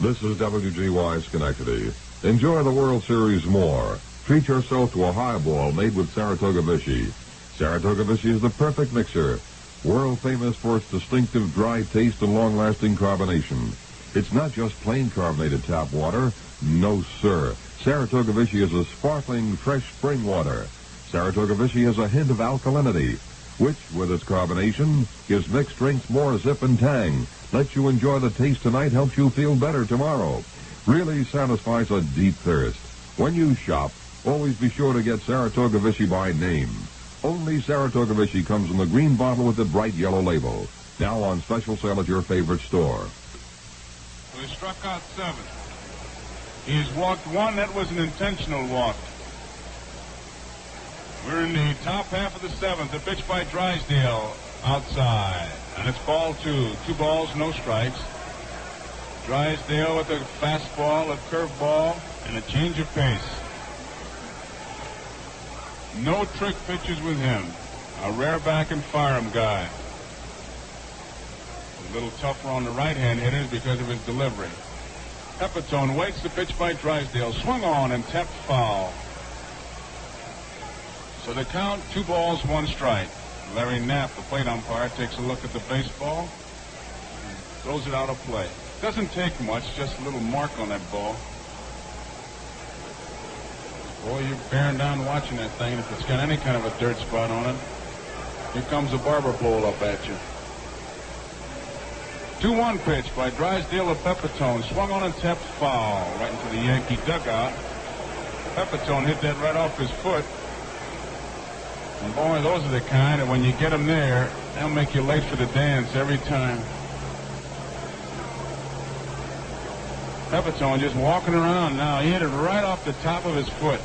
This is WGY Schenectady. Enjoy the World Series more. Treat yourself to a highball made with Saratoga Vichy. Saratoga Vichy is the perfect mixer. World famous for its distinctive dry taste and long-lasting carbonation. It's not just plain carbonated tap water. No, sir. Saratoga Vichy is a sparkling, fresh spring water. Saratoga Vichy has a hint of alkalinity, which, with its carbonation, gives mixed drinks more zip and tang. Lets you enjoy the taste tonight, helps you feel better tomorrow. Really satisfies a deep thirst. When you shop, always be sure to get Saratoga Vichy by name. Only Saratoga Vichy comes in the green bottle with the bright yellow label. Now on special sale at your favorite store. He struck out 7. He's walked 1. That was an intentional walk. We're in the top half of the 7th. The pitch by Drysdale outside. And it's ball 2. 2 balls, no strikes. Drysdale with a fastball, a curveball, and a change of pace. No trick pitches with him. A rare back and fire him guy. A little tougher on the right-hand hitters because of his delivery. Pepitone waits the pitch by Drysdale. Swung on and tapped foul. So the count, 2 balls, 1 strike. Larry Knapp, the plate umpire, takes a look at the baseball and throws it out of play. Doesn't take much, just a little mark on that ball. Boy, you're bearing down watching that thing. If it's got any kind of a dirt spot on it, here comes a barber pole up at you. 2-1 pitch by Drysdale of Pepitone. Swung on and tapped foul right into the Yankee dugout. Pepitone hit that right off his foot. And boy, those are the kind that when you get them there, they'll make you late for the dance every time. Pepitone just walking around now. He hit it right off the top of his foot.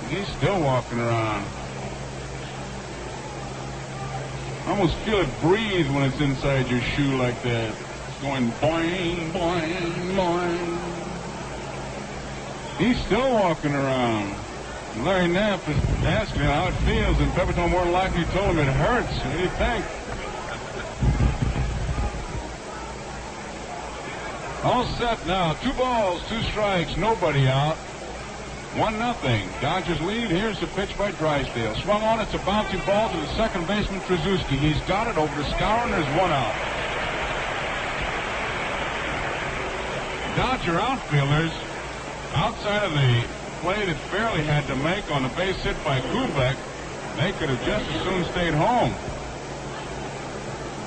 He's still walking around. I almost feel it breathe when it's inside your shoe like that. It's going boing, boing, boing. He's still walking around. Larry Knapp is asking him how it feels, and Pepitone more than likely told him it hurts. What do you think? All set now. 2 balls, 2 strikes, nobody out. 1-0. Dodgers lead. Here's the pitch by Drysdale. Swung on. It's a bouncy ball to the second baseman, Trzaskowski. He's got it over to Skowron. There's 1 out. Dodger outfielders outside of the play that Fairley had to make on the base hit by Koufax, they could have just as soon stayed home.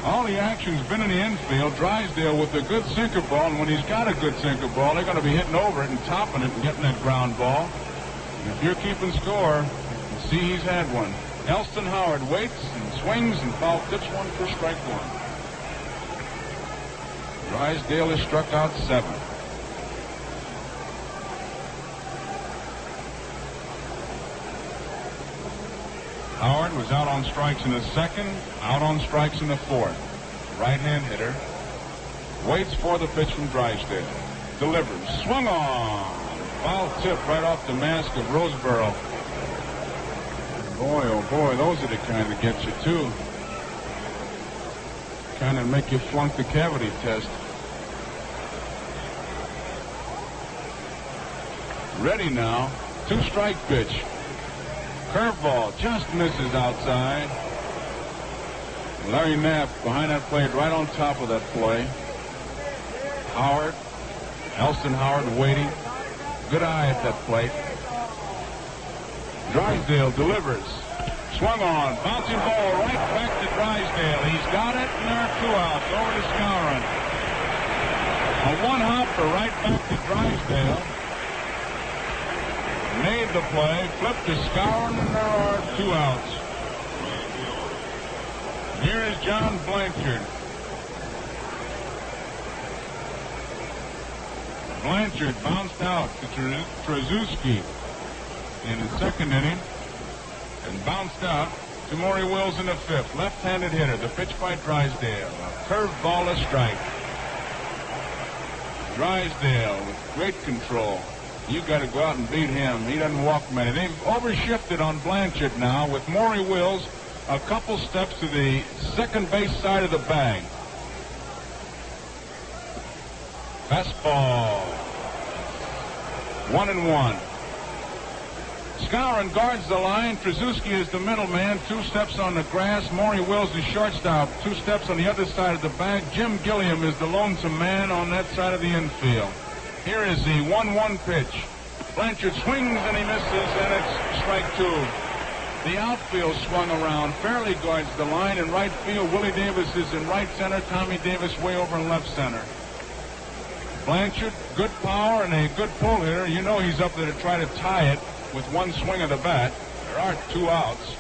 All the action's been in the infield. Drysdale with a good sinker ball, and when he's got a good sinker ball, they're going to be hitting over it and topping it and getting that ground ball. And if you're keeping score, you can see he's had one. Elston Howard waits and swings and foul tips one for strike 1. Drysdale has struck out 7. Howard was out on strikes in the second, out on strikes in the fourth. Right-hand hitter waits for the pitch from Drysdale. Delivers. Swung on. Foul tip right off the mask of Roseboro. Boy, oh boy, those are the kind that get you too. Kind of make you flunk the cavity test. Ready now. 2-strike pitch. Curveball just misses outside. Larry Knapp behind that plate, right on top of that play. Howard, Elston Howard waiting. Good eye at that plate. Drysdale delivers. Swung on. Bouncing ball right back to Drysdale. He's got it, and there are 2 outs. Over to Skowron. A 1-hopper right back to Drysdale. Made the play, flipped to Skowron, and there are 2 outs. Here is John Blanchard. Blanchard bounced out to Trzaskowski in the second inning and bounced out to Maury Wills in the 5th. Left-handed hitter. The pitch by Drysdale. A curveball, a strike. Drysdale with great control. You got to go out and beat him. He doesn't walk many. They've overshifted on Blanchard now with Maury Wills a couple steps to the second base side of the bag. Fastball. 1-1. Skowron guards the line. Trzaskowski is the middleman. 2 steps on the grass. Maury Wills is shortstop. 2 steps on the other side of the bag. Jim Gilliam is the lonesome man on that side of the infield. Here is the 1-1 pitch. Blanchard swings and he misses, and it's strike 2. The outfield swung around. Fairley guards the line in right field. Willie Davis is in right center. Tommy Davis way over in left center. Blanchard, good power and a good pull hitter. You know he's up there to try to tie it with 1 swing of the bat. There are 2 outs.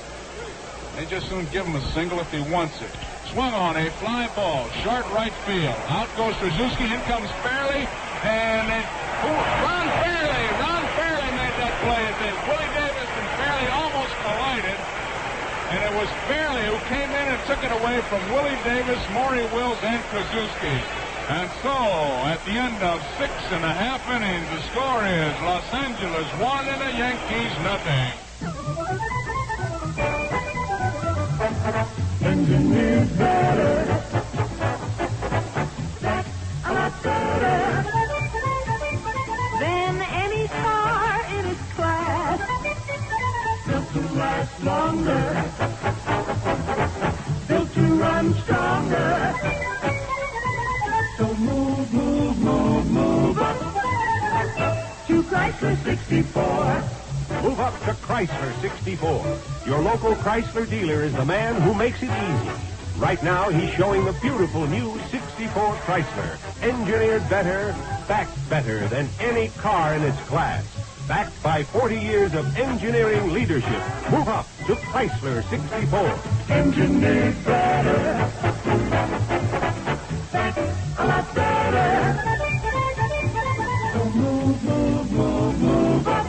They just soon give him a single if he wants it. Swung on a fly ball. Short right field. Out goes Trzaskowski. In comes Fairley. And Ron Perranoski made that play. Willie Davis and Fairley almost collided. And it was Fairley who came in and took it away from Willie Davis, Maury Wills, and Trzaskowski. And so, at the end of 6.5 innings, the score is Los Angeles 1 and the Yankees nothing. Engineered better. A lot better than any car in its class. Built to last longer. Built to run stronger. So move, move, move, move up to Chrysler 64. Move up to Chrysler 64. Your local Chrysler dealer is the man who makes it easy. Right now, he's showing the beautiful new 64 Chrysler. Engineered better, backed better than any car in its class. Backed by 40 years of engineering leadership. Move up to Chrysler 64. Engineered better. A lot better. So move, move, move, move up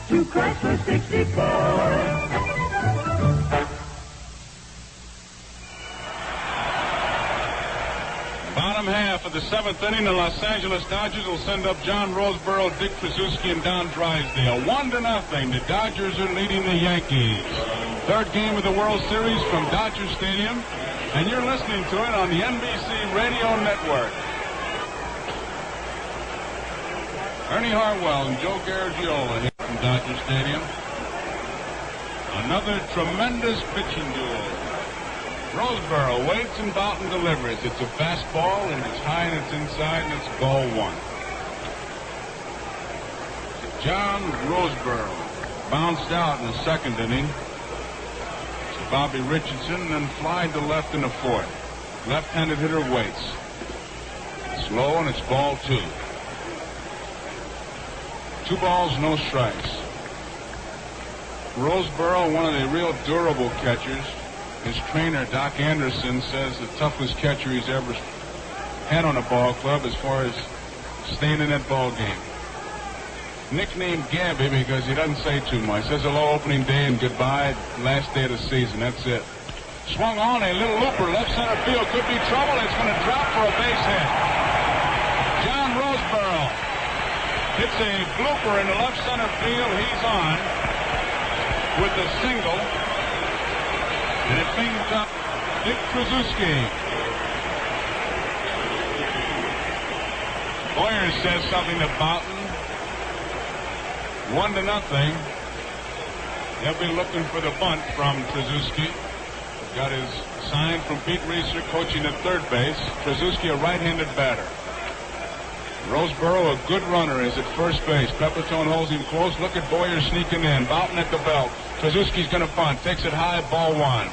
to Chrysler 64. Bottom half of the 7th inning, the Los Angeles Dodgers will send up John Roseboro, Dick Tracewski, and Don Drysdale. 1-0. The Dodgers are leading the Yankees. Third game of the World Series from Dodger Stadium, and you're listening to it on the NBC Radio Network. Ernie Harwell and Joe Garagiola here from Dodger Stadium. Another tremendous pitching duel. Roseboro waits and Boughton delivers. It's a fastball, and it's high and it's inside, and it's ball one. John Roseboro bounced out in the second inning to Bobby Richardson, and then flied to left in the fourth. Left-handed hitter waits. It's low, and it's ball two. 2 balls, no strikes. Roseboro, one of the real durable catchers. His trainer, Doc Anderson, says the toughest catcher he's ever had on a ball club as far as staying in that ball game. Nicknamed Gabby because he doesn't say too much. Says hello opening day and goodbye last day of the season. That's it. Swung on a little looper, left center field. Could be trouble. It's going to drop for a base hit. John Roseboro hits a blooper in the left center field. He's on with the single. And it brings up Dick Tracewski. Boyer says something to Boughton. 1-0. He'll be looking for the bunt from Tracewski. Got his sign from Pete Reeser coaching at third base. Tracewski, a right-handed batter. Roseboro, a good runner, is at first base. Pepitone holds him close. Look at Boyer sneaking in. Boughton at the belt. Tracewski's going to bunt. Takes it high, ball one.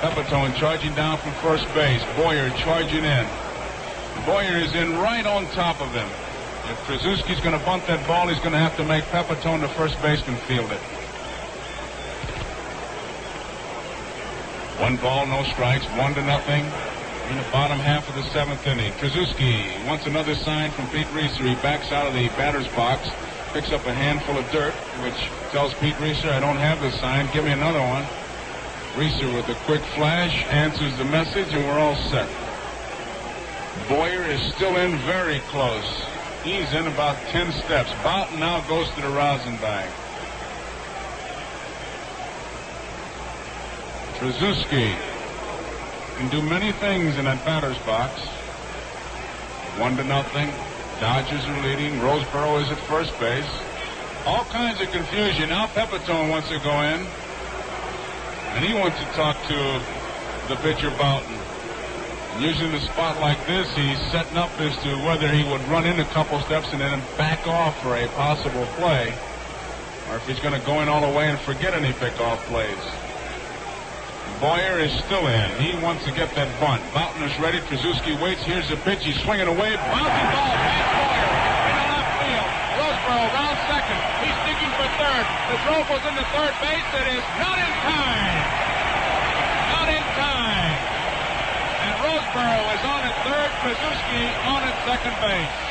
Pepitone charging down from first base. Boyer charging in. Boyer is in right on top of him. If Tracewski's going to bunt that ball, he's going to have to make Pepitone the first baseman field it. 1 ball, no strikes, 1-0. In the bottom half of the 7th inning. Tracewski wants another sign from Pete Reeser. He backs out of the batter's box, picks up a handful of dirt, which tells Pete Reeser, I don't have this sign, give me another one. Reeser with a quick flash answers the message, and we're all set. Boyer is still in very close. He's in about 10 steps. Boughton now goes to the rosin bag. Tracewski can do many things in that batter's box. 1-0. Dodgers are leading. Roseboro is at first base. All kinds of confusion. Now Pepitone wants to go in. And he wants to talk to the pitcher Boughton. And usually in a spot like this, he's setting up as to whether he would run in a couple steps and then back off for a possible play, or if he's going to go in all the way and forget any pickoff plays. Boyer is still in. He wants to get that bunt. Boughton is ready. Tracewski waits. Here's the pitch. He's swinging away. Bouncing ball past Boyer into left field. Roseboro round second. He's digging for third. The throw goes into third base. It is not in time. Not in time. And Roseboro is on at third. Tracewski on at second base.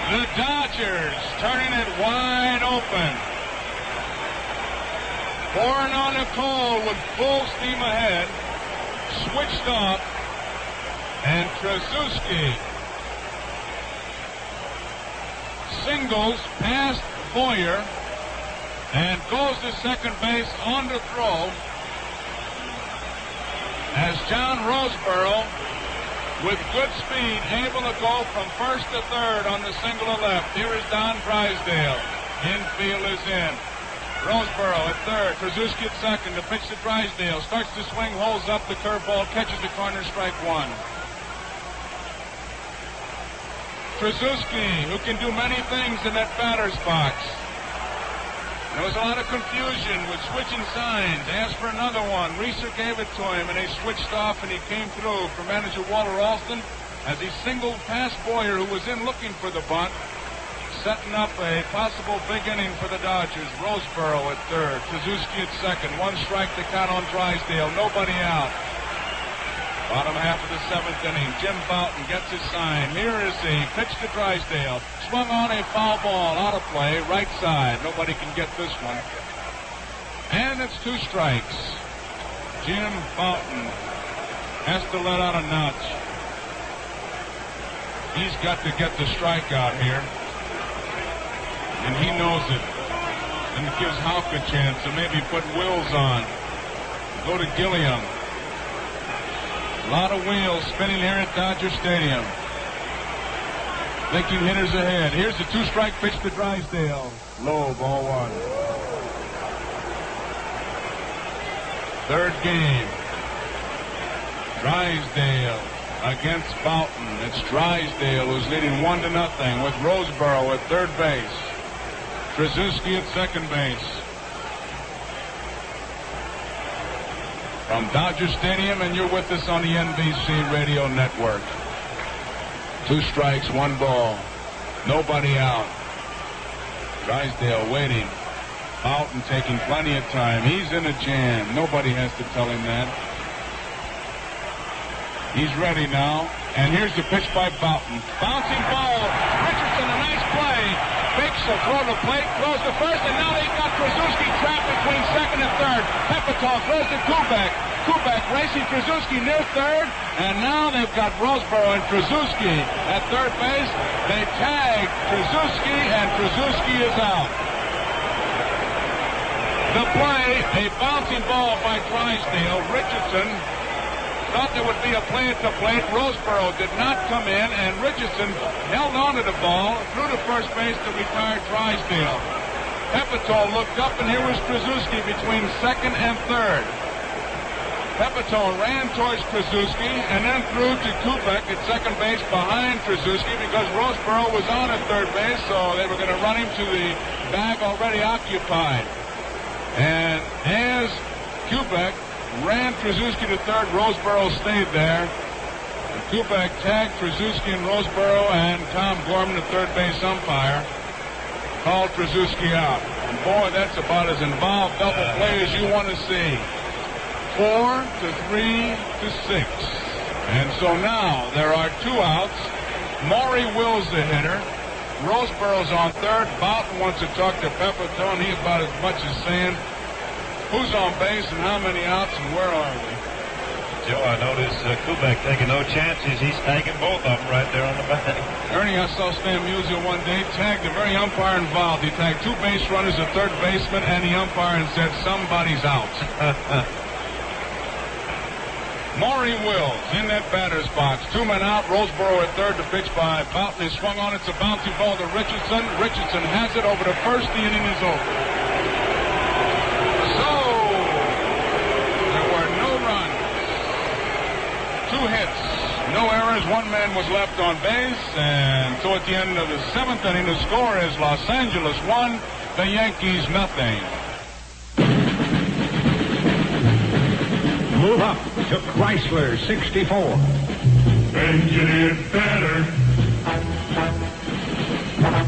The Dodgers turning it wide open. Pouring on the coal with full steam ahead. Switched off. And Trzaskowski singles past Boyer and goes to second base on the throw as John Roseboro, with good speed, able to go from first to third on the single to left. Here is Don Drysdale. Infield is in. Roseboro at third. Trzaskowski at second. The pitch to Drysdale. Starts to swing, holds up the curveball, catches the corner, strike one. Trzaskowski, who can do many things in that batter's box. There was a lot of confusion with switching signs. Asked for another one. Reeser gave it to him, and they switched off, and he came through for manager Walter Alston as he singled past Boyer, who was in looking for the bunt, setting up a possible big inning for the Dodgers. Roseboro at third. Trzaskowski at second. One strike to count on Drysdale. Nobody out. Bottom half of the seventh inning. Jim Boughton gets his sign. Here is the pitch to Drysdale. Swung on a foul ball. Out of play. Right side. Nobody can get this one. And it's two strikes. Jim Boughton has to let out a notch. He's got to get the strikeout here. And he knows it. And it gives Houck a chance to maybe put Wills on. Go to Gilliam. A lot of wheels spinning here at Dodger Stadium. Thinking hitters ahead. Here's the two-strike pitch to Drysdale. Low, ball one. Third game. Drysdale against Boughton. It's Drysdale who's leading 1-0 with Roseboro at third base. Trzaskowski at second base. From Dodger Stadium, and you're with us on the NBC Radio Network. Two strikes, one ball. Nobody out. Drysdale waiting. Boughton taking plenty of time. He's in a jam. Nobody has to tell him that. He's ready now. And here's the pitch by Boughton. Bouncing ball. Richardson, a nice play. Biggs will throw the plate, throws the first, and now they've got Trzaskowski trapped between second and third. Pepitone throws to Koufax. Koufax racing Trzaskowski near third, and now they've got Roseboro and Trzaskowski at third base. They tag Trzaskowski, and Trzaskowski is out. The play, a bouncing ball by Drysdale. Richardson thought there would be a play at the plate. Roseboro did not come in, and Richardson held on to the ball, threw to first base to retire Drysdale. Pepitone looked up, and here was Trzaskowski between second and third. Pepitone ran towards Trzaskowski and then threw to Koufax at second base behind Trzaskowski because Roseboro was on at third base, so they were going to run him to the bag already occupied. And as Koufax ran Trzaskowski to third, Roseboro stayed there. And Koufax tagged Trzaskowski and Roseboro, and Tom Gorman, the third base umpire, called Trzaskowski out. And boy, that's about as involved double play as you want to see. 4-3-6. And so now there are two outs. Maury Wills the hitter. Roseboro's on third. Boughton wants to talk to Pepitone. He about as much as saying, who's on base and how many outs and where are we? Joe, I noticed Koufax taking no chances. He's taking both of them right there on the bag. Ernie, I saw Stan Musial one day tag the very umpire involved. He tagged two base runners, a third baseman, and the umpire, and said, somebody's out. Maury Wills in that batter's box. Two men out. Roseboro at third. The pitch by Boughton is swung on. It's a bouncy ball to Richardson. Richardson has it over to first. The inning is over. So, there were no runs. Two hits. No errors. One man was left on base. And so at the end of the seventh inning, the score is Los Angeles 1, the Yankees nothing. Move up to Chrysler 64. Engineered better.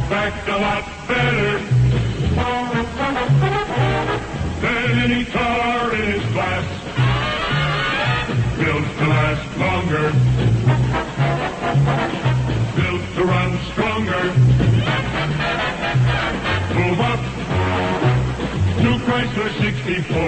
Backed a lot better than any car in its class. Built to last longer. Built to run stronger. Chrysler 64.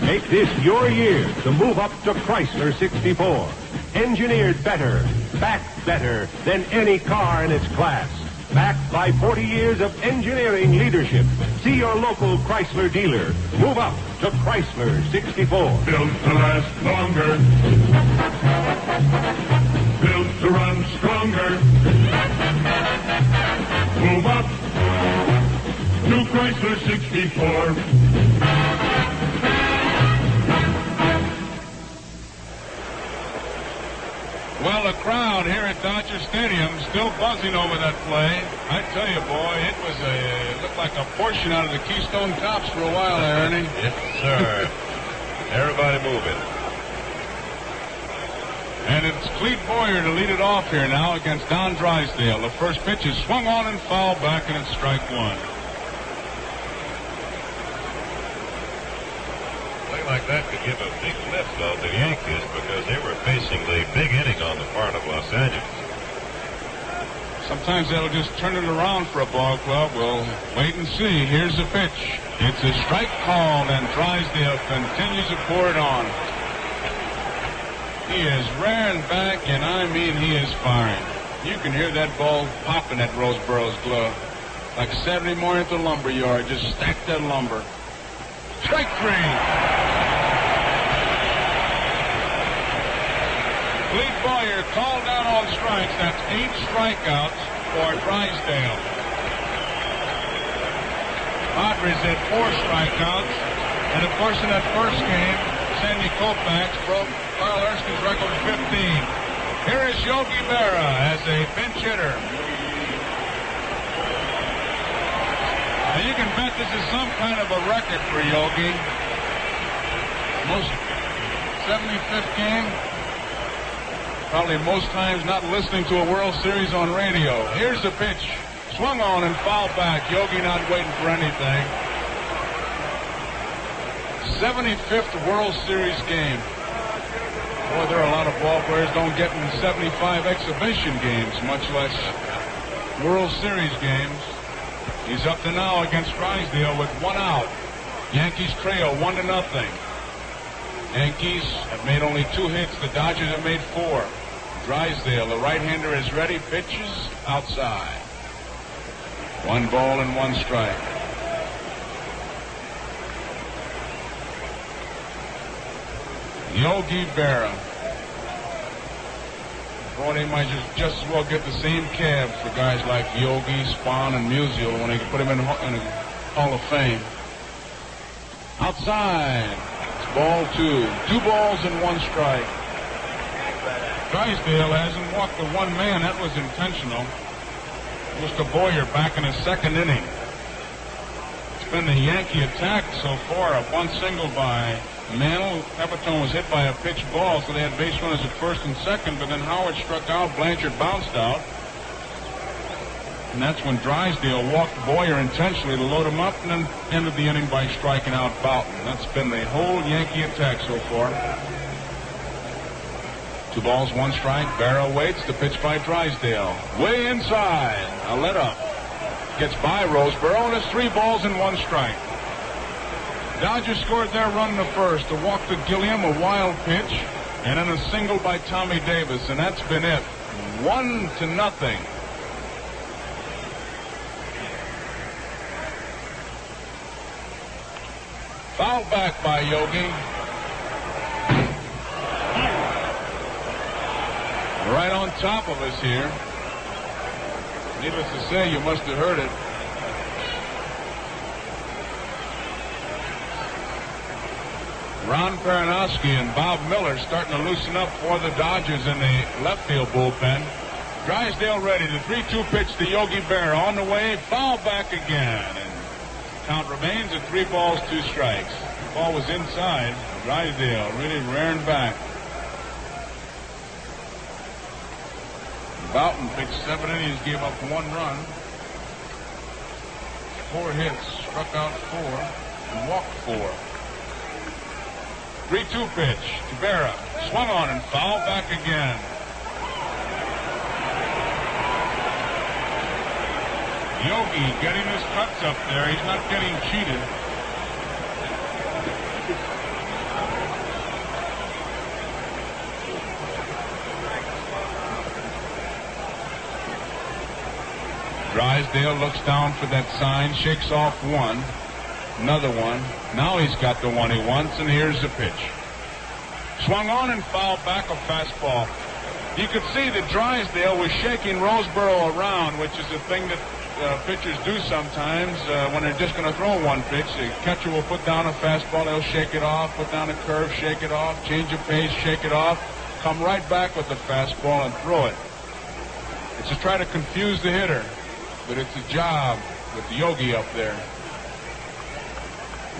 Make this your year to move up to Chrysler 64. Engineered better, backed better than any car in its class. Backed by 40 years of engineering leadership. See your local Chrysler dealer. Move up to Chrysler 64. Built to last longer. Built to run stronger. Move up to Chrysler 64. Well, the crowd here at Dodger Stadium still buzzing over that play. I tell you, boy, it looked like a portion out of the Keystone Cops for a while there, Ernie. Yes, sir. Everybody moving. And it's Clete Boyer to lead it off here now against Don Drysdale. The first pitch is swung on and fouled back, and it's strike one. Like that could give a big lift though to the Yankees because they were facing the big inning on the part of Los Angeles. Sometimes that'll just turn it around for a ball club. We'll wait and see. Here's the pitch. It's a strike called, and Drysdale continues to pour it on. He is rearing back, and I mean he is firing. You can hear that ball popping at Roseburow's glove. Like Saturday morning at the lumber yard. Just stack that lumber. Strike three. Clete Boyer called down all strikes. That's 8 strikeouts for Drysdale. Podres had 4 strikeouts. And of course in that first game, Sandy Koufax broke Carl Erskine's record of 15. Here is Yogi Berra as a pinch hitter. Now you can bet this is some kind of a record for Yogi. Most 75th game. Probably most times not listening to a World Series on radio. Here's the pitch. Swung on and fouled back. Yogi not waiting for anything. 75th World Series game. Boy, there are a lot of ball players don't get in 75 exhibition games, much less World Series games. He's up to now against Drysdale with 1 out. Yankees trail 1-0. Yankees have made only 2 hits. The Dodgers have made 4. Drysdale, the right-hander, is ready. Pitches outside. 1 ball and 1 strike. Yogi Berra. Boy, they might just as well get the same cab for guys like Yogi, Spahn, and Musial when they put him in a Hall of Fame. Outside. Ball 2. 2 balls and 1 strike. Drysdale hasn't walked the 1 man. That was intentional. Mr. Boyer back in his 2nd inning. It's been the Yankee attack so far. A 1 single by Mantle. Pepitone was hit by a pitch ball, so they had base runners at 1st and 2nd, but then Howard struck out. Blanchard bounced out. And that's when Drysdale walked Boyer intentionally to load him up and then ended the inning by striking out Boughton. That's been the whole Yankee attack so far. 2 balls, 1 strike. Berra waits. The pitch by Drysdale. Way inside. A let up. Gets by Roseboro, and it's 3 balls and 1 strike. Dodgers scored their run in the first. A walk to Gilliam, a wild pitch, and then a single by Tommy Davis, and that's been it. 1-0. Foul back by Yogi. Right on top of us here. Needless to say, you must have heard it. Ron Perranoski and Bob Miller starting to loosen up for the Dodgers in the left field bullpen. Drysdale ready. The 3-2 pitch to Yogi Berra on the way. Foul back again. And count remains at 3 balls, 2 strikes. The ball was inside. Drysdale really rearing back. Boughton pitched 7 innings, gave up 1 run. 4 hits, struck out 4, and walked 4. 3-2 pitch to Berra. Swung on and fouled back again. Yogi getting his cuts up there. He's not getting cheated. Drysdale looks down for that sign, shakes off one, another one. Now he's got the one he wants, and here's the pitch. Swung on and fouled back a fastball. You could see that Drysdale was shaking Roseboro around, which is a thing that pitchers do sometimes when they're just going to throw one pitch. The catcher will put down a fastball, he'll shake it off, put down a curve, shake it off, change of pace, shake it off, come right back with the fastball and throw it. It's to try to confuse the hitter. But it's a job with Yogi up there.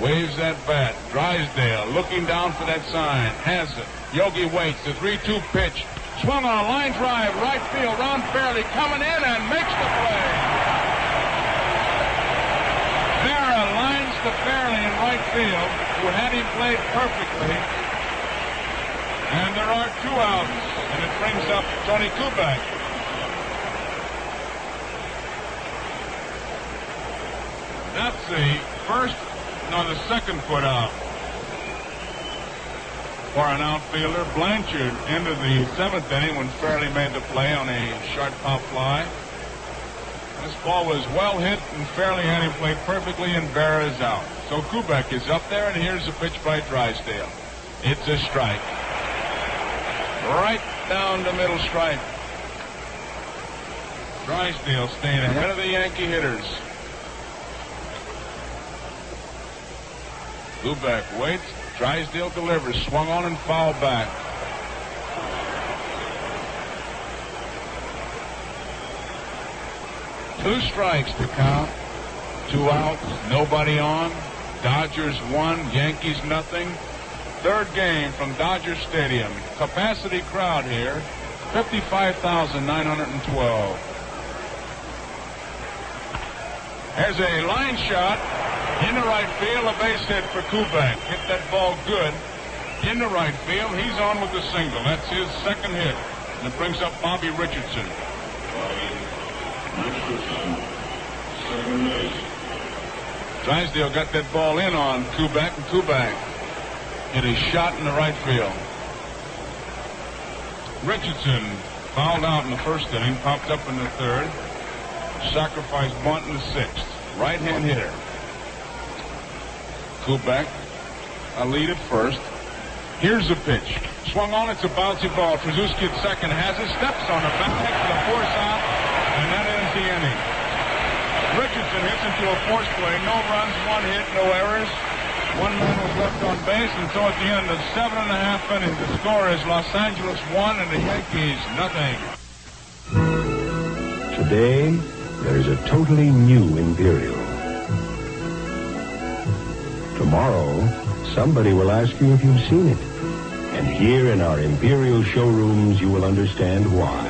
Waves that bat. Drysdale looking down for that sign. Has it. Yogi waits. The 3-2 pitch. Swung on a line drive. Right field. Ron Perranoski coming in and makes the play. Vera lines to Perranoski in right field, who had him played perfectly. And there are 2 outs. And it brings up Johnny Koufax. That's the second put out for an outfielder. Blanchard into the 7th inning when Fairley made the play on a short pop fly. This ball was well hit, and Fairley had him played perfectly, and Berra is out. So Koufax is up there, and here's a pitch by Drysdale. It's a strike. Right down the middle strike. Drysdale staying ahead of the Yankee hitters. Koufax waits. Drysdale delivers. Swung on and fouled back. Two strikes to count. 2 outs. Nobody on. Dodgers 1. Yankees nothing. Third game from Dodger Stadium. Capacity crowd here. 55,912. There's a line shot. In the right field, a base hit for Koufax. Hit that ball good. In the right field, he's on with the single. That's his second hit. And it brings up Bobby Richardson. Drysdale got that ball in on Koufax, and Koufax hit a shot in the right field. Richardson fouled out in the first inning, popped up in the third. Sacrifice bunt in the 6th. Right-hand hitter. Koufax, a lead at first. Here's the pitch. Swung on, it's a bouncy ball. Trzaskowski at second has it, steps on the back for the force out, and that ends the inning. Richardson hits into a force play. No runs, 1 hit, no errors. 1 man was left on base, and so at the end of 7.5 innings, the score is Los Angeles 1 and the Yankees nothing. Today, there's a totally new Imperial. Tomorrow, somebody will ask you if you've seen it. And here in our Imperial showrooms, you will understand why.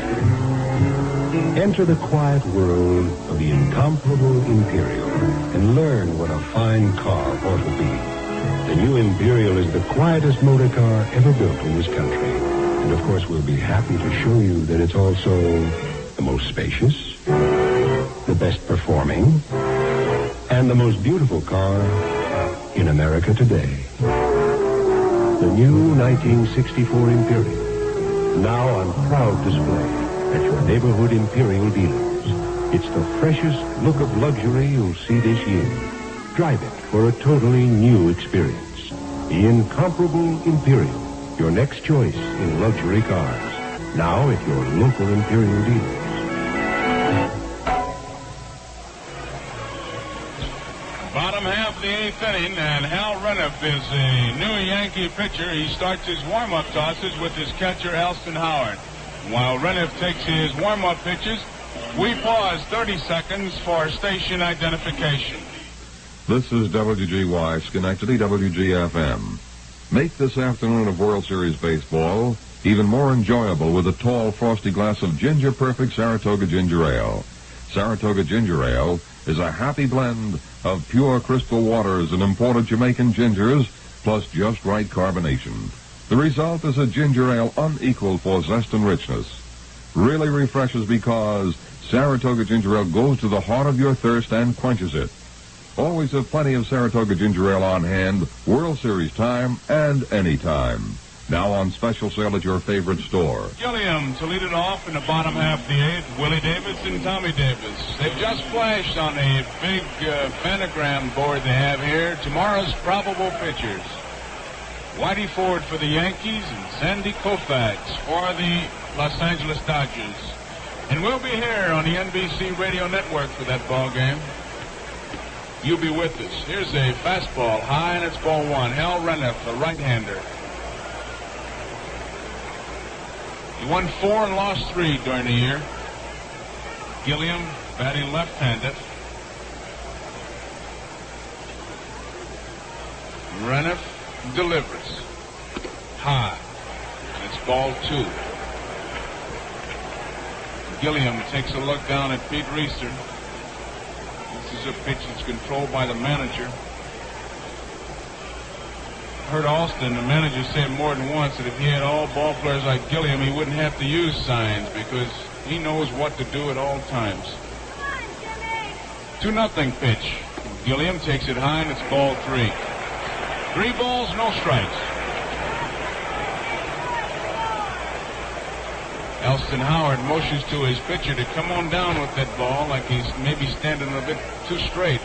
Enter the quiet world of the incomparable Imperial and learn what a fine car ought to be. The new Imperial is the quietest motor car ever built in this country. And of course, we'll be happy to show you that it's also the most spacious, the best performing, and the most beautiful car in America today. The new 1964 Imperial, now on proud display at your neighborhood Imperial dealers. It's the freshest look of luxury you'll see this year. Drive it for a totally new experience. The incomparable Imperial, your next choice in luxury cars. Now at your local Imperial dealers. Bottom half of the 8th inning, and Hal Reniff is a new Yankee pitcher. He starts his warm-up tosses with his catcher, Alston Howard. While Reniff takes his warm-up pitches, we pause 30 seconds for station identification. This is WGY, Schenectady, WGFM. Make this afternoon of World Series baseball even more enjoyable with a tall, frosty glass of Ginger Perfect Saratoga Ginger Ale. Saratoga Ginger Ale is a happy blend of pure crystal waters and imported Jamaican gingers, plus just right carbonation. The result is a ginger ale unequaled for zest and richness. Really refreshes because Saratoga Ginger Ale goes to the heart of your thirst and quenches it. Always have plenty of Saratoga Ginger Ale on hand, World Series time and any time. Now on special sale at your favorite store. Gilliam to lead it off in the bottom half of the eighth. Willie Davis and Tommy Davis. They've just flashed on a big pentagram board they have here. Tomorrow's probable pitchers. Whitey Ford for the Yankees and Sandy Koufax for the Los Angeles Dodgers. And we'll be here on the NBC radio network for that ball game. You'll be with us. Here's a fastball, high, and it's ball one. Hal Renniff, a right-hander. He won 4 and lost 3 during the year. Gilliam batting left-handed. Renniff delivers. High. And it's ball 2. Gilliam takes a look down at Pete Reister. This is a pitch that's controlled by the manager. Heard Alston, the manager, say more than once that if he had all ball players like Gilliam, he wouldn't have to use signs because he knows what to do at all times. 2-0 pitch. Gilliam takes it high and it's ball 3. 3 balls, no strikes. Elston Howard motions to his pitcher to come on down with that ball like he's maybe standing a bit too straight.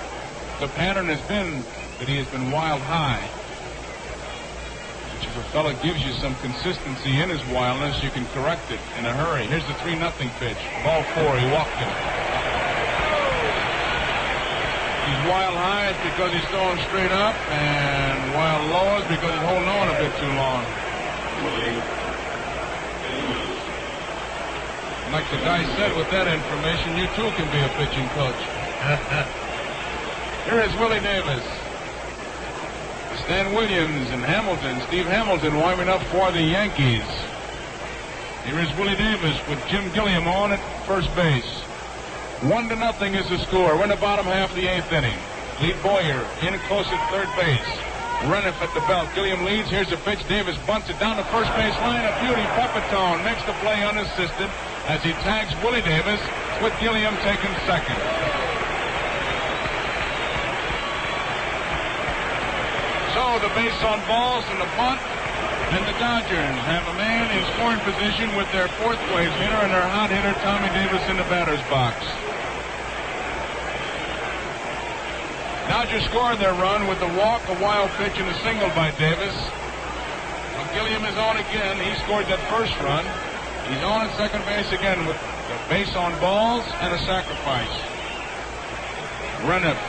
The pattern has been that he has been wild high. Which if a fella gives you some consistency in his wildness, you can correct it in a hurry. Here's the 3-0 pitch. Ball 4, he walked him. He's wild high because he's throwing straight up, and wild low is because he's holding on a bit too long. Like the guy said, with that information, you too can be a pitching coach. Here is Willie Davis. Stan Williams and Hamilton, Steve Hamilton warming up for the Yankees. Here is Willie Davis with Jim Gilliam on at first base. 1-0 is the score. We're in the bottom half of the 8th inning. Lee Boyer in close at third base. Renniff at the belt. Gilliam leads. Here's a pitch. Davis bunts it down the first base line. A beauty. Pepitone makes the play unassisted as he tags Willie Davis with Gilliam taking second. So the base on balls and the punt, and the Dodgers have a man in scoring position with their fourth place hitter and their hot hitter Tommy Davis in the batter's box. Dodgers scored their run with a walk, a wild pitch, and a single by Davis. Well, Gilliam is on again. He scored that first run. He's on at second base again with the base on balls and a sacrifice. Renniff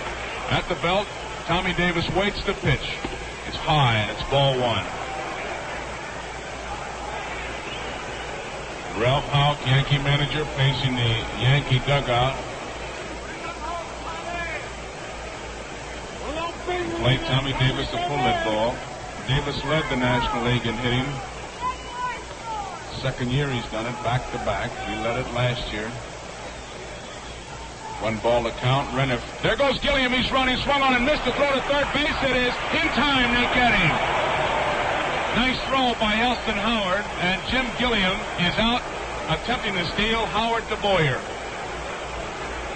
at the belt. Tommy Davis waits the pitch. It's high and it's ball 1. Ralph Houck, Yankee manager, facing the Yankee dugout. Played Tommy Davis to pull that ball. Davis led the National League in hitting. Second year he's done it, back to back. He led it last year. 1 ball to count. Renniff. There goes Gilliam. He's running, swung on and missed the throw to third base. It is in time. They get him. Nice throw by Elston Howard, and Jim Gilliam is out attempting to steal Howard to Boyer.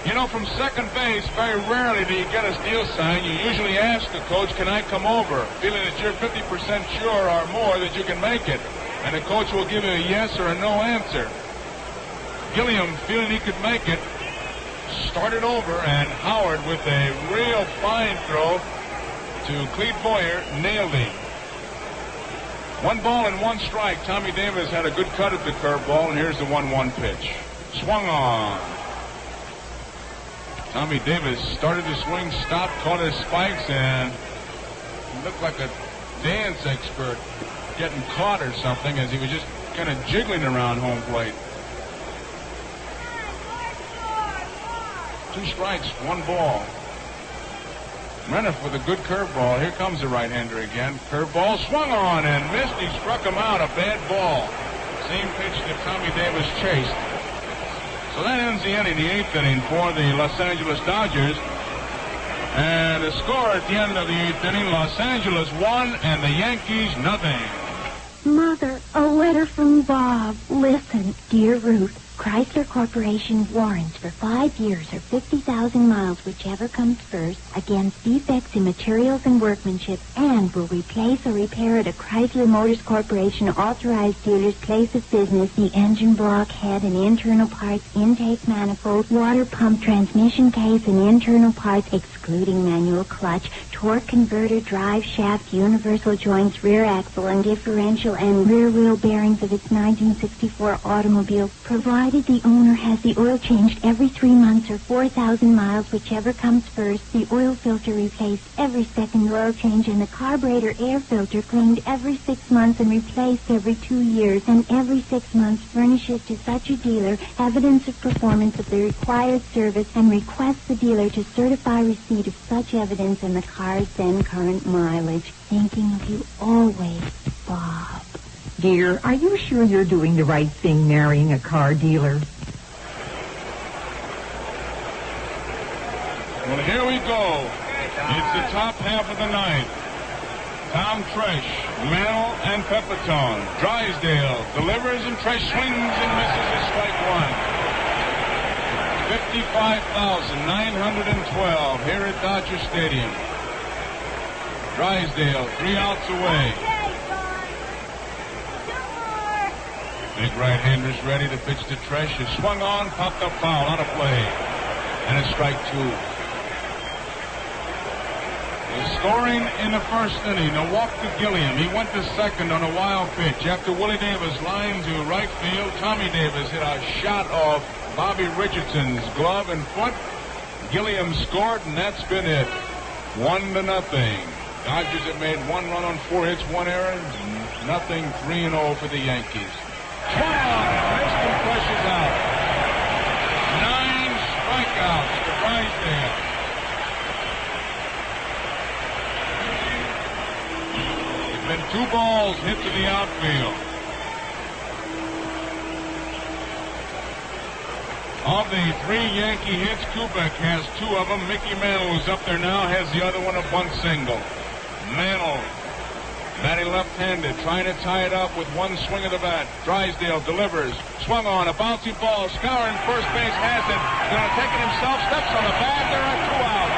You know, from second base, very rarely do you get a steal sign. You usually ask the coach, can I come over? Feeling that you're 50% sure or more that you can make it. And the coach will give you a yes or a no answer. Gilliam, feeling he could make it, started over, and Howard, with a real fine throw to Clete Boyer, nailed him. 1 ball and 1 strike. Tommy Davis had a good cut at the curveball, and here's the 1-1 pitch. Swung on. Tommy Davis started to swing, stopped, caught his spikes, and looked like a dance expert getting caught or something as he was just kind of jiggling around home plate. 2 strikes, 1 ball. Renniff with a good curveball. Here comes the right-hander again. Curveball swung on and missed. He struck him out. A bad ball. Same pitch that Tommy Davis chased. So that ends the inning, the 8th inning for the Los Angeles Dodgers. And the score at the end of the 8th inning, Los Angeles 1 and the Yankees nothing. Mother, a letter from Bob. Listen, dear Ruth, Chrysler Corporation warrants for 5 years or 50,000 miles, whichever comes first, against defects in materials and workmanship, and will replace or repair at a Chrysler Motors Corporation authorized dealer's place of business the engine block, head, and internal parts, intake manifold, water pump, transmission case, and internal parts, excluding manual clutch, torque converter, drive shaft, universal joints, rear axle, and differential and rear wheel bearings of its 1964 automobile, provided the owner has the oil changed every 3 months or 4,000 miles, whichever comes first, the oil filter replaced every second oil change, and the carburetor air filter cleaned every 6 months and replaced every 2 years, and every 6 months furnishes to such a dealer evidence of performance of the required service and requests the dealer to certify receipt of such evidence and the car's then current mileage. Thinking of you always, Bob. Dear, are you sure you're doing the right thing marrying a car dealer? Well, here we go. It's the top half of the ninth. Tom Tresh, Mel, and Pepitone. Drysdale delivers, and Tresh swings and misses a strike one. 55,912 here at Dodger Stadium. Drysdale, 3 outs away. Big right-hander's ready to pitch to Tresh. Is swung on, popped up foul, out of play. And a strike 2. The scoring in the first inning, a walk to Gilliam. He went to second on a wild pitch. After Willie Davis lined to right field, Tommy Davis hit a shot off Bobby Richardson's glove and foot. Gilliam scored, and that's been it. 1-0. Dodgers have made 1 run on 4 hits, 1 error. Nothing. 3-0 for the Yankees. Swung on, missed and crushes out. 9 strikeouts for Drysdale. There's been 2 balls hit to the outfield. Of the 3 Yankee hits, Kubek has 2 of them. Mickey Mantle, who's up there now, has the other one, a bunt single. Mantle, batting left-handed, trying to tie it up with 1 swing of the bat. Drysdale delivers, swung on, a bouncy ball, scouring first base, has it, going to take it himself, steps on the bag, there are 2 outs.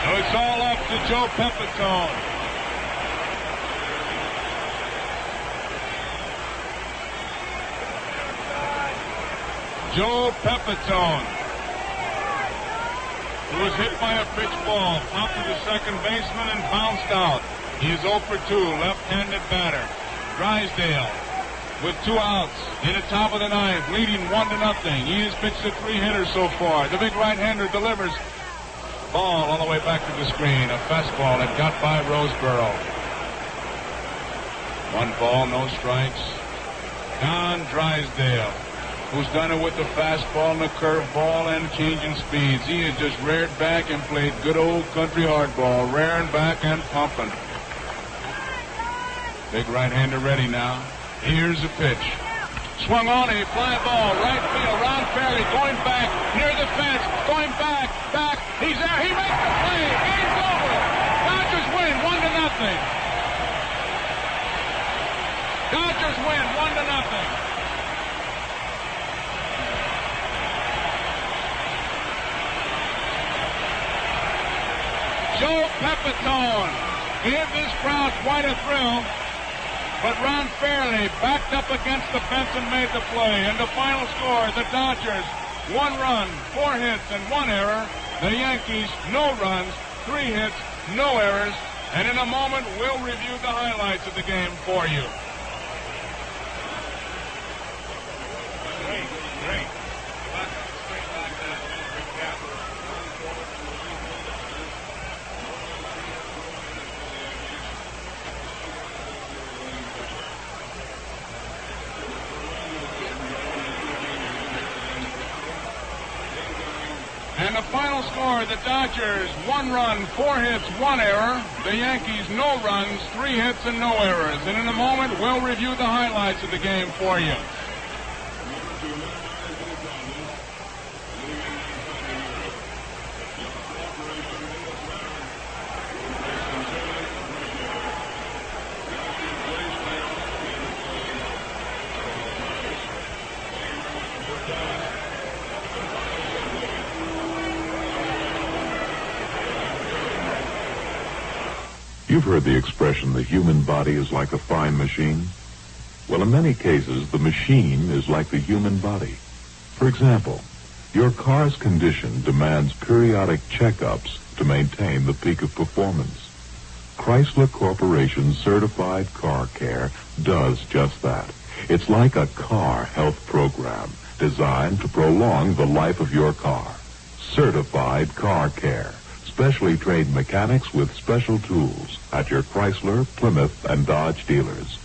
So it's all up to Joe Pepitone. Joe Pepitone, who was hit by a pitch ball, popped to the second baseman and bounced out. He is 0 for 2, left-handed batter. Drysdale with 2 outs in the top of the ninth, leading 1-0. He has pitched a 3-hitter so far. The big right-hander delivers. Ball on the way back to the screen. A fastball that got by Roseboro. 1 ball, no strikes. Don Drysdale, who's done it with the fastball and the curveball and changing speeds. He has just reared back and played good old country hardball, rearing back and pumping. Big right-hander ready now. Here's a pitch. Swung on, a fly ball, right field. Ron Perranoski going back, near the fence, going back. He's there, he makes the play. Game's over. Dodgers win 1-0. Dodgers win 1-0. Joe Pepitone gave this crowd quite a thrill, but Ron Fairley backed up against the fence and made the play. And the final score, the Dodgers, 1 run, 4 hits, and 1 error. The Yankees, no runs, 3 hits, no errors. And in a moment, we'll review the highlights of the game for you. Great. And the final score, the Dodgers, 1 run, 4 hits, 1 error. The Yankees, no runs, 3 hits, and no errors. And in a moment, we'll review the highlights of the game for you. You've heard the expression, the human body is like a fine machine. Well, in many cases, the machine is like the human body. For example, your car's condition demands periodic checkups to maintain the peak of performance. Chrysler Corporation's Certified Car Care does just that. It's like a car health program designed to prolong the life of your car. Certified Car Care. Specially trained mechanics with special tools at your Chrysler, Plymouth, and Dodge dealers.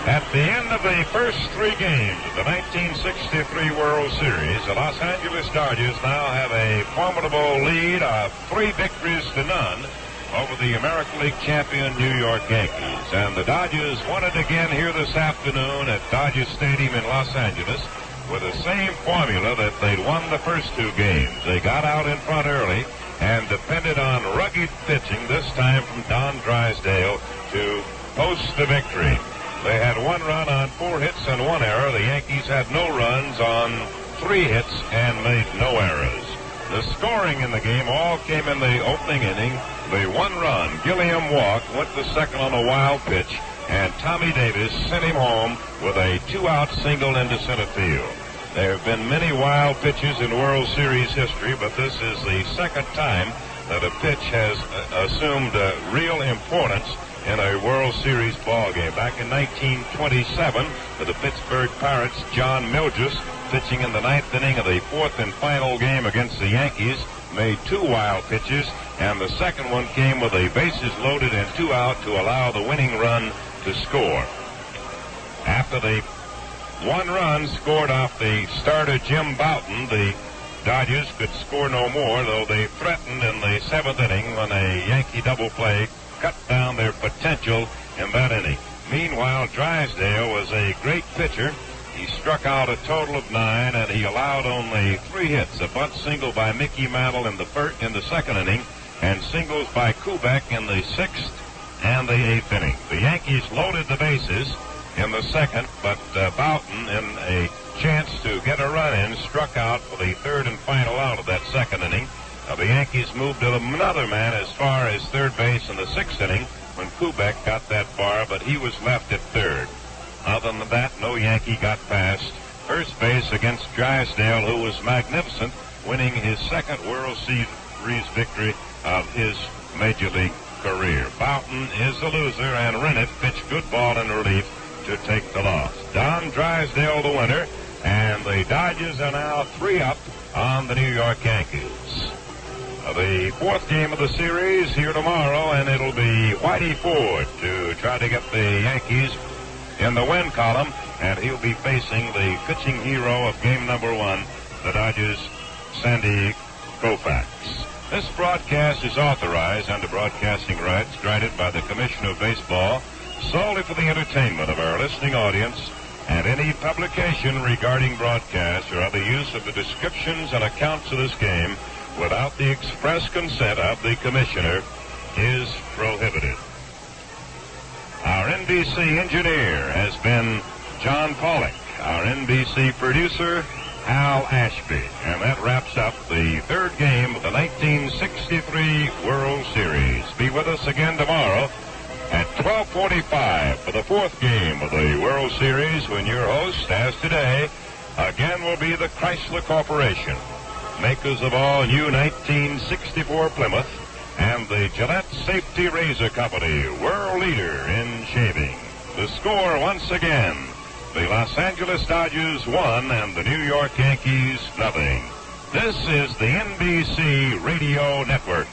At the end of the first three games of the 1963 World Series, the Los Angeles Dodgers now have a formidable lead of 3 victories to none over the American League champion New York Yankees. And the Dodgers won it again here this afternoon at Dodger Stadium in Los Angeles with the same formula that they'd won the first 2 games. They got out in front early and depended on rugged pitching, this time from Don Drysdale, to post the victory. They had 1 run on 4 hits and 1 error. The Yankees had no runs on 3 hits and made no errors. The scoring in the game all came in the opening inning. The 1 run, Gilliam walked, went to second on a wild pitch, and Tommy Davis sent him home with a 2-out single into center field. There have been many wild pitches in World Series history, but this is the second time that a pitch has assumed real importance in a World Series ball game. Back in 1927, for the Pittsburgh Pirates, John Mildress, pitching in the 9th inning of the 4th and final game against the Yankees, made 2 wild pitches, and the second one came with the bases loaded and 2 out to allow the winning run to score. After the 1 run scored off the starter Jim Boughton, the Dodgers could score no more, though they threatened in the 7th inning when a Yankee double play cut down their potential in that inning. Meanwhile, Drysdale was a great pitcher. He struck out a total of 9, and he allowed only 3 hits, a bunt single by Mickey Mantle in the 2nd inning, and singles by Koufax in the 6th and the 8th inning. The Yankees loaded the bases in the 2nd, but Boughton, in a chance to get a run in, struck out for the 3rd and final out of that 2nd inning. The Yankees moved to another man as far as 3rd base in the 6th inning when Koufax got that far, but he was left at 3rd. Other than that, no Yankee got past first base against Drysdale, who was magnificent, winning his 2nd World Series victory of his Major League career. Boughton is the loser, and Rennett pitched good ball in relief to take the loss. Don Drysdale the winner, and the Dodgers are now 3 up on the New York Yankees. The 4th game of the series here tomorrow, and it'll be Whitey Ford to try to get the Yankees in the win column, and he'll be facing the pitching hero of game number 1, the Dodgers' Sandy Koufax. This broadcast is authorized under broadcasting rights granted by the Commissioner of Baseball solely for the entertainment of our listening audience, and any publication regarding broadcast or other use of the descriptions and accounts of this game without the express consent of the Commissioner is prohibited. Our NBC engineer has been John Pollock. Our NBC producer, Al Ashby. And that wraps up the 3rd game of the 1963 World Series. Be with us again tomorrow at 12:45 for the 4th game of the World Series, when your host, as today, again will be the Chrysler Corporation, makers of all new 1964 Plymouth, and the Gillette Safety Razor Company, world leader in shaving. The score once again, the Los Angeles Dodgers 1 and the New York Yankees 0. This is the NBC Radio Network.